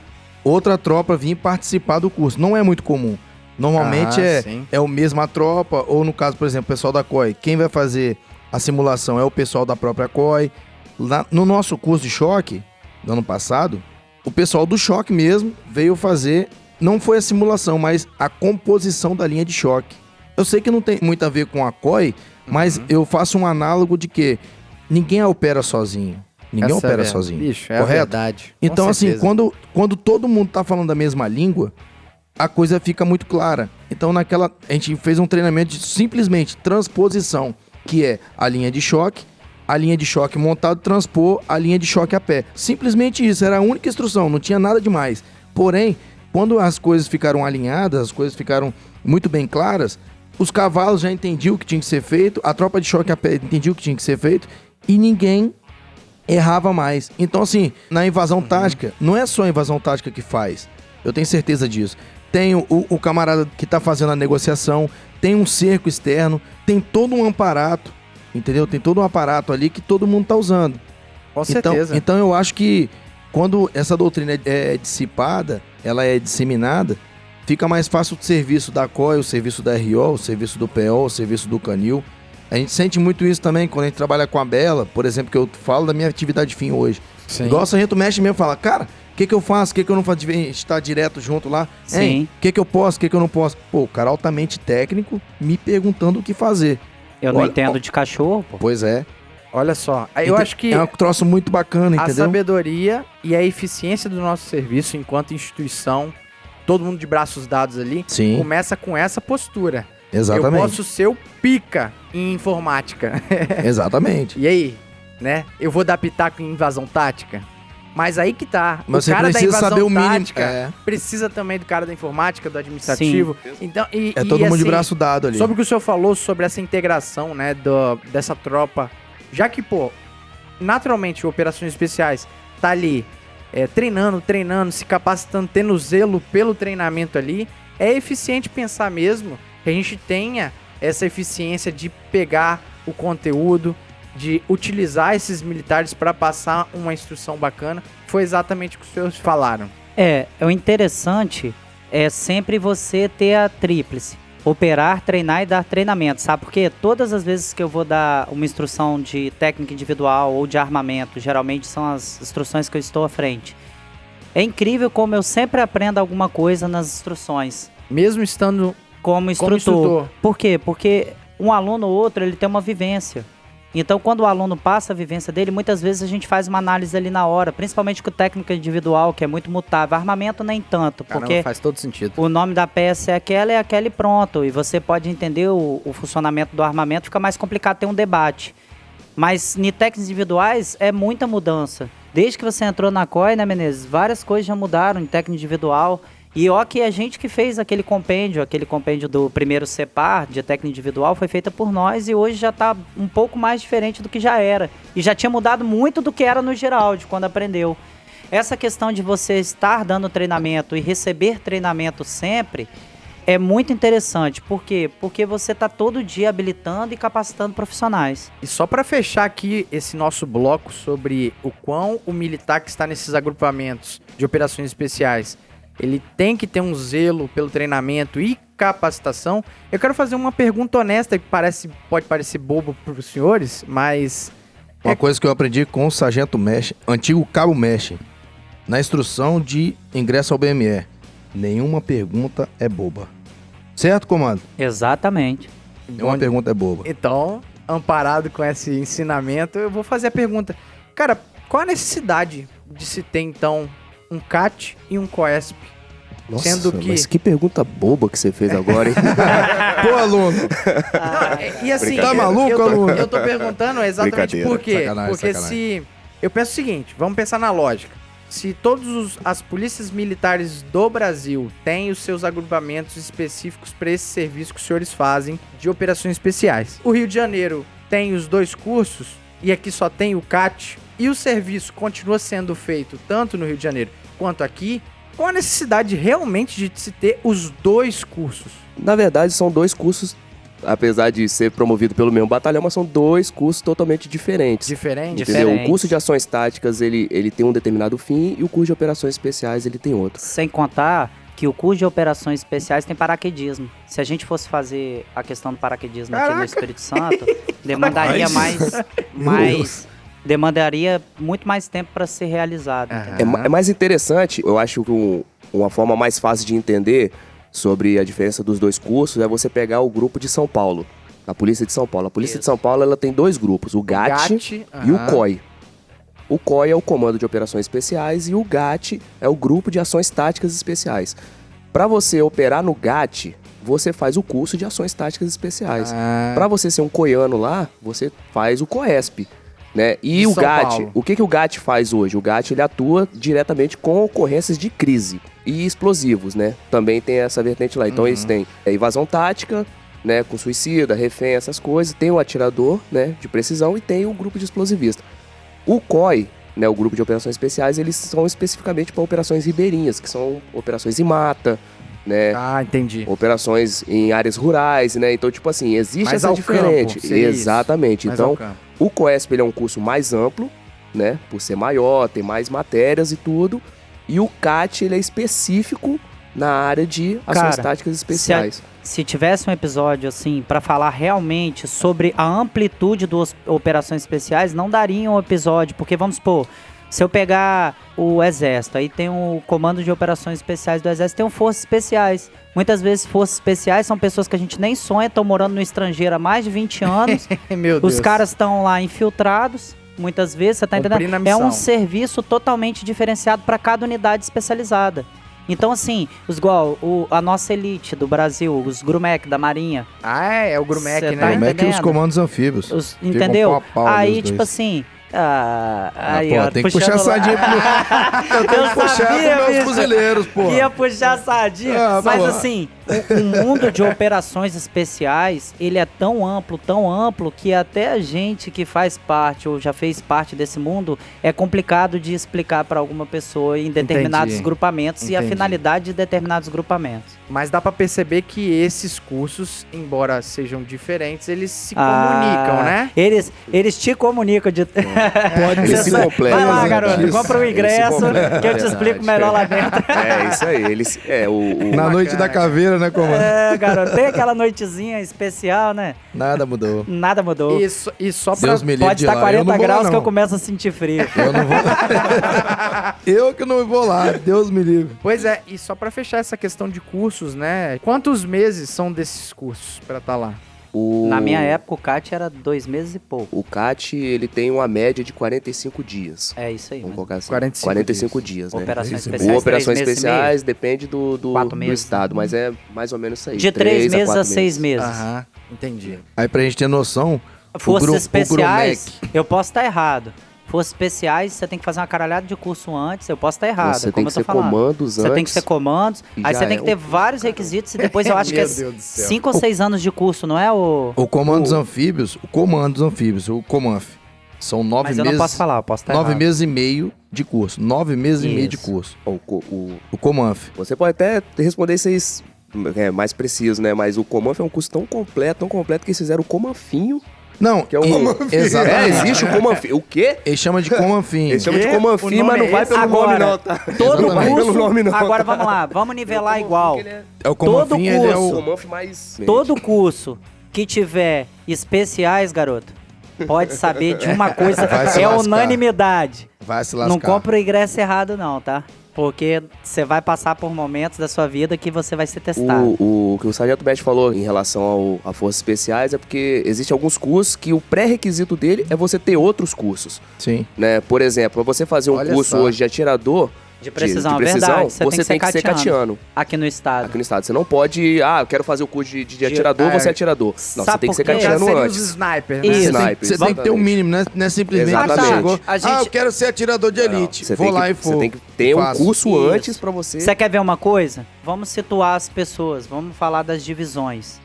outra tropa vir participar do curso, não é muito comum. Normalmente sim. é o mesma tropa, ou no caso, por exemplo, o pessoal da COI, quem vai fazer a simulação é o pessoal da própria COI. No nosso curso de choque, no ano passado, o pessoal do choque mesmo veio fazer, não foi a simulação, mas a composição da linha de choque. Eu sei que não tem muito a ver com a COI, mas eu faço um análogo de que ninguém opera sozinho. Ninguém Essa opera é, sozinho. Bicho, é a correto? verdade. Com Então, assim, certeza. quando todo mundo tá falando a mesma língua, a coisa fica muito clara. Então, a gente fez um treinamento de simplesmente transposição, que é a linha de choque montado, transpor a linha de choque a pé. Simplesmente isso, era a única instrução, não tinha nada demais. Porém, quando as coisas ficaram alinhadas, as coisas ficaram muito bem claras, os cavalos já entendiam o que tinha que ser feito, a tropa de choque a pé entendia o que tinha que ser feito, e ninguém errava mais. Então, assim, na invasão tática, não é só a invasão tática que faz. Eu tenho certeza disso. Tem o camarada que tá fazendo a negociação, tem um cerco externo, tem todo um aparato, entendeu? Tem todo um aparato ali que todo mundo tá usando. Com certeza. Então eu acho que quando essa doutrina é dissipada, ela é disseminada, fica mais fácil o serviço da COI, o serviço da RO, o serviço do PO, o serviço do Canil. A gente sente muito isso também quando a gente trabalha com a Bela, por exemplo, que eu falo da minha atividade fim hoje. Sim. Igual o sargento mexe mesmo, fala, cara, o que eu faço, o que eu não faço, de estar direto junto lá? Sim. Hein, o que eu posso, o que eu não posso? Pô, o cara altamente técnico me perguntando o que fazer. Eu não Olha, entendo de cachorro, pô. Pois é. Olha só, aí eu Então, acho que é um troço muito bacana, a entendeu? sabedoria e a eficiência do nosso serviço enquanto instituição, todo mundo de braços dados ali, Sim. começa com essa postura. Eu Exatamente. posso ser o pica em informática. Exatamente. E aí, né? Eu vou dar pitaco em invasão tática? Mas aí que tá. Mas o você cara da precisa invasão saber o mínimo. tática É. precisa também do cara da informática, do administrativo. Então, É todo mundo de assim, braço dado ali. sobre o que o senhor falou sobre essa integração, né, dessa tropa, já que, pô, naturalmente, operações especiais tá ali treinando, se capacitando, tendo zelo pelo treinamento ali, é eficiente pensar mesmo que a gente tenha essa eficiência de pegar o conteúdo, de utilizar esses militares para passar uma instrução bacana. Foi exatamente o que os senhores falaram. O interessante é sempre você ter a tríplice. Operar, treinar e dar treinamento, sabe? Porque todas as vezes que eu vou dar uma instrução de técnica individual ou de armamento, geralmente são as instruções que eu estou à frente. É incrível como eu sempre aprendo alguma coisa nas instruções. Mesmo estando Como instrutor. Por quê? Porque um aluno ou outro, ele tem uma vivência. Então, quando o aluno passa a vivência dele, muitas vezes a gente faz uma análise ali na hora, principalmente com técnica individual, que é muito mutável. Armamento nem tanto, Caramba, porque faz todo sentido. o nome da peça é aquela e pronto. E você pode entender o funcionamento do armamento, fica mais complicado ter um debate. Mas em técnicas individuais é muita mudança. Desde que você entrou na COI, né, Menezes? Várias coisas já mudaram em técnica individual. E ó que a gente que fez aquele compêndio do primeiro CEPAR, de técnica individual, foi feita por nós e hoje já tá um pouco mais diferente do que já era. E já tinha mudado muito do que era no Geraldi, quando aprendeu. Essa questão de você estar dando treinamento e receber treinamento sempre é muito interessante. Por quê? Porque você tá todo dia habilitando e capacitando profissionais. E só para fechar aqui esse nosso bloco sobre o quão o militar que está nesses agrupamentos de operações especiais, ele tem que ter um zelo pelo treinamento e capacitação, eu quero fazer uma pergunta honesta que pode parecer bobo para os senhores, mas... Uma coisa que eu aprendi com o Sargento Mesh, antigo Cabo Mesh, na instrução de ingresso ao BME, nenhuma pergunta é boba. Certo, comando? Exatamente. Nenhuma pergunta é boba. Então, amparado com esse ensinamento, eu vou fazer a pergunta. Cara, qual a necessidade de se ter, então, um CAT e um COESP? Nossa, Sendo que... mas que pergunta boba que você fez agora, hein? Pô, aluno! E assim, Tá maluco, aluno? eu tô perguntando exatamente Brincadeira. por quê. Sacanagem, Porque sacanagem. eu penso o seguinte, vamos pensar na lógica. Se todas as polícias militares do Brasil têm os seus agrupamentos específicos para esse serviço que os senhores fazem de operações especiais. O Rio de Janeiro tem os 2 cursos e aqui só tem o CAT e o serviço continua sendo feito tanto no Rio de Janeiro quanto aqui, qual a necessidade realmente de se ter os 2 cursos? Na verdade, são 2 cursos, apesar de ser promovido pelo mesmo batalhão, mas são 2 cursos totalmente diferentes. Diferente? Entendeu? O Diferentes. curso de ações táticas, ele tem um determinado fim e o curso de operações especiais, ele tem outro. Sem contar que o curso de operações especiais tem paraquedismo. Se a gente fosse fazer a questão do paraquedismo aqui no Espírito Santo, demandaria demandaria muito mais tempo para ser realizado. entendeu? É mais interessante, eu acho que uma forma mais fácil de entender sobre a diferença dos 2 cursos é você pegar o grupo de São Paulo, a Polícia de São Paulo. A Polícia de São Paulo, ela tem 2 grupos, o GAT e o COI. O COI é o Comando de Operações Especiais e o GAT é o Grupo de Ações Táticas Especiais. Para você operar no GAT, você faz o curso de Ações Táticas Especiais. Para você ser um coiano lá, você faz o COESP. Né? E De o São GAT, Paulo. o que o GAT faz hoje? O GAT ele atua diretamente com ocorrências de crise e explosivos, né? Também tem essa vertente lá. Então eles têm invasão tática, né? Com suicida, refém, essas coisas. Tem o atirador, né? De precisão e tem o grupo de explosivista. O COI, né? O grupo de operações especiais, eles são especificamente para operações ribeirinhas, que são operações em mata, né? Ah, entendi. Operações em áreas rurais, né? Então, tipo assim, existe Mais essa ao diferente. campo, seria isso. Exatamente. Mais Então, ao campo. o COESP ele é um curso mais amplo, né? Por ser maior, tem mais matérias e tudo. E o CAT ele é específico na área de ações Cara, táticas especiais. Se tivesse um episódio assim para falar realmente sobre a amplitude das operações especiais, não daria um episódio, porque vamos supor, se eu pegar o Exército, aí tem o Comando de Operações Especiais do Exército, tem o Forças Especiais. Muitas vezes Forças Especiais são pessoas que a gente nem sonha, estão morando no estrangeiro há mais de 20 anos. Meu Deus. Os caras estão lá infiltrados, muitas vezes, você tá Cumprindo entendendo? a É um missão. serviço totalmente diferenciado para cada unidade especializada. Então, assim, igual a nossa elite do Brasil, os Grumec da Marinha, Ah, é o Grumec, Cê né? tá Como é que os entendendo? comandos anfíbios? entendeu? pau a pau ali, Aí, os tipo dois. assim... aí, pô, ó, tem que puxar a puxando lá. sardinha pro... Eu tenho que puxar sabia, pros meus bicho, fuzileiros, pô. que ia puxar a sardinha. Ah, Mas vamos lá. assim, o mundo de operações especiais, ele é tão amplo, que até a gente que faz parte ou já fez parte desse mundo, é complicado de explicar para alguma pessoa em determinados Entendi. grupamentos e a Entendi. finalidade de determinados grupamentos. Mas dá pra perceber que esses cursos, embora sejam diferentes, eles se comunicam, né? Eles te comunicam de... Eles se completam. Vai lá, né? garoto, Isso. compra o Eles se ingresso completam, que eu te verdade. explico melhor lá dentro. É isso aí. Eles, Na noite da caveira, né, comando? É, garoto, tem aquela noitezinha especial, né? Nada mudou. Nada mudou. E só pra... Deus me livre Pode de estar lá. Eu 40 não vou lá, graus que eu não. começo a sentir frio. Eu não vou Eu que não vou lá. Deus me livre. Pois é, e só pra fechar essa questão de cursos, né? Quantos meses são desses cursos pra estar lá? Na minha época, o CAT era 2 meses e pouco. O CAT, ele tem uma média de 45 dias. É isso aí. Vamos Né? colocar assim. 45 dias, né? Operações Isso. especiais, O operações 3 meses e especiais depende do 4 meses, estado, mas é mais ou menos isso aí. meio. De 3 meses a 4 6 meses. Aham, entendi. Aí pra gente ter noção... Forças o especiais, eu posso estar errado. Forças especiais, você tem que fazer uma caralhada de curso antes. Eu posso estar errado, Você como tem eu que tô ser falando. comandos Você antes. tem que ser comandos. e Aí já você tem é que ter um- vários requisitos e depois eu acho que é Meu Deus do céu. 5 ou 6 anos de curso, não é o... O comando dos anfíbios, o Comanf, são 9 Mas eu meses. não posso falar, eu posso estar 9 errado. meses e meio de curso. 9 meses e meio de Isso. curso. O O Comanf. Você pode até responder isso aí mais preciso, né? Mas o Comanf é um curso tão completo que eles fizeram o Comanfinho. Não, Que é o exatamente. existe o Comanfinho. O quê? Ele chama de Comanfinho. Eles chamam de O Comanfinho, nome mas não é vai esse? pelo nome Agora, não, tá? Todo Exatamente. curso... Pelo nome não, Agora tá? vamos lá, vamos nivelar igual. É o todo Comanfinho, ele é curso. O o... Comanf mais... Todo curso que tiver especiais, garoto, pode saber de uma coisa, Vai se é lascar. unanimidade. Vai se lascar. Não compra o ingresso errado não, tá? Porque você vai passar por momentos da sua vida que você vai ser testado. O que o Sargento Mestre falou em relação a Forças Especiais é porque existem alguns cursos que o pré-requisito dele é você ter outros cursos, Sim. né? Por exemplo, pra você fazer um Olha curso só. hoje de atirador, De precisão, de verdade. você tem que ser catiano Aqui no estado. aqui no estado. Você não pode, eu quero fazer o curso de atirador, você é atirador. Não, Sabe você tem que ser por quê? Já catiano seriam os antes. snipers, né? Isso. Sniper, Você tem que ter um exatamente. mínimo, né? Não é simplesmente Exatamente. você chegou, A gente- eu quero ser atirador de elite. Você Vou tem lá que, e for. Você tem que ter um Faço. curso Isso. antes pra você... Você quer ver uma coisa? Vamos situar as pessoas, vamos falar das divisões.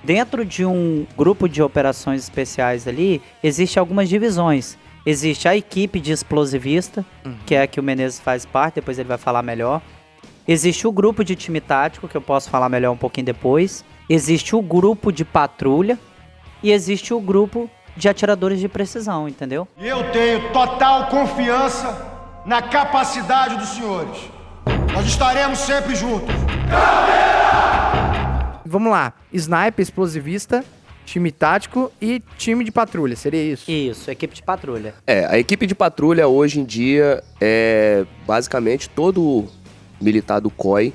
Dentro de um grupo de operações especiais ali, existem algumas divisões. Existe a equipe de explosivista, que é a que o Menezes faz parte, depois ele vai falar melhor. Existe o grupo de time tático, que eu posso falar melhor um pouquinho depois. Existe o grupo de patrulha e existe o grupo de atiradores de precisão, entendeu? E eu tenho total confiança na capacidade dos senhores. Nós estaremos sempre juntos. Vamos lá. Sniper, explosivista, time tático e time de patrulha. Seria isso? Isso, equipe de patrulha. A equipe de patrulha hoje em dia é basicamente todo militar do COI,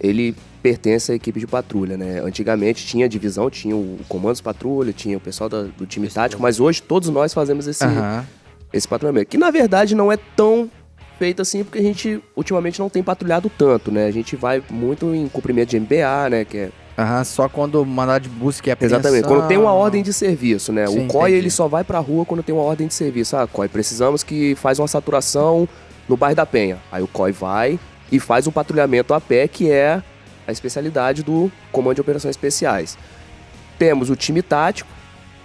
ele pertence à equipe de patrulha, né? Antigamente tinha divisão, tinha o comandos patrulha, tinha o pessoal do time tático, mas hoje todos nós fazemos Aham. esse patrulhamento, que na verdade não é tão feito assim, porque a gente ultimamente não tem patrulhado tanto, né? A gente vai muito em cumprimento de MBA, né? Que é Aham, só quando o mandado de busca e apreensão. exatamente, quando tem uma ordem de serviço, né? Sim, O COI, entendi. ele só vai pra rua quando tem uma ordem de serviço. COI, precisamos que faz uma saturação no bairro da Penha. Aí o COI vai e faz um patrulhamento a pé, que é a especialidade do Comando de Operações Especiais. Temos o time tático,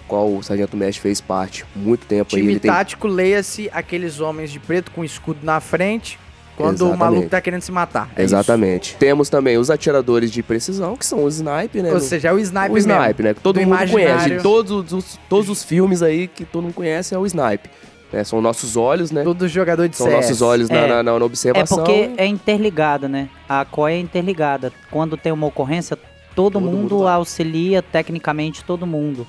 qual o Sargento Mestre fez parte muito tempo aí. Time Ele tem tático, leia-se aqueles homens de preto com escudo na frente, quando o Exatamente. maluco tá querendo se matar. É Exatamente. Temos também os atiradores de precisão, que são os sniper, né? isso. Ou seja, é o sniper O sniper, né? Que todo do mundo conhece. imaginário. De todos os filmes aí que todo mundo conhece é o sniper. Né? São nossos olhos, né? Todo jogador de São CS. nossos olhos na É observação. porque é interligado, né? A COI é interligada. Quando tem uma ocorrência, todo mundo vai. auxilia tecnicamente todo mundo.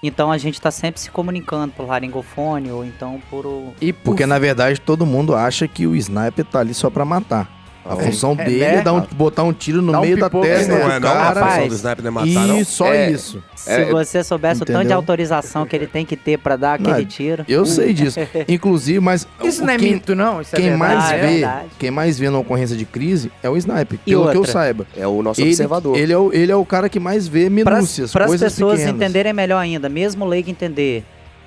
Então a gente tá sempre se comunicando por laringofone ou então por o... E Porque, na verdade, todo mundo acha que o sniper tá ali só pra matar. A função É, dele né? é botar um tiro no Dá um meio da pipoco, testa né? Não do é não, a cara. função do Rapaz, sniper não é matar, não? E só É. isso. Se você soubesse o tanto de Entendeu? autorização que ele tem que ter pra dar aquele Não, tiro. Eu sei disso. Inclusive, mas Isso não é quem, mito, não? Isso é quem verdade. mais Ah, é vê, verdade. quem mais vê na ocorrência de crise é o sniper. E Pelo que eu outra? saiba. É o nosso Ele, observador. ele é o cara que mais vê minúcias, Para as coisas pessoas pequenas. entenderem melhor ainda, mesmo o leigo entender,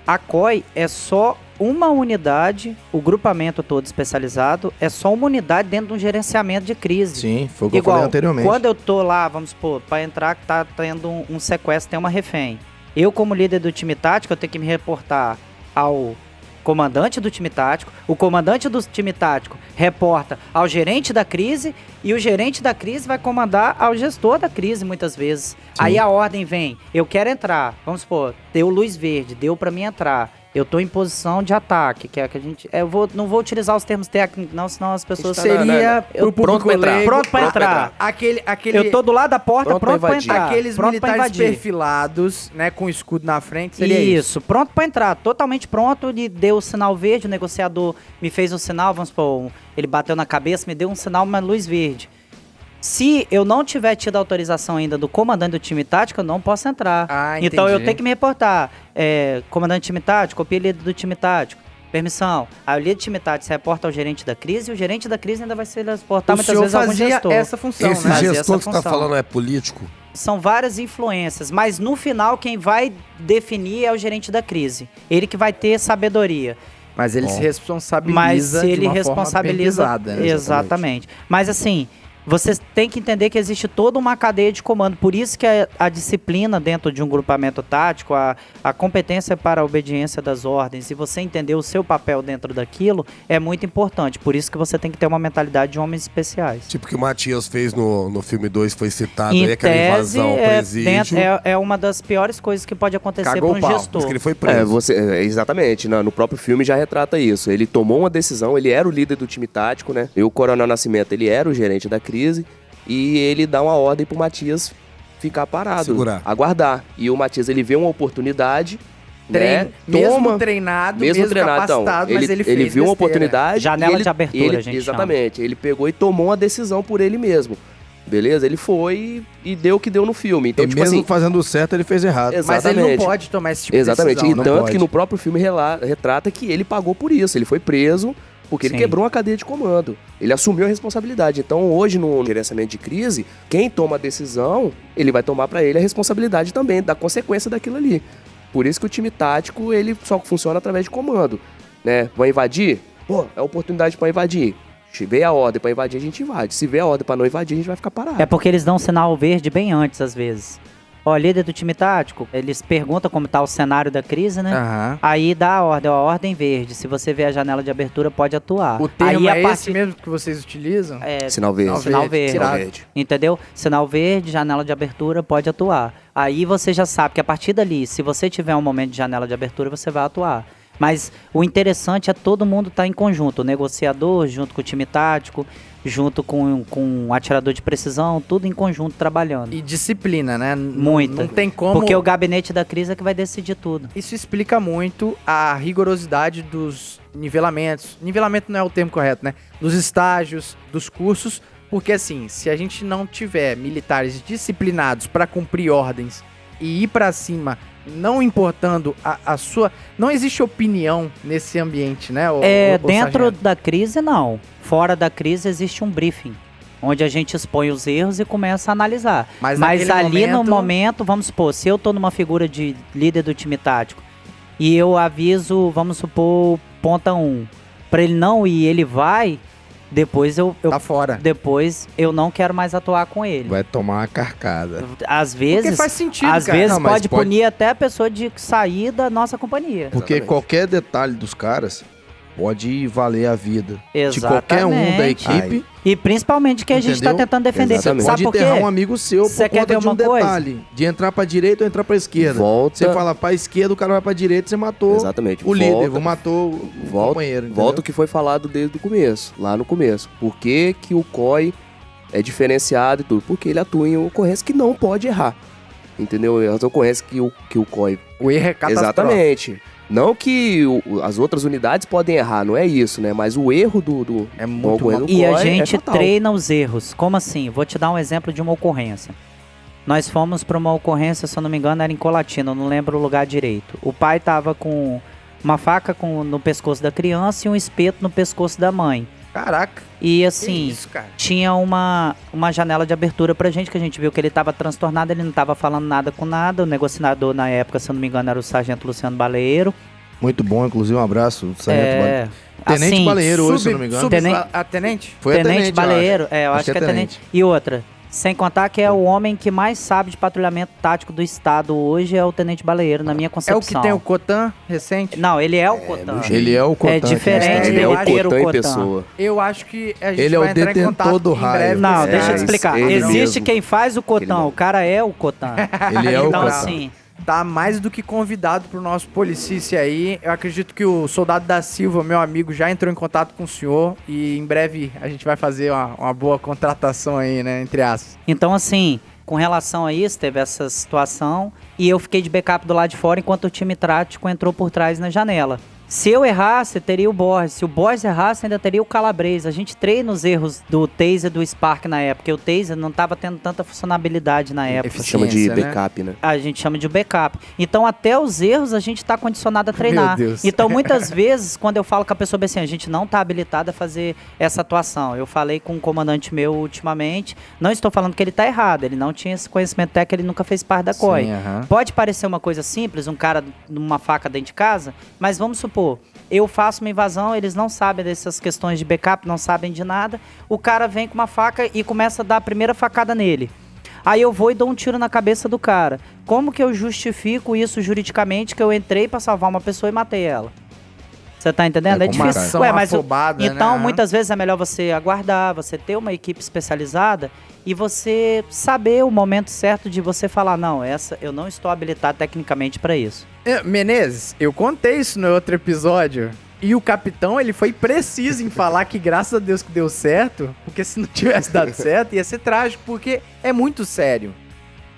a COI é só uma unidade, o grupamento todo especializado é só uma unidade dentro de um gerenciamento de crise. Sim, foi o que eu Igual, falei anteriormente. quando eu tô lá, vamos supor, pra entrar que tá tendo um sequestro, tem uma refém. Eu, como líder do time tático, eu tenho que me reportar ao comandante do time tático, o comandante do time tático reporta ao gerente da crise e o gerente da crise vai comandar ao gestor da crise muitas vezes. Aí a ordem vem, eu quero entrar, vamos supor, deu luz verde, deu pra mim entrar. Eu tô em posição de ataque, que é a que a gente... não vou utilizar os termos técnicos, não, senão as pessoas... Seria Eu- pro pronto pra entrar. leigo, Pronto pra entrar. Aquele, Eu tô do lado da porta, Pronto pra pronto pra invadir. entrar. aqueles pronto pra militares invadir. perfilados, né, com escudo na frente, seria isso. Isso, pronto pra entrar, totalmente pronto. Ele deu o sinal verde, o negociador me fez um sinal, vamos supor, ele bateu na cabeça, me deu um sinal, uma luz verde. Se eu não tiver tido autorização ainda do comandante do time tático, eu não posso entrar. Ah, Então eu entendi. tenho que me reportar. Comandante do time tático, copia líder do time tático. Permissão. Aí o líder do time tático se reporta ao gerente da crise e o gerente da crise ainda vai se reportar O muitas senhor vezes a algum fazia gestor. essa função, Esse né? Fazia essa gestor que você tá função. falando é político? São várias influências, mas no final quem vai definir é o gerente da crise. Ele que vai ter sabedoria. Mas ele Bom. se responsabiliza Mas se ele de uma responsabiliza. forma bem pesada, né? Exatamente. Mas assim, você tem que entender que existe toda uma cadeia de comando. Por isso que a disciplina dentro de um grupamento tático, a competência para a obediência das ordens e você entender o seu papel dentro daquilo é muito importante. Por isso que você tem que ter uma mentalidade de homens especiais. Tipo que o Matias fez no filme 2, foi citado Em aí, aquela tese, invasão ao presídio. é uma das piores coisas que pode acontecer Cagou para o um pau. gestor. Diz que ele foi preso. Exatamente, no próprio filme já retrata isso. Ele tomou uma decisão, ele era o líder do time tático, né? E o Coronel Nascimento, ele era o gerente da crise, e ele dá uma ordem pro Matias ficar parado, Segurar. aguardar. E o Matias, ele vê uma oportunidade, né? Mesmo treinado, mesmo capacitado, então, mas ele ele fez viu uma besteira. oportunidade. Janela e ele- de abertura, ele- a gente Exatamente, ele pegou e tomou uma decisão por ele mesmo. Beleza? Ele foi e deu o que deu no filme. Então, E tipo mesmo assim, fazendo certo, ele fez errado. Mas ele não pode tomar esse tipo exatamente. de decisão. E não tanto pode. que no próprio filme retrata que ele pagou por isso. Ele foi preso porque ele Sim. quebrou uma cadeia de comando. Ele assumiu a responsabilidade. Então, hoje, no gerenciamento de crise, quem toma a decisão, ele vai tomar para ele a responsabilidade também da consequência daquilo ali. Por isso que o time tático, ele só funciona através de comando, né? Vai invadir? Pô, é oportunidade para invadir. Se vê a ordem para invadir, a gente invade. Se vê a ordem para não invadir, a gente vai ficar parado. É porque eles dão um sinal verde bem antes, às vezes. Ó, líder do time tático, eles perguntam como tá o cenário da crise, né? Aham. Aí dá a ordem verde. Se você vê a janela de abertura, pode atuar. O termo aí, é esse mesmo que vocês utilizam? É, Sinal verde. sinal verde. Sinal verde. Entendeu? Sinal verde, janela de abertura, pode atuar. Aí você já sabe que a partir dali, se você tiver um momento de janela de abertura, você vai atuar. Mas o interessante é todo mundo estar em conjunto. O negociador, junto com o time tático, junto com o atirador de precisão, tudo em conjunto trabalhando. E disciplina, né? Muita. Não tem como... Porque o gabinete da crise é que vai decidir tudo. Isso explica muito a rigorosidade dos nivelamentos. Nivelamento não é o termo correto, né? Dos estágios, dos cursos. Porque assim, se a gente não tiver militares disciplinados para cumprir ordens e ir para cima, não importando a sua... Não existe opinião nesse ambiente, né? Dentro sargento? da crise, não. Fora da crise existe um briefing, onde a gente expõe os erros e começa a analisar. Mas Mas naquele ali no momento, vamos supor, se eu tô numa figura de líder do time tático e eu aviso, vamos supor, ponta 1, pra ele não ir, ele vai, depois Tá fora. depois eu não quero mais atuar com ele. Vai tomar uma carcada. Às Porque vezes, faz sentido, às cara. vezes Não, mas pode pode- punir até a pessoa de sair da nossa companhia. Porque Exatamente. qualquer detalhe dos caras pode valer a vida de qualquer um da Exatamente. equipe. E principalmente que a gente está Entendeu? tentando defender. Exatamente. Sabe Pode por quê? enterrar um amigo seu Cê por quer conta ver de um uma coisa? detalhe. De entrar pra direita ou entrar pra esquerda. Volta. Você fala pra esquerda, o cara vai pra direita, você matou Exatamente. o líder, Volta- matou o companheiro. entendeu? Volta o que foi falado desde o começo, lá no começo. Por que, que o COI é diferenciado e tudo? Porque ele atua em ocorrência que não pode errar. Entendeu? As ocorrências que o COI... O erro é catastrófico. Exatamente. Não que as outras unidades podem errar, não é isso, né? Mas o erro do É muito ocorrência do E a COI é gente fatal. treina os erros. Como assim? Vou te dar um exemplo de uma ocorrência. Nós fomos para uma ocorrência, se eu não me engano, era em Colatina, eu não lembro o lugar direito. O pai tava com uma faca no pescoço da criança e um espeto no pescoço da mãe. Caraca. E Que assim, isso, cara? tinha uma janela de abertura pra gente, que a gente viu que ele tava transtornado, ele não tava falando nada com nada. O negociador na época, se eu não me engano, era o sargento Luciano Baleiro. Muito bom, inclusive, um abraço. Sargento Baleiro. Tenente assim, Baleiro hoje, se eu não me engano. Tenente- A tenente? Foi a Tenente eu Baleiro, acho. eu acho que é tenente. E outra, sem contar que é o homem que mais sabe de patrulhamento tático do estado hoje, é o Tenente Baleiro, na minha É concepção. o que tem o Cotan recente? Não, ele é o Cotan. Ele é o Cotan. É diferente Ele é o dele ter o Cotan em Cotan. pessoa. Eu acho que a gente Ele é vai o entrar em detentor contato do em raio. breve. Não, É, deixa eu te explicar. ele Existe mesmo. quem faz o Cotan, Aquele o cara é o Cotan. Ele é o Então, Cotan. assim, Tá mais do que convidado pro nosso Policice aí. Eu acredito que o Soldado da Silva, meu amigo, já entrou em contato com o senhor. E em breve a gente vai fazer uma boa contratação aí, né? Entre aspas. então, assim, com relação a isso, teve essa situação e eu fiquei de backup do lado de fora enquanto o time tático entrou por trás na janela. Se eu errasse, teria o Borges. Se o Borges errasse, ainda teria o Calabrese. A gente treina os erros do Taser e do Spark na época, porque o Taser não estava tendo tanta funcionabilidade na época. Chama de Eficiência, né? backup, né? A gente chama de backup. Então, até os erros a gente está condicionado a treinar. Meu Deus. Então, muitas vezes, quando eu falo com a pessoa assim, a gente não está habilitado a fazer essa atuação. Eu falei com um comandante meu ultimamente, não estou falando que ele está errado, ele não tinha esse conhecimento técnico, ele nunca fez parte da COI. Sim, aham. Pode parecer uma coisa simples, um cara numa faca dentro de casa, mas vamos supor, eu faço uma invasão, eles não sabem dessas questões de backup, não sabem de nada. O cara vem com uma faca e começa a dar a primeira facada nele. Aí eu vou e dou um tiro na cabeça do cara. Como que eu justifico isso juridicamente, que eu entrei pra salvar uma pessoa e matei ela? Você tá entendendo? É uma difícil. ação afobada, então, né? muitas vezes é melhor você aguardar, você ter uma equipe especializada e você saber o momento certo de você falar, não, eu não estou habilitado tecnicamente pra isso. Menezes, eu contei isso no outro episódio. E o capitão, ele foi preciso em falar que graças a Deus que deu certo, porque se não tivesse dado certo, ia ser trágico, porque é muito sério.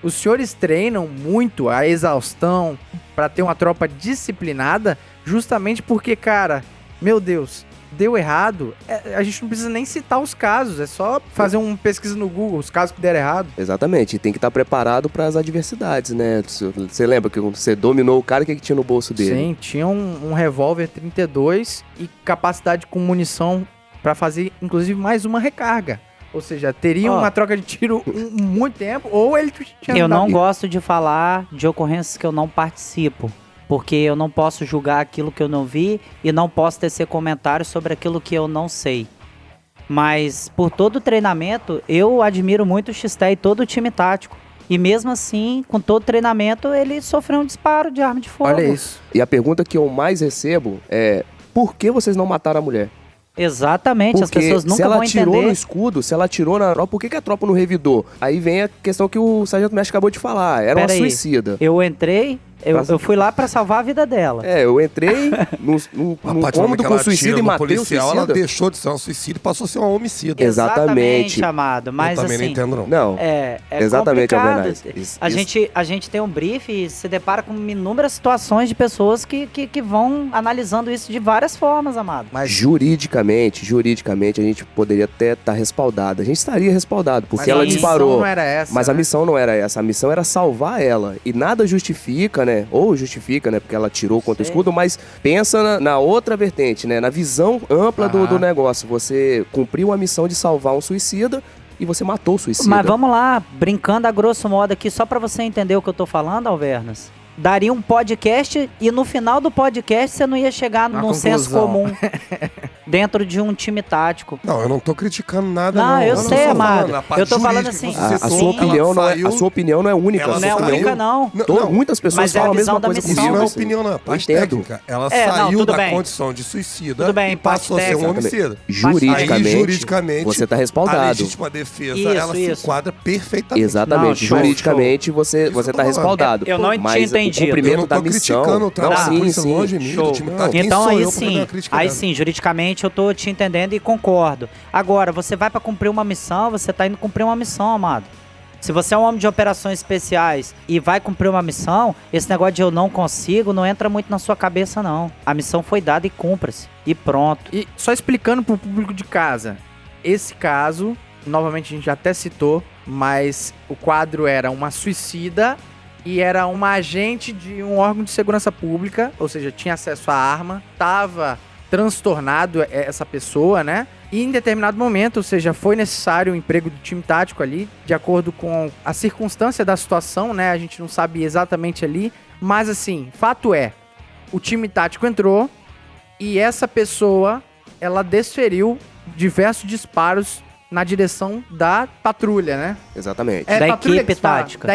Os senhores treinam muito a exaustão pra ter uma tropa disciplinada, justamente porque, cara, meu Deus, deu errado, a gente não precisa nem citar os casos, é só fazer uma pesquisa no Google, os casos que deram errado. Exatamente, tem que estar preparado para as adversidades, né? Você lembra que você dominou o cara, o que tinha no bolso dele? Sim, tinha um revólver 32 e capacidade com munição pra fazer, inclusive, mais uma recarga. Ou seja, teria uma troca de tiro muito tempo, ou ele tinha... Eu não gosto de falar de ocorrências que eu não participo, porque eu não posso julgar aquilo que eu não vi e não posso tecer comentários sobre aquilo que eu não sei. Mas por todo o treinamento, eu admiro muito o Xté e todo o time tático. E mesmo assim, com todo o treinamento, ele sofreu um disparo de arma de fogo. Olha isso. E a pergunta que eu mais recebo é: por que vocês não mataram a mulher? Exatamente, as pessoas nunca vão entender. Se ela atirou no escudo, se ela atirou na tropa, por que a tropa não revidou? Aí vem a questão que o Sargento Mestre acabou de falar, era uma suicida. Eu entrei, eu fui lá pra salvar a vida dela. Eu entrei no cômodo com suicida e matei o suicida. Ela deixou de ser um suicídio e passou a ser um homicida. Exatamente. Amado, mas eu também assim... não entendo, não. Não, é exatamente, complicado. Alvernaz. A gente tem um brief e se depara com inúmeras situações de pessoas que vão analisando isso de várias formas, amado. Mas juridicamente, a gente poderia até estar respaldado. A gente estaria respaldado, porque ela disparou. Não era essa, mas a missão não era essa. A missão era salvar ela. E nada justifica, né? Ou justifica, né? Porque ela atirou contra o escudo, mas pensa na outra vertente, né? Na visão ampla do negócio. Você cumpriu a missão de salvar um suicida e você matou o suicida. Mas vamos lá, brincando a grosso modo aqui, só pra você entender o que eu tô falando, Alvernas. Daria um podcast e no final do podcast você não ia chegar num senso comum dentro de um time tático. Não, eu não tô criticando nada, não. Não, eu sei, amado. Eu tô falando assim... A sua opinião não é única. Não é única, não. Muitas pessoas falam a mesma coisa comigo. Isso não é opinião, não. É parte técnica. Ela saiu da condição de suicida e passou a ser um homicida. Juridicamente, você tá respaldado. A legítima defesa, ela se enquadra perfeitamente. Exatamente. Juridicamente, você tá respaldado. Eu não entendi. O cumprimento da missão. Criticando o trabalho, longe de mim, do time tá. Então aí sim, juridicamente eu tô te entendendo e concordo. Agora, você vai pra cumprir uma missão, você tá indo cumprir uma missão, amado. Se você é um homem de operações especiais e vai cumprir uma missão, esse negócio de eu não consigo não entra muito na sua cabeça, não. A missão foi dada e cumpra-se. E pronto. E só explicando pro público de casa, esse caso, novamente a gente já até citou, mas o quadro era uma suicida e era uma agente de um órgão de segurança pública, ou seja, tinha acesso à arma, tava transtornado essa pessoa, né? E em determinado momento, ou seja, foi necessário o emprego do time tático ali, de acordo com a circunstância da situação, né? A gente não sabe exatamente ali, mas assim, fato é, o time tático entrou e essa pessoa, ela desferiu diversos disparos na direção da patrulha, né? Exatamente. Da equipe tática.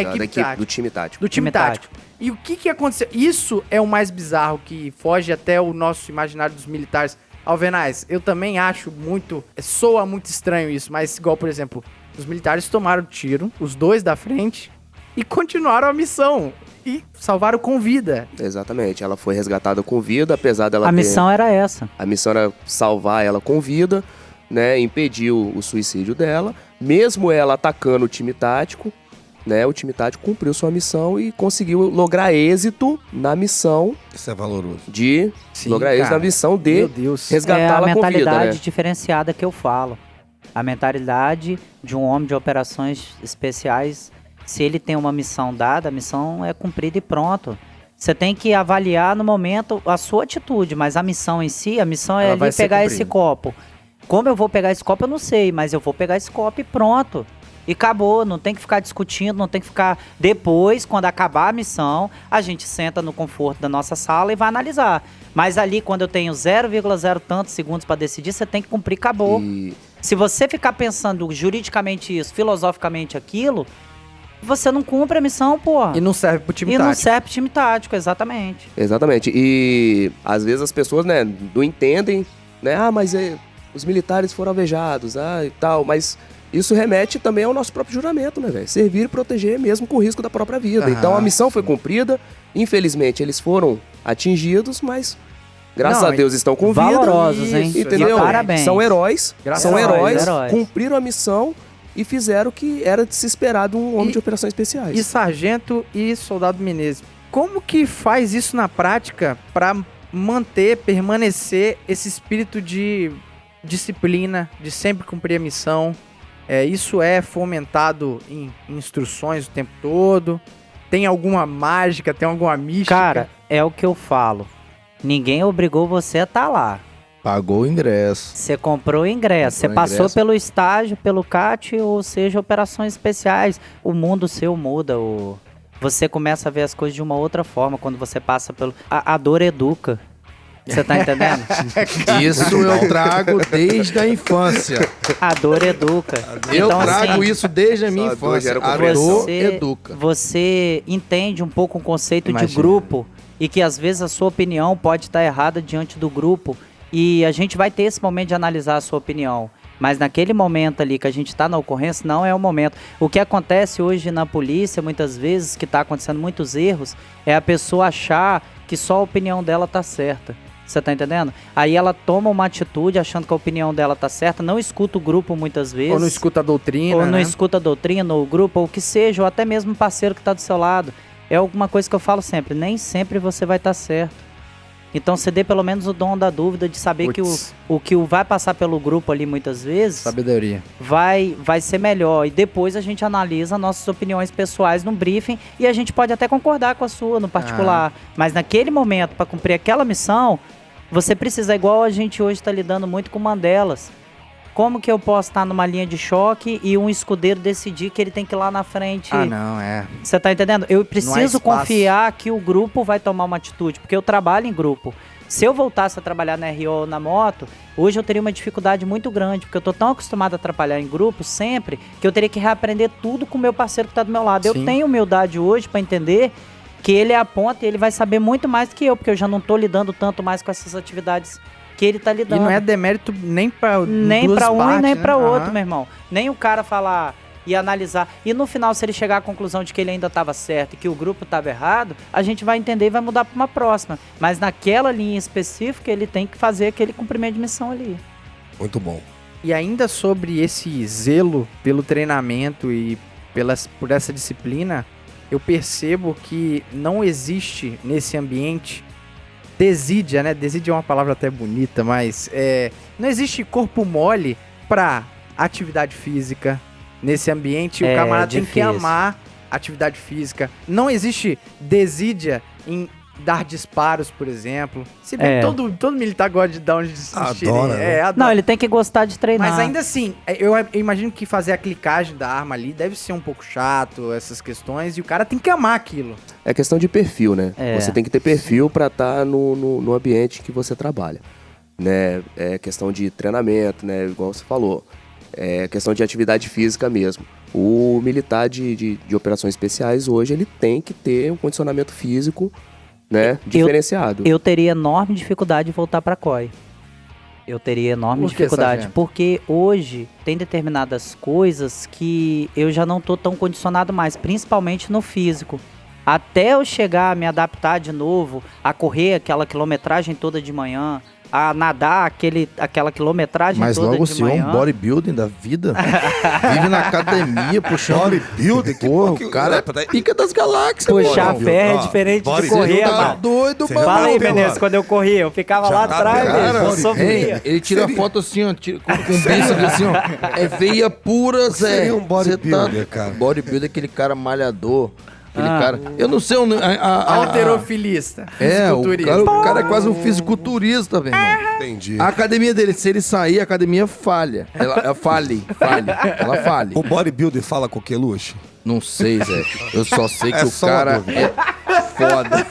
Do time tático. Do time tático. E o que aconteceu? Isso é o mais bizarro, que foge até o nosso imaginário dos militares. Alvernaz, eu também acho muito... Soa muito estranho isso, mas igual, por exemplo, os militares tomaram tiro, os dois da frente, e continuaram a missão. E salvaram com vida. Exatamente. Ela foi resgatada com vida, apesar dela A missão era essa. A missão era salvar ela com vida, né, impediu o suicídio dela, mesmo ela atacando o time tático, né, o time tático cumpriu sua missão e conseguiu lograr êxito na missão. Isso é valoroso. Êxito na missão de resgatá-la com vida, né? É a mentalidade diferenciada que eu falo. A mentalidade de um homem de operações especiais, se ele tem uma missão dada, a missão é cumprida e pronto. Você tem que avaliar no momento a sua atitude, mas a missão em si, a missão é ali pegar esse copo. Como eu vou pegar esse copo, eu não sei, mas eu vou pegar esse copo e pronto. E acabou, não tem que ficar discutindo, não tem que ficar... Depois, quando acabar a missão, a gente senta no conforto da nossa sala e vai analisar. Mas ali, quando eu tenho 0,0 tantos segundos para decidir, você tem que cumprir, acabou. E Se você ficar pensando juridicamente isso, filosoficamente aquilo, você não cumpre a missão, porra. E não serve pro time E não tático. serve pro time tático, exatamente. Exatamente. E às vezes as pessoas, né, não entendem, né? Mas os militares foram alvejados, e tal. Mas isso remete também ao nosso próprio juramento, né, velho? Servir e proteger mesmo com o risco da própria vida. Então a missão foi cumprida. Infelizmente, eles foram atingidos, mas graças Não, a Deus estão com vida. Valorosos, hein? Isso, Entendeu? E parabéns. São heróis. Graças São a Deus, heróis, heróis. cumpriram a missão e fizeram o que era de se esperar de um homem E- de operações especiais. E sargento e soldado Menezes, como que faz isso na prática para manter, permanecer esse espírito de disciplina, de sempre cumprir a missão? Isso é fomentado em instruções o tempo todo? Tem alguma mágica, tem alguma mística? Cara, é o que eu falo. Ninguém obrigou você a estar lá. Pagou o ingresso. Você comprou o ingresso, você Comprou o passou ingresso. pelo estágio, pelo CAT, ou seja, operações especiais. O mundo seu muda, você começa a ver as coisas de uma outra forma quando você passa pelo... A dor educa. Você tá entendendo? Isso eu trago desde a infância. A dor educa. Eu Então, trago assim, isso desde a minha Só a dor infância. gera A compreensão. dor educa. Você entende um pouco o conceito de Imagina. grupo e que às vezes a sua opinião pode estar errada diante do grupo e a gente vai ter esse momento de analisar a sua opinião. Mas naquele momento ali que a gente está na ocorrência, não é o momento. O que acontece hoje na polícia, muitas vezes, que está acontecendo muitos erros, é a pessoa achar que só a opinião dela tá certa. Você tá entendendo? Aí ela toma uma atitude achando que a opinião dela tá certa, não escuta o grupo muitas vezes. Ou não escuta a doutrina, Ou não né? escuta a doutrina, ou o grupo, ou o que seja, ou até mesmo o parceiro que está do seu lado. É alguma coisa que eu falo sempre, nem sempre você vai estar certo. Então você dê pelo menos o dom da dúvida de saber que Putz. o que vai passar pelo grupo ali muitas vezes Sabedoria. vai ser melhor. E depois a gente analisa nossas opiniões pessoais num briefing e a gente pode até concordar com a sua no particular. Mas naquele momento, para cumprir aquela missão, você precisa, igual a gente hoje está lidando muito com Mandelas. Como que eu posso estar numa linha de choque e um escudeiro decidir que ele tem que ir lá na frente? Ah, não, é. Você tá entendendo? Eu preciso espaço. confiar que o grupo vai tomar uma atitude, porque eu trabalho em grupo. Se eu voltasse a trabalhar na RO ou na moto, hoje eu teria uma dificuldade muito grande, porque eu tô tão acostumado a trabalhar em grupo sempre, que eu teria que reaprender tudo com o meu parceiro que tá do meu lado. Eu Sim. tenho humildade hoje para entender que ele é a ponta e ele vai saber muito mais do que eu, porque eu já não tô lidando tanto mais com essas atividades que ele tá E lidando. não é demérito nem pra Nem duas pra um partes, e nem né? pra outro, Aham. meu irmão. Nem o cara falar e analisar. E no final, se ele chegar à conclusão de que ele ainda estava certo e que o grupo estava errado, a gente vai entender e vai mudar para uma próxima. Mas naquela linha específica, ele tem que fazer aquele cumprimento de missão ali. Muito bom. E ainda sobre esse zelo pelo treinamento e por essa disciplina, eu percebo que não existe nesse ambiente desídia, né? Desídia é uma palavra até bonita, mas não existe corpo mole pra atividade física. Nesse ambiente, o É camarada tem que difícil. amar atividade física. Não existe desídia em dar disparos, por exemplo. Se bem que todo militar gosta de dar onde se Adora, né? adora. Não, ele tem que gostar de treinar. Mas ainda assim, eu imagino que fazer a clicagem da arma ali deve ser um pouco chato, essas questões, e o cara tem que amar aquilo. É questão de perfil, né? É. Você tem que ter perfil para estar no ambiente que você trabalha, né? É questão de treinamento, né? Igual você falou. É questão de atividade física mesmo. O militar de operações especiais hoje, ele tem que ter um condicionamento físico, né? Diferenciado. Eu teria enorme dificuldade de voltar pra COI. Eu teria enorme Por que, dificuldade, sargento? porque hoje tem determinadas coisas que eu já não tô tão condicionado mais, principalmente no físico. Até eu chegar a me adaptar de novo, a correr aquela quilometragem toda de manhã, a nadar aquela quilometragem Mas toda logo o de senhor é manhã. um bodybuilding da vida. Vive na academia, puxando. Bodybuilding? Porra, o cara é pica das galáxias, Puxar mano. ferro é Ó, diferente de bodybuilding correr, Tá mano. doido, Você mano. já Fala aí, bateu, Menezes, mano. quando eu corria, eu ficava Já lá tá atrás, pelado, bicho, eu bodybuilding. sofria. Ele tira foto assim, ó, com um beijo assim, ó. É veia pura, Zé. Seria um Cê bodybuilder, cara. Bodybuilder é aquele cara malhador. Aquele cara. Eu não sei o Alterofilista. o cara é quase um fisiculturista, velho. Entendi. A academia dele, se ele sair, a academia falha. Ela falha. O bodybuilder fala coqueluche? Não sei, Zé. Eu só sei que É o só uma cara dúvida. é foda.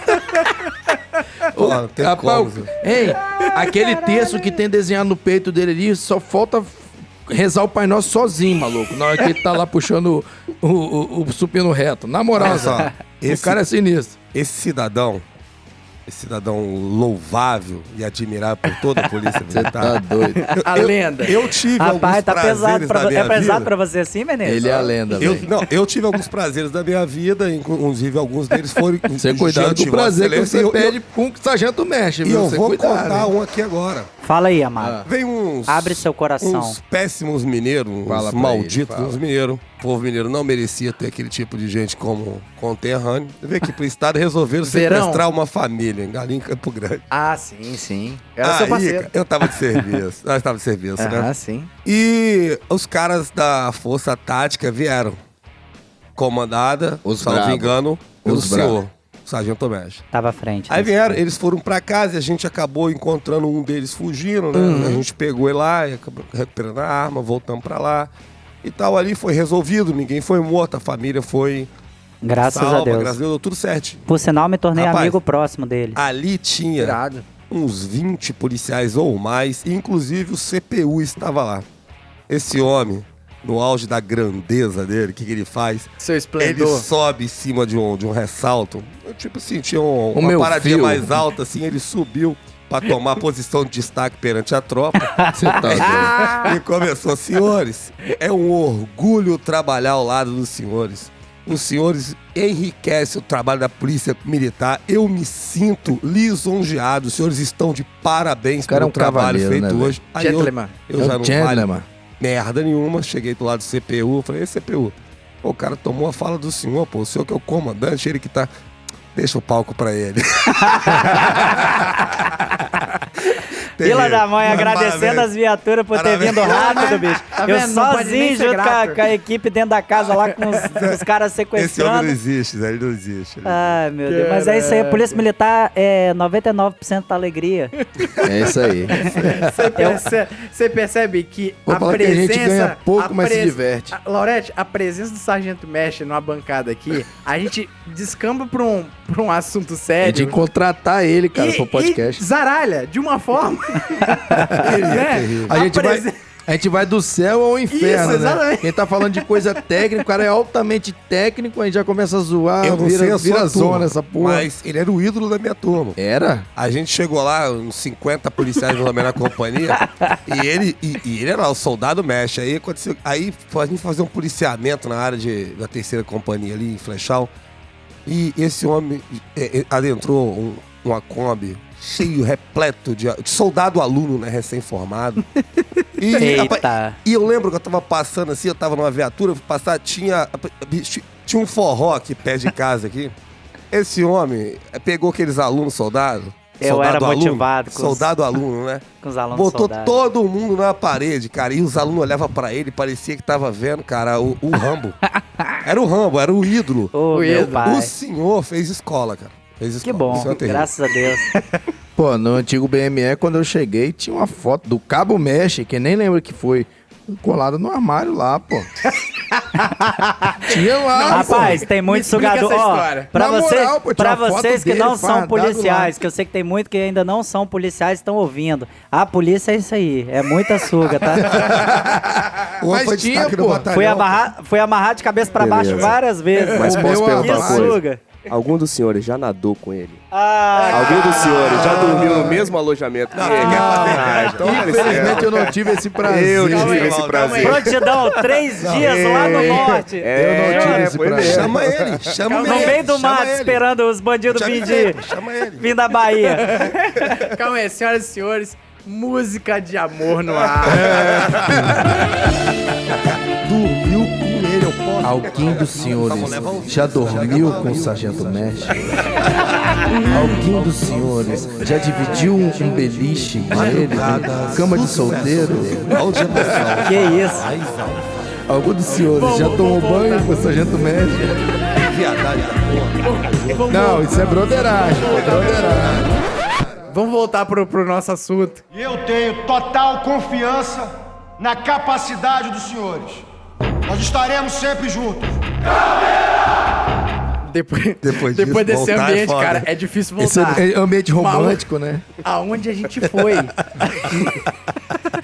Pô, não tem como, Zé. Ei, aquele texto que tem desenhado no peito dele ali, só falta rezar o Pai Nosso sozinho, maluco. Na hora que ele tá lá puxando o supino reto. Na moral, Olha só, Zé, o cara é sinistro. Esse cidadão louvável e admirável por toda a polícia Você militar. tá doido. A lenda. Eu tive Rapaz, alguns tá pesado prazeres da minha é pesado vida. pra você assim, Menezes? Ele é a lenda, velho. Eu tive alguns prazeres da minha vida, inclusive alguns deles foram... Você cuidado diante do de Vossa prazer que Excelência, você pede com o sargento mexe, E viu? eu Você vou cuidado, contar hein? um aqui agora. Fala aí, amado. Vem uns... Abre seu coração. Uns péssimos mineiros, Fala uns pra malditos, ele, fala. uns mineiros. O povo mineiro não merecia ter aquele tipo de gente como conterrâneo. Você vê que pro estado resolveram Verão. sequestrar uma família em Galinha, Campo Grande. Ah, sim. Era seu Aí, parceiro. cara, eu tava de serviço. Nós tava de serviço, né? Ah, sim. E os caras da Força Tática vieram. Comandada, Os salvo brabo. engano, pelo Os brabo. senhor, Sargento Mestre. Tava à frente. Aí desse- vieram, eles foram pra casa e a gente acabou encontrando um deles fugindo, né? A gente pegou ele lá e acabou recuperando a arma, voltamos pra lá. E tal, ali foi resolvido, ninguém foi morto, a família foi Graças salva, a Deus. graças a Deus, deu tudo certo. Por sinal, me tornei Rapaz, amigo próximo dele. Ali tinha Irado. uns 20 policiais ou mais, e inclusive o CPU estava lá. Esse homem, no auge da grandeza dele, o que ele faz? Seu Ele esplendor. sobe em cima de um ressalto. Tipo assim, tinha O uma meu paradinha fio. mais alta, assim, ele subiu pra tomar posição de destaque perante a tropa. Você tá doido. E começou, senhores, é um orgulho trabalhar ao lado dos senhores. Os senhores enriquecem o trabalho da polícia militar. Eu me sinto lisonjeado. Os senhores estão de parabéns O cara é pelo um trabalho cavaleiro, feito né, hoje. Aí eu Gentleman. já É um não gentleman. vale merda nenhuma. Cheguei do lado do CPU, falei, CPU, pô, o cara tomou a fala do senhor, pô, o senhor que é o comandante, ele que tá... Deixa o palco pra ele. Fila da mãe, Mas agradecendo parabéns. as viaturas por ter Parabéns. vindo rápido, bicho. Tá Eu vendo? Não pode nem sozinho, ser junto com grato. com a equipe dentro da casa lá com os caras Esse homem sequestrando. não existe, Zé, ele não existe. Ai, meu Deus. Mas é isso aí, a Polícia Militar é 99% da alegria. É isso aí. Você percebe que Vou a falar que a presença... gente ganha pouco, a mas se pres- diverte. Laurete, a presença do Sargento Mestre numa bancada aqui, a gente descamba pra um assunto A sério. gente tem que contratar ele, cara, pro podcast. E zaralha, de uma forma... né? A gente vai do céu ao inferno, Isso, né? exatamente. Quem tá falando de coisa técnica, o cara é altamente técnico, a gente já começa a zoar, Eu não sei a sua vira zona turma, essa porra. mas ele era o ídolo da minha turma. Era? A gente chegou lá, uns 50 policiais no na companhia, e ele era o soldado mestre. Aí aconteceu, aí a gente fazia um policiamento na área da terceira companhia ali em Flechal, e esse homem adentrou uma Kombi cheio, repleto de soldado aluno, né, recém-formado. E, Eita. e eu lembro que eu tava passando assim, eu tava numa viatura, fui passar, tinha um forró aqui perto de casa aqui. Esse homem pegou aqueles alunos soldados. Eu era motivado com os- Soldado aluno, né? Com os alunos Botou soldados. todo mundo na parede, cara. E os alunos olhavam pra ele, parecia que tava vendo, cara, o Rambo. Era o Rambo, era o ídolo. Ô, O meu ídolo. pai. O senhor fez escola, cara. Fez Que escola. bom, O senhor é terrível. graças a Deus. Pô, no antigo BME, quando eu cheguei, tinha uma foto do Cabo Mexe, que nem lembro que foi, colado no armário lá, pô. Tinha lá, Rapaz, pô. tem muito Me explica sugador. essa Ó, história. pra, Na você, moral, pô, pra tinha uma foto vocês que dele não são fardado policiais, que eu sei que tem muito que ainda não são policiais estão ouvindo. A polícia é isso aí, é muita suga, tá? O homem Mas foi tinha, destaque no pô. batalhão. Fui amarrado de cabeça pra baixo Beleza. várias vezes. Mas O posso meu perguntar Que uma coisa? suga. Algum dos senhores já nadou com ele? Ah, Algum dos senhores já dormiu no mesmo alojamento que ele? Então, Infelizmente eu não tive esse prazer. Eu tive Calma aí, esse calma prazer. prontidão, 3 dias lá no norte. Eu não tive esse foi prazer. mesmo. Chama ele, chama No ele. meio do chama mato, ele. esperando os bandidos Chama vir ele, de... chama ele. Vim da Bahia. Calma aí, senhoras e senhores, música de amor no ar. Dormiu com ele, eu posso. Alguém dos senhores já dormiu com o Sargento Mestre? Alguém dos senhores já dividiu um beliche com ele? Cama de solteiro? Que isso. Algum dos senhores já tomou banho com o Sargento Mestre? viadagem da porra. Não, isso é broderagem. Vamos voltar pro nosso assunto. E eu tenho total confiança na capacidade dos senhores. Nós estaremos sempre juntos. Depois disso, desse voltar é ambiente, foda. cara, é difícil Esse voltar. é ambiente romântico, né? Aonde a gente foi?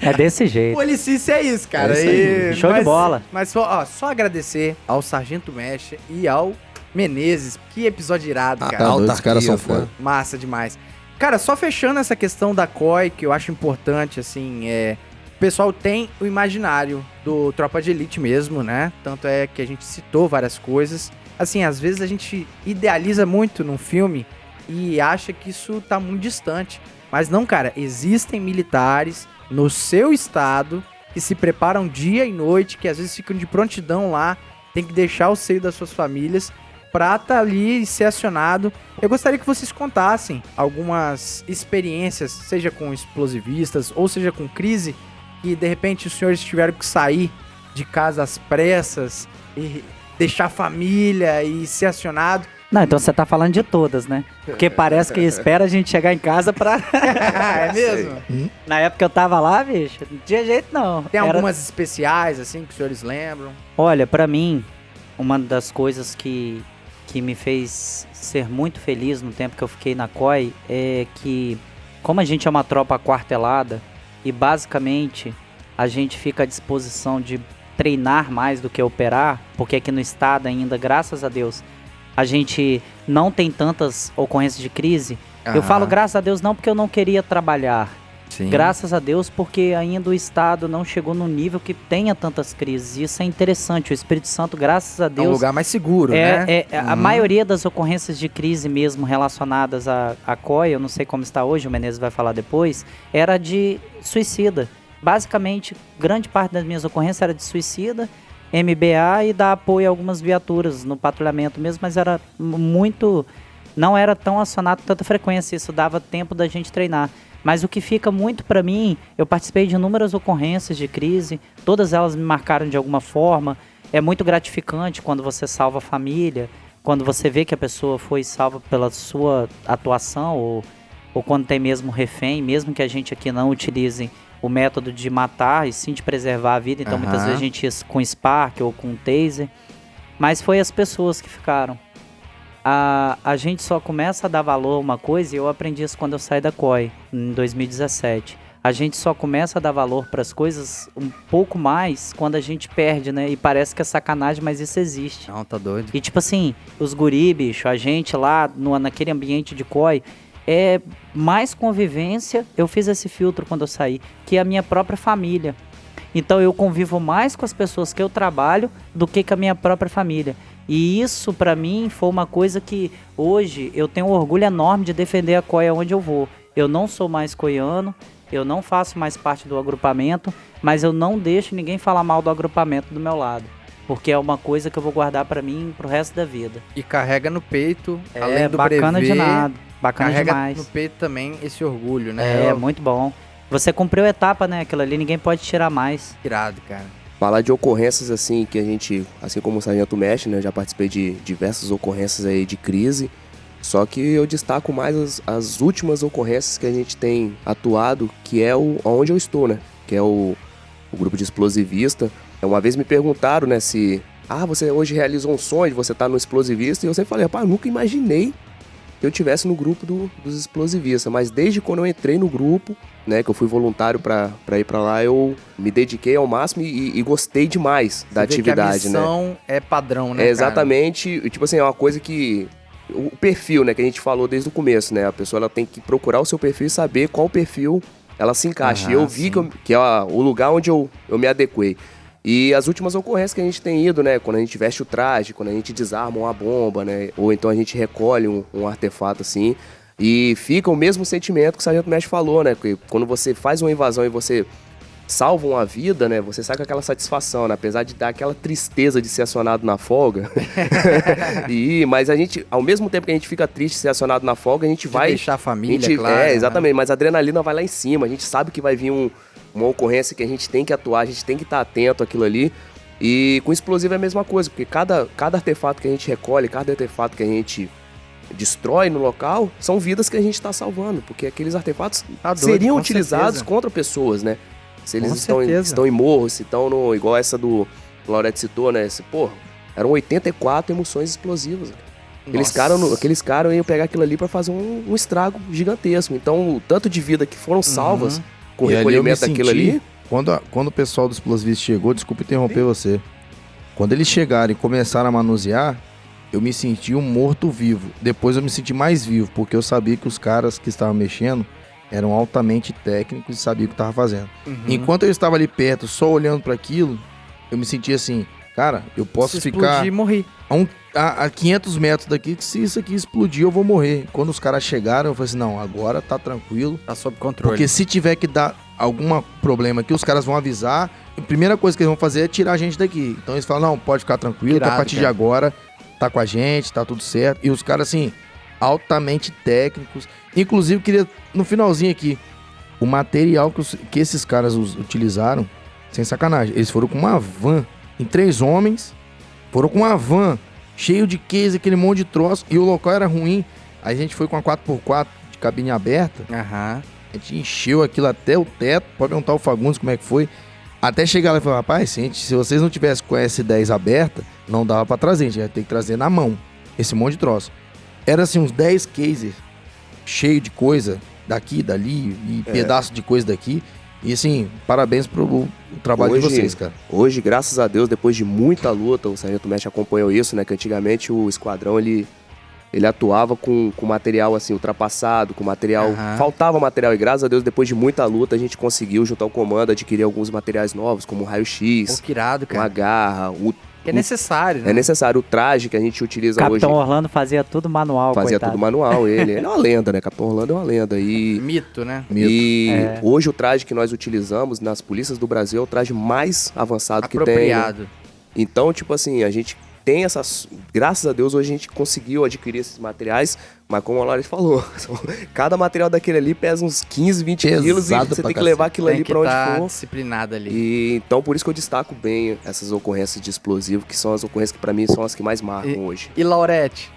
É desse jeito. Policice é isso, cara. É isso aí. Show de bola. Mas só agradecer ao Sargento Mestre e ao Menezes. Que episódio irado, cara. Tá doido, os caras são Autarquias, foda. Massa demais. Cara, só fechando essa questão da COI, que eu acho importante, assim, o pessoal tem o imaginário do Tropa de Elite mesmo, né? Tanto é que a gente citou várias coisas. Assim, às vezes a gente idealiza muito num filme e acha que isso tá muito distante. Mas não, cara, existem militares no seu estado que se preparam dia e noite, que às vezes ficam de prontidão lá, tem que deixar o seio das suas famílias pra tá ali e ser acionado. Eu gostaria que vocês contassem algumas experiências, seja com explosivistas ou seja com crise, que de repente os senhores tiveram que sair de casa às pressas e deixar a família e ser acionado. Não, então você tá falando de todas, né? Porque parece que espera a gente chegar em casa pra... É mesmo? Na época que eu tava lá, bicho, não tinha jeito não. Tem Era- algumas especiais, assim, que os senhores lembram? Olha, pra mim, uma das coisas que me fez ser muito feliz no tempo que eu fiquei na COI é que, como a gente é uma tropa aquartelada e basicamente a gente fica à disposição de treinar mais do que operar, porque aqui no estado ainda, graças a Deus, a gente não tem tantas ocorrências de crise. Eu falo graças a Deus não porque eu não queria trabalhar. Sim. Graças a Deus, porque ainda o Estado não chegou no nível que tenha tantas crises. Isso é interessante. O Espírito Santo, graças a É um Deus, lugar mais seguro, né? a maioria das ocorrências de crise mesmo relacionadas à COI, eu não sei como está hoje, o Menezes vai falar depois, era de suicida. Basicamente, grande parte das minhas ocorrências era de suicida, MBA e dar apoio a algumas viaturas no patrulhamento mesmo, mas era muito... não era tão acionado com tanta frequência, isso dava tempo da gente treinar. Mas o que fica muito pra mim, eu participei de inúmeras ocorrências de crise, todas elas me marcaram de alguma forma. É muito gratificante quando você salva a família, quando você vê que a pessoa foi salva pela sua atuação, ou quando tem mesmo refém, mesmo que a gente aqui não utilize o método de matar e sim de preservar a vida. Então muitas vezes a gente ia com Spark ou com Taser, mas foi as pessoas que ficaram. A gente só começa a dar valor a uma coisa, e eu aprendi isso quando eu saí da COI, em 2017. A gente só começa a dar valor para as coisas um pouco mais quando a gente perde, né? E parece que é sacanagem, mas isso existe. Não, tá doido. E tipo assim, os guri, bicho, a gente lá naquele ambiente de COI, é mais convivência. Eu fiz esse filtro quando eu saí, que a minha própria família. Então eu convivo mais com as pessoas que eu trabalho do que com a minha própria família. E isso pra mim foi uma coisa que hoje eu tenho um orgulho enorme de defender a COI onde eu vou. Eu não sou mais coiano, eu não faço mais parte do agrupamento, mas eu não deixo ninguém falar mal do agrupamento do meu lado. Porque é uma coisa que eu vou guardar pra mim pro resto da vida. E carrega no peito, além É do bacana brevet, de nada, bacana carrega demais. no peito também esse orgulho, né? É, muito bom. Você cumpriu a etapa, né? Aquilo ali ninguém pode tirar mais. Irado, cara. Falar de ocorrências assim, que a gente, assim como o Sargento Mestre, né, já participei de diversas ocorrências aí de crise, só que eu destaco mais as últimas ocorrências que a gente tem atuado, que é onde eu estou, né, que é o grupo de explosivista. Uma vez me perguntaram, né, se, você hoje realizou um sonho de você estar no explosivista, e eu sempre falei, rapaz, eu nunca imaginei que eu estivesse no grupo dos explosivistas, mas desde quando eu entrei no grupo, né, que eu fui voluntário para ir para lá, eu me dediquei ao máximo e gostei demais da Você vê atividade, que a né? missão é padrão, né, É exatamente, e, tipo assim, é uma coisa que o perfil, né, que a gente falou desde o começo, né? A pessoa ela tem que procurar o seu perfil e saber qual perfil ela se encaixa. E eu vi que é o lugar onde eu me adequei. E as últimas ocorrências que a gente tem ido, né? Quando a gente veste o traje, quando a gente desarma uma bomba, né? Ou então a gente recolhe um artefato assim. E fica o mesmo sentimento que o Sargento Mestre falou, né? Porque quando você faz uma invasão e você salva uma vida, né? Você sai com aquela satisfação, né? Apesar de dar aquela tristeza de ser acionado na folga. Mas a gente, ao mesmo tempo que a gente fica triste de ser acionado na folga, a gente vai... deixar a família, claro. Exatamente. Mas a adrenalina vai lá em cima. A gente sabe que vai vir uma ocorrência que a gente tem que atuar, a gente tem que estar atento àquilo ali. E com explosivo é a mesma coisa, porque cada artefato que a gente recolhe, cada artefato que a gente destrói no local, são vidas que a gente está salvando, porque aqueles artefatos Tá doido, seriam com utilizados certeza. contra pessoas, né? Se eles Com estão certeza. em morros, se estão no... Igual essa do Laurete citou, né? Eram 84 emoções explosivas. Aqueles caras iam pegar aquilo ali para fazer um estrago gigantesco. Então, o tanto de vida que foram salvas com o E ali eu me recolhimento daquilo senti, ali... Quando o pessoal dos explosivos chegou, desculpa interromper você. Quando eles chegaram e começaram a manusear, eu me senti um morto-vivo. Depois eu me senti mais vivo, porque eu sabia que os caras que estavam mexendo eram altamente técnicos e sabiam o que estavam fazendo. Enquanto eu estava ali perto, só olhando para aquilo, eu me sentia assim, cara, eu posso Se ficar explodir, morri. a 500 metros daqui, que se isso aqui explodir, eu vou morrer. Quando os caras chegaram, eu falei assim, não, agora tá tranquilo. Tá sob controle. Porque se tiver que dar algum problema aqui, os caras vão avisar. A primeira coisa que eles vão fazer é tirar a gente daqui. Então eles falam, não, pode ficar tranquilo, que a Irado, partir de cara. agora tá com a gente, tá tudo certo. E os caras, assim, altamente técnicos. Inclusive, queria, no finalzinho aqui, o material que esses caras utilizaram, sem sacanagem, eles foram com uma van, em 3 homens, foram com uma van, cheio de case, aquele monte de troço, e o local era ruim. Aí a gente foi com a 4x4 de cabine aberta, Aham. a gente encheu aquilo até o teto, pode perguntar ao Fagundes como é que foi. Até chegar lá e falar, rapaz, se vocês não tivessem com a S10 aberta, não dava pra trazer, a gente ia ter que trazer na mão, esse monte de troço. Era assim, uns 10 cases, cheio de coisa, daqui, dali, e pedaço de coisa daqui. E assim, parabéns pro trabalho de vocês, cara. Hoje, graças a Deus, depois de muita luta, o Sargento Mestre acompanhou isso, né? Que antigamente o esquadrão, ele atuava com material assim, ultrapassado, com material... Faltava material e graças a Deus, depois de muita luta, a gente conseguiu, junto ao comando, adquirir alguns materiais novos, como o Pô, raio-x, que irado, uma cara. garra, Que é necessário, né? é necessário o traje que a gente utiliza Capitão hoje. Orlando fazia tudo manual, Fazia coitado. tudo manual, ele é uma lenda, né? Capitão Orlando é uma lenda. E Mito, né? E hoje o traje que nós utilizamos nas polícias do Brasil é o traje mais avançado que tem. Né? Apropriado. Então, tipo assim, a gente tem essas... Graças a Deus, hoje a gente conseguiu adquirir esses materiais, mas como a Laura falou, cada material daquele ali pesa uns 15, 20 quilos e Pesado você pra tem que cacete. levar aquilo ali Tem que pra onde tá for. disciplinado ali. E, então, por isso que eu destaco bem essas ocorrências de explosivo, que são as ocorrências que pra mim são as que mais marcam hoje. E Laurete,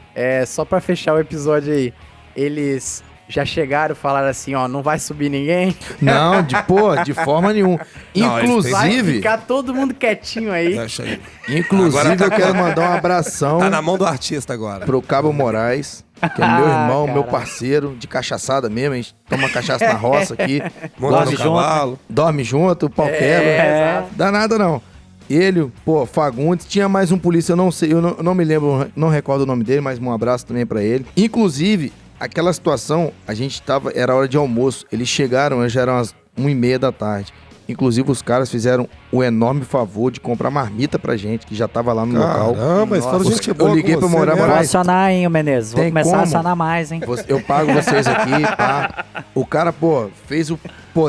só pra fechar o episódio aí, eles já chegaram e falaram assim, ó, não vai subir ninguém? Não, de forma nenhuma. Não, eles têm- Vai Inclusive, ficar todo mundo quietinho aí. Deixa aí. inclusive Agora tá eu quero mandar um abração Tá na mão do artista agora. pro Cabo Moraes, que é meu irmão, meu Caraca. parceiro, de cachaçada mesmo, a gente toma cachaça na roça aqui, Monta Dorme no junto. cavalo. dorme junto, o pau quebra. Dá nada não. Ele, pô, Fagundes, tinha mais um polícia, eu não sei, eu não me lembro, não recordo o nome dele, mas um abraço também pra ele. Inclusive, aquela situação, a gente tava, era hora de almoço, eles chegaram, já eram as 1h30 da tarde. Inclusive, os caras fizeram o enorme favor de comprar marmita pra gente, que já tava lá no local. Caramba, eles foram Nossa, gente boa eu liguei com pra você, morar né? Vou Moraes. acionar, hein, ô Menezes. Vou Tem começar como? a acionar mais, hein? Eu pago vocês aqui, pá. O cara, pô,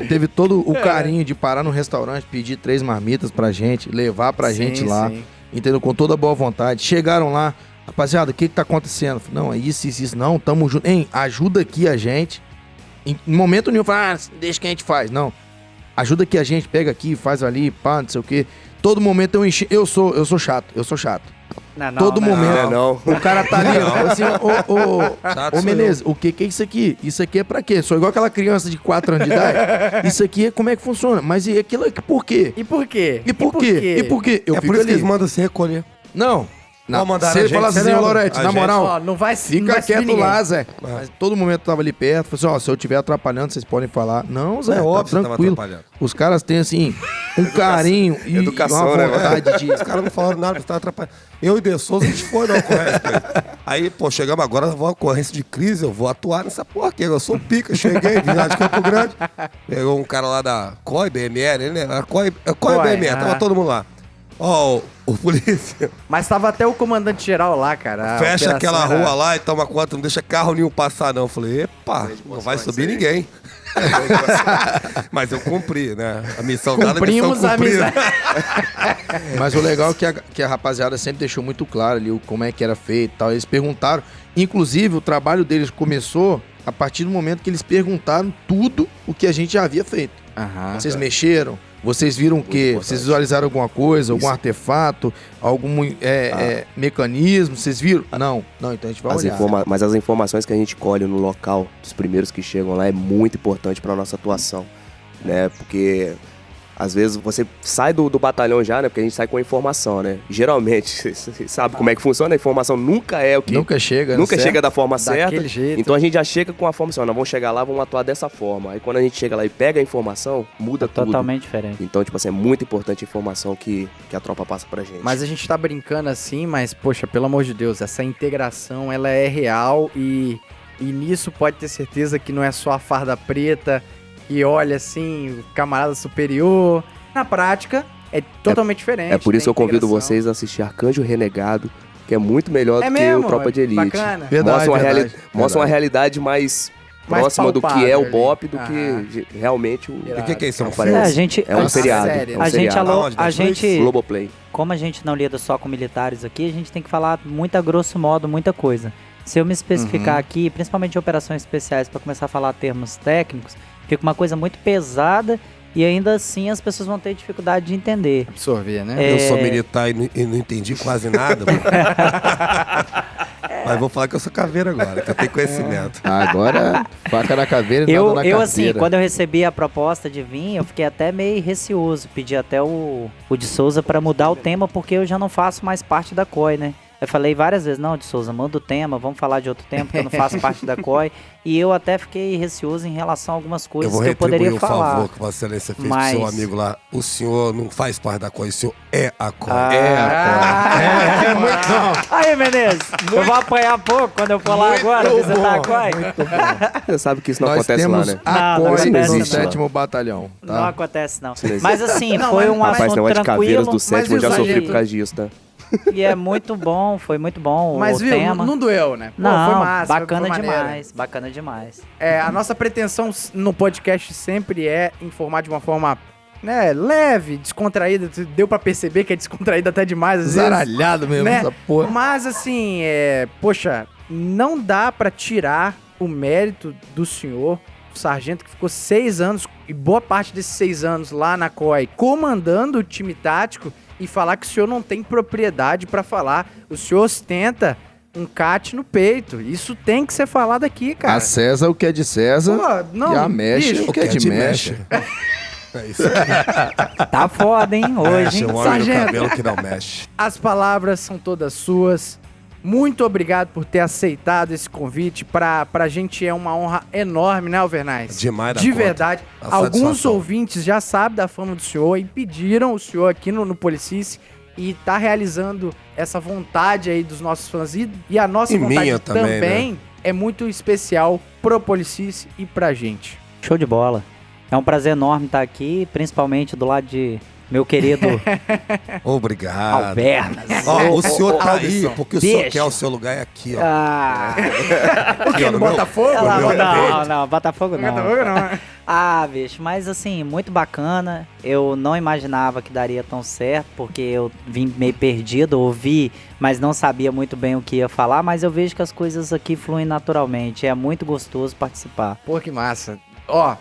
teve todo o carinho de parar no restaurante, pedir 3 marmitas pra gente, levar pra Sim, gente lá, sim. entendeu? Com toda a boa vontade. Chegaram lá, rapaziada, o que tá acontecendo? Falei, não, é isso, não, tamo junto. Hein, ajuda aqui a gente. Em momento nenhum, fala, deixa que a gente faz. Não, ajuda aqui a gente, pega aqui, faz ali, pá, não sei o quê. Todo momento eu enchi, eu sou chato. Não, Todo não, momento. Não. O cara tá ali, assim, Chato ô sou Menezes, o que é isso aqui? Isso aqui é pra quê? Sou igual aquela criança de 4 anos de idade. Isso aqui é como é que funciona? Mas e aquilo aqui por quê? E por quê? E por quê? E por quê? Eu É fico por isso que ali. eles mandam se recolher. Não. Não, mandaram se a ele gente, falasse você assim, lembra? Lorete, A na gente- moral, Ó, não vai não fica vai subir quieto ninguém. lá, Zé. Mas todo momento eu tava ali perto. Falei assim, ó, se eu estiver atrapalhando, vocês podem falar. Não, Zé, É tá óbvio que você tava tranquilo. atrapalhando. Os caras têm, assim, um carinho e Educação, uma né, vontade de... Os caras não falaram nada, você tá atrapalhando. Eu e De Souza, a gente foi na ocorrência. cara. Aí, pô, chegamos agora, vou uma ocorrência de crise, eu vou atuar nessa porra aqui. Eu sou pica, cheguei, vim lá de Campo Grande. Pegou um cara lá da COI, BML, ele, né? COI BML, tava todo mundo lá. Ó, o polícia, Mas tava até o comandante geral lá, cara. A fecha operação aquela era- rua lá e toma conta, não deixa carro nenhum passar, não. Eu falei, epa, não vai subir ninguém. Mas eu cumpri, né? A missão dada, a missão Cumprimos a cumprida. Mas o legal é que a rapaziada sempre deixou muito claro ali como é que era feito e tal. Eles perguntaram. Inclusive, o trabalho deles começou a partir do momento que eles perguntaram tudo o que a gente já havia feito. Aham. Vocês mexeram? Vocês viram o quê? importante. Vocês visualizaram alguma coisa, algum Isso. artefato, algum mecanismo? Vocês viram? Não, então a gente vai olhar. Mas as informações que a gente colhe no local, dos primeiros que chegam lá, é muito importante para nossa atuação, né? Porque às vezes você sai do batalhão já, né? Porque a gente sai com a informação, né? Geralmente, você sabe como é que funciona, a informação nunca é o que... Nunca chega, Nunca certo? chega da forma certa. Daquele jeito. Então a gente já chega com a forma assim, ó, nós vamos chegar lá, vamos atuar dessa forma. Aí quando a gente chega lá e pega a informação, muda tudo. Totalmente diferente. Então, tipo assim, é muito importante a informação que a tropa passa pra gente. Mas a gente tá brincando assim, mas, poxa, pelo amor de Deus, essa integração, ela é real e nisso pode ter certeza que não é só a farda preta que olha assim, o camarada superior. Na prática, é totalmente diferente. É por isso que eu tem convido integração. vocês a assistir Arcanjo Renegado, que é muito melhor do que mesmo? o Tropa de Elite. Bacana. Verdade, Mostra uma verdade. realidade mais Mais próxima do que é palpável o BOP do ali. que realmente o... O que é isso? aparece. A gente, É um uma seriado. série, É um a gente, seriado. Aonde? a Netflix? gente, Globoplay. como a gente não lida só com militares aqui, a gente tem que falar muito a grosso modo, muita coisa. Se eu me especificar aqui, principalmente de operações especiais, para começar a falar termos técnicos, fica uma coisa muito pesada e ainda assim as pessoas vão ter dificuldade de entender. Absorver, né? Eu sou militar e não entendi quase nada, mano. Mas vou falar que eu sou caveira agora, que eu tenho conhecimento. Agora, faca na caveira e nada na Eu carteira. assim, quando eu recebi a proposta de vir, eu fiquei até meio receoso. Pedi até o de Souza para mudar o tema, porque eu já não faço mais parte da COI, né? Eu falei várias vezes, não, de Souza, manda o tema, vamos falar de outro tema, porque eu não faço parte da COI. E eu até fiquei receoso em relação a algumas Eu coisas vou que eu retribuir poderia o falar. favor que Vossa Excelência fez Mas- pro seu amigo lá. O senhor não faz parte da COI, o senhor é a COI. Aí, Menezes, eu vou apanhar pouco quando eu for lá agora visitar a COI. Você sabe que isso não Nós acontece temos lá, né? a Não, não COI acontece no lá. 7º Batalhão, Não tá? acontece, não. Isso não existe. Mas assim, Não, foi mas- um mas- Rapaz, assunto negócio de caveiras tranquilo. do sétimo, eu já e o sofri sargento? por causa disso, tá? E é muito bom, foi muito bom Mas o viu, tema. não doeu, né? Pô, Não, foi massa, bacana foi maneiro. demais, bacana demais. A nossa pretensão no podcast sempre é informar de uma forma, né, leve, descontraída. Deu pra perceber que é descontraída até demais, às vezes. Zaralhado mesmo, Né? essa porra. Mas assim, poxa, não dá pra tirar o mérito do senhor, o sargento que ficou 6 anos, e boa parte desses 6 anos lá na COI, comandando o time tático, e falar que o senhor não tem propriedade pra falar. O senhor ostenta um CAT no peito. Isso tem que ser falado aqui, cara. A César o que é de César Pô, não, e a Mexe bicho, o que é de Mexe. É isso aí. Tá foda, hein, hoje, Mexe hein? o homem do Sargento. cabelo que não mexe. As palavras são todas suas. Muito obrigado por ter aceitado esse convite. Pra gente é uma honra enorme, né, Alvernais? Demais da De conta. verdade. A Alguns satisfação. ouvintes já sabem da fama do senhor e pediram o senhor aqui no Policice. E tá realizando essa vontade aí dos nossos fãs. E a nossa E vontade minha também, é muito especial pro Policice e pra gente. Show de bola. É um prazer enorme estar aqui, principalmente do lado de meu querido Obrigado. Albernas. Ó, o senhor tá Albson. aí, porque o senhor Deixa. quer o seu lugar é aqui, ó. Ah, Aqui, ó, no meu- Botafogo? no meu não, peito. não, Botafogo não. Botafogo não. Ah, bicho, mas assim, muito bacana. Eu não imaginava que daria tão certo, porque eu vim meio perdido, ouvi, mas não sabia muito bem o que ia falar, mas eu vejo que as coisas aqui fluem naturalmente. É muito gostoso participar. Pô, que massa. Ó,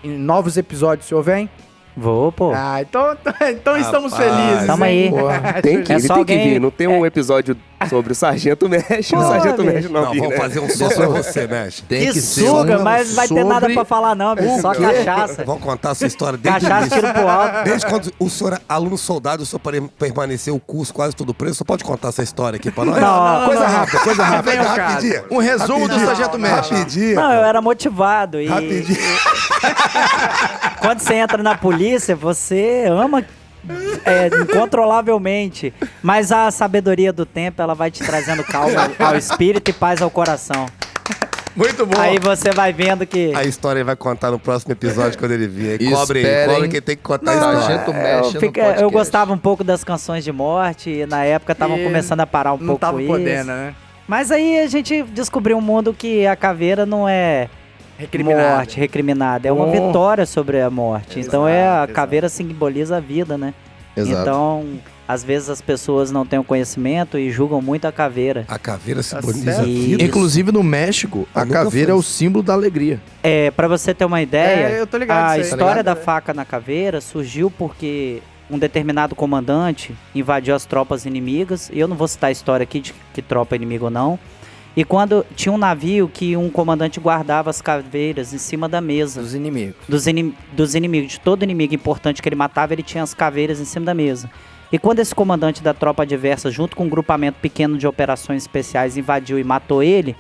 em novos episódios o senhor vem? Vou, pô. Ah, então estamos Rapaz. felizes. Tamo hein? aí. Porra. Tem que, É ele só tem que alguém- vir. Não tem um episódio sobre o Sargento Mexe, o Pô, Sargento bicho. Mexe não, Não, vir, vamos né? fazer um só pra você, mexe. Tem Que que ser suga, um mas não vai ter nada sobre pra falar não, bicho. Só quê? cachaça. Vamos contar a sua história desde o Cachaça, início. tiro pro alto. Desde quando o senhor é aluno soldado, o senhor permaneceu o curso quase todo preso. Só pode contar essa história aqui pra nós? Não, Coisa rápida, coisa rápida. Vem ao caso. Rapidinho. Um resumo do Sargento Mexe. Rapidinho. Não, eu era motivado. E Rapidinho. quando você entra na polícia, você ama incontrolavelmente. Mas a sabedoria do tempo, ela vai te trazendo calma ao espírito e paz ao coração. Muito bom. Aí você vai vendo que... A história ele vai contar no próximo episódio quando ele vier. Cobre Esperem. quem tem que contar a história. Sargento Mexe no eu podcast. gostava um pouco das canções de morte e na época estavam E começando a parar um Não pouco tava isso. podendo, né? Mas aí a gente descobriu um mundo que a caveira não é Recriminado. morte, recriminada. É uma Oh. vitória sobre a morte. Então a exato. caveira simboliza a vida, né? Exato. Então Às vezes as pessoas não têm o conhecimento e julgam muito a caveira. A caveira Tá simboliza a certo. vida. Inclusive no México, a nunca caveira é fui. o símbolo da alegria. Pra você ter uma ideia, É, eu tô ligado a disso aí. história Tá da ligado? faca na caveira surgiu porque um determinado comandante invadiu as tropas inimigas. E eu não vou citar a história aqui de que tropa inimiga ou não. E quando tinha um navio que um comandante guardava as caveiras em cima da mesa. Dos inimigos. Dos inimigos, de todo inimigo importante que ele matava, ele tinha as caveiras em cima da mesa. E quando esse comandante da tropa adversa, junto com um grupamento pequeno de operações especiais, invadiu e matou ele,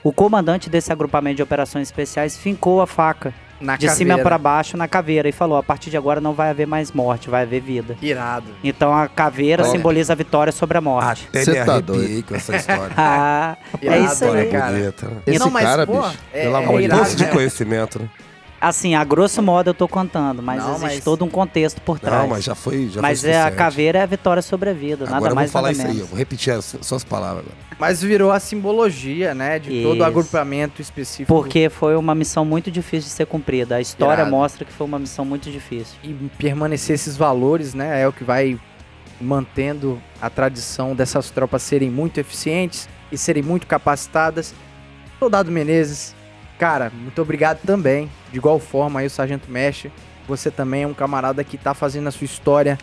o comandante desse agrupamento de operações especiais fincou a faca Na de caveira. cima para baixo na caveira e falou: a partir de agora não vai haver mais morte, vai haver vida. Irado. Então a caveira Olha. simboliza a vitória sobre a morte. Até Cê me tá arrepiei com essa história. Ah, é Irado, isso né, aí. cara? Bonita. Esse Não, mas, cara, pô, bicho, é- pelo é amor de irado, Deus. Doce de né? conhecimento, né? Assim, a grosso modo eu tô contando, mas Não, existe mas- todo um contexto por trás. Não, mas já foi Mas foi é a suficiente. caveira é a vitória sobre a vida, Agora nada eu vou mais falar nada isso aí, menos. eu vou repetir as suas palavras agora. Mas virou a simbologia, né? De todo o Isso. agrupamento específico. Porque foi uma missão muito difícil de ser cumprida. A história Irado. mostra que foi uma missão muito difícil. E permanecer esses valores, né? É o que vai mantendo a tradição dessas tropas serem muito eficientes e serem muito capacitadas. Soldado Menezes, cara, muito obrigado também. De igual forma aí o Sargento Mestre, você também é um camarada que tá fazendo a sua história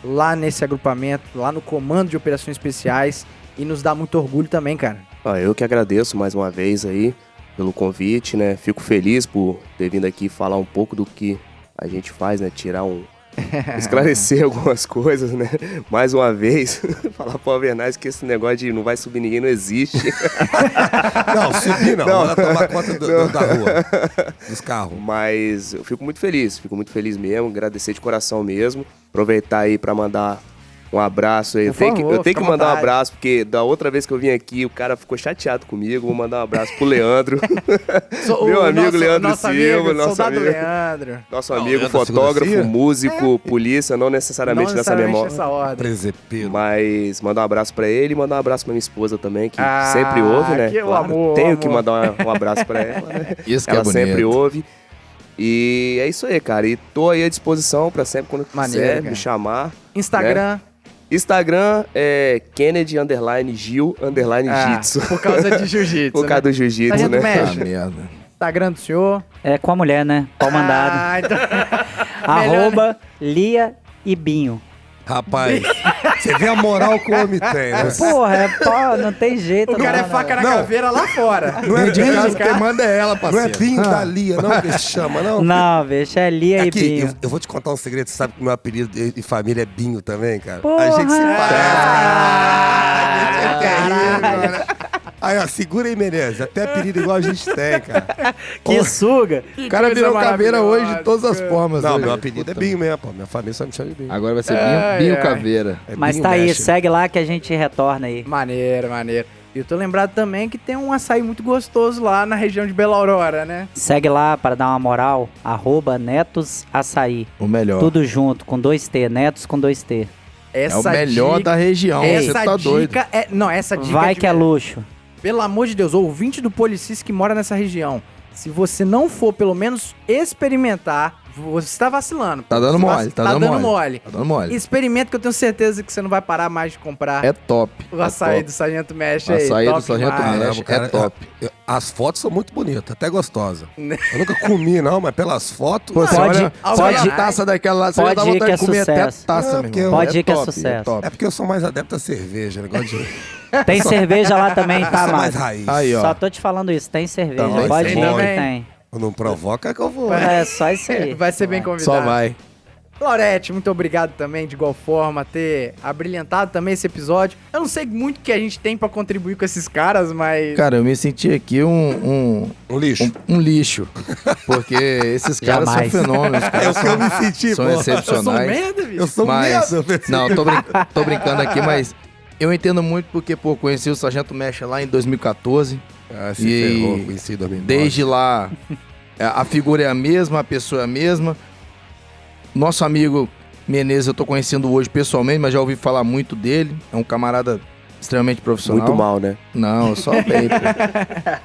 lá nesse agrupamento, lá no Comando de Operações Especiais, e nos dá muito orgulho também, cara. Eu que agradeço mais uma vez aí pelo convite, né? Fico feliz por ter vindo aqui falar um pouco do que a gente faz, né? Esclarecer algumas coisas, né? Mais uma vez, falar pro Alvernaz que esse negócio de não vai subir ninguém não existe. Não, subir não. Bora tomar conta da rua, dos carros. Mas eu fico muito feliz mesmo, agradecer de coração mesmo. Aproveitar aí pra mandar um abraço aí. Por favor, Eu tenho que fica à mandar um vontade. abraço, porque da outra vez que eu vim aqui, o cara ficou chateado comigo. Vou mandar um abraço pro Leandro. Meu amigo Leandro Silva, nosso soldado amigo. Leandro. Nosso Não, amigo, Leandro da fotógrafo, Segurança? músico, polícia, não necessariamente Não nessa necessariamente memória. nessa ordem. Presepeiro. Mas mandar um abraço pra ele e mandar um abraço pra minha esposa também, que Ah, sempre ouve, né? que amor, tenho amor. que mandar um abraço pra ela, né? Isso que é Ela bonito. sempre ouve. E é isso aí, cara. E tô aí à disposição pra sempre, quando Maneiro, quiser, cara. me chamar. Instagram. Instagram é Kennedy_Gil_Jitsu. Por causa de jiu-jitsu. Por causa do jiu-jitsu, Sargento né? Mestre. Ah, merda. Instagram do senhor. É com a mulher, né? Pau mandado. Ah, então... Arroba Lia e Binho. Rapaz, você vê a moral que o homem tem, né? Porra, pô, não tem jeito. O cara é não, faca na Não. caveira lá fora. Não é De Binho, casa quem manda é ela, não é parceiro. Binho da Lia, não, que se chama, não? Não, bicho, é Lia e Aqui, Binho. eu vou te contar um segredo. Você sabe que meu apelido de família é Binho também, cara? Porra! A gente se Ah, parece. Aí, ó, segura aí, Menezes. Até apelido igual a gente tem, cara. Que suga. O cara coisa virou caveira maravilhosa, hoje de todas as formas. Não, hoje. meu apelido é Binho mesmo, pô. Minha família só me chama de Binho. Agora vai ser Ai, Binho ai. Caveira. É Mas Binho tá aí, Mexe. segue lá que a gente retorna aí. Maneiro, maneiro. E eu tô lembrado também que tem um açaí muito gostoso lá na região de Bela Aurora, né? Segue lá para dar uma moral. Arroba Netos Açaí. O melhor. Tudo junto, com 2T. Netos com 2T. É o melhor da região. Você Essa tá doido. dica é... Não, essa dica Vai de que é verdade. luxo. Pelo amor de Deus, ouvinte do Policis que mora nessa região, se você não for pelo menos experimentar, você tá vacilando. Tá dando Você mole, tá dando mole. Tá dando mole. Experimenta que eu tenho certeza que você não vai parar mais de comprar É top. o açaí é top. do Sargento Mestre aí. Açaí do top Sargento demais. Mestre. Caramba, é top. As fotos são muito bonitas, até gostosas. Eu nunca comi, não, mas pelas fotos... Pô, você Pode- olha, pode- você olha a taça daquela lá, você pode já dá ir vontade que é de comer até sucesso. taça, Não, meu porque irmão. pode ir que é top, sucesso. top. É porque eu sou mais adepto à cerveja, negócio de... Tem cerveja lá também, tá, sou mais Márcio? raiz. Aí, ó. Só tô te falando isso, tem cerveja. Também Pode ir tem que também. tem. Não provoca que eu vou. É só isso aí. Vai ser bem convidado. Só vai. Laurete, muito obrigado também, de igual forma, ter abrilhantado também esse episódio. Eu não sei muito o que a gente tem pra contribuir com esses caras, mas... Cara, eu me senti aqui um lixo. lixo. Porque esses caras Jamais. são fenômenos. Os É caras o que eu me senti, são pô. eu sou um excepcionais. merda, bicho. Eu sou Mas, merda. não, tô brincando aqui, mas eu entendo muito porque, pô, conheci o Sargento Mestre lá em 2014. Ah, se E ferrou, conheci 2009. Desde lá, a figura é a mesma, a pessoa é a mesma. Nosso amigo Menezes eu tô conhecendo hoje pessoalmente, mas já ouvi falar muito dele. É um camarada extremamente profissional. Muito mal, né? Não, só bem, pô.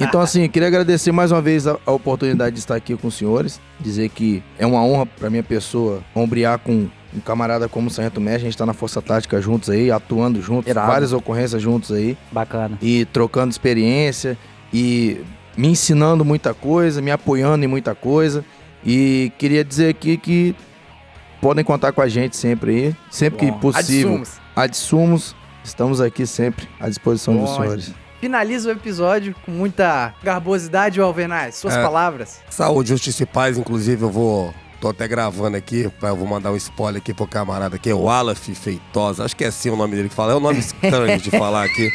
Então, assim, queria agradecer mais uma vez a oportunidade de estar aqui com os senhores. Dizer que é uma honra pra minha pessoa ombrear com um camarada como o Sargento Mestre, a gente tá na Força Tática juntos aí, atuando juntos, Irado. várias ocorrências juntos aí, Bacana. e trocando experiência, e me ensinando muita coisa, me apoiando em muita coisa. E queria dizer aqui que podem contar com a gente sempre aí, sempre Bom. que possível. Adsumos. Adsumos, estamos aqui sempre à disposição dos Bom, senhores. Finaliza o episódio com muita garbosidade, Alvernaz. Suas palavras. Saúde, justiça e paz, inclusive tô até gravando aqui, eu vou mandar um spoiler aqui pro camarada aqui, o Alaf Feitosa, acho que é assim o nome dele que fala, é um nome estranho de falar aqui.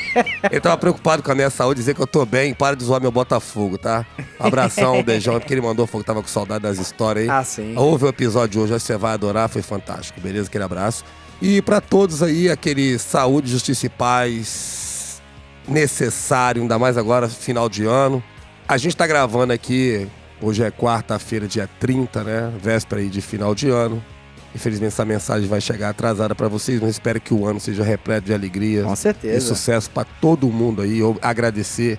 Ele tava preocupado com a minha saúde, dizer que eu tô bem, para de zoar meu Botafogo, tá? Um abração, um beijão, porque ele mandou, falou que tava com saudade das histórias aí. Ah, sim. Ouve o episódio de hoje, acho que você vai adorar, foi fantástico, beleza? Aquele abraço. E pra todos aí, aquele saúde, justiça e paz necessário, ainda mais agora, final de ano. A gente tá gravando aqui, hoje é quarta-feira, dia 30, né? Véspera aí de final de ano. Infelizmente essa mensagem vai chegar atrasada pra vocês, mas espero que o ano seja repleto de alegria. Com certeza. E sucesso pra todo mundo aí. Eu agradecer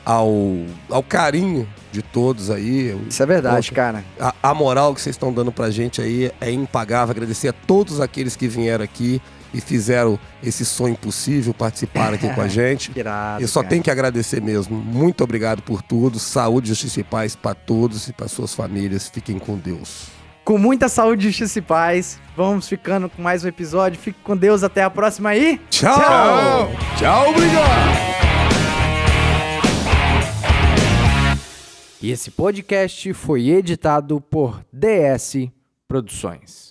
ao carinho de todos aí. Isso é verdade, Poxa, cara. a moral que vocês estão dando pra gente aí é impagável. Agradecer a todos aqueles que vieram aqui e fizeram esse sonho possível, participaram aqui com a gente. Irado, Eu só cara. tenho que agradecer mesmo. Muito obrigado por tudo. Saúde, justiça e paz pra todos e para suas famílias. Fiquem com Deus. Com muita saúde, justiça e paz. Vamos ficando com mais um episódio. Fique com Deus. Até a próxima aí. Tchau! Tchau, obrigado! E esse podcast foi editado por DS Produções.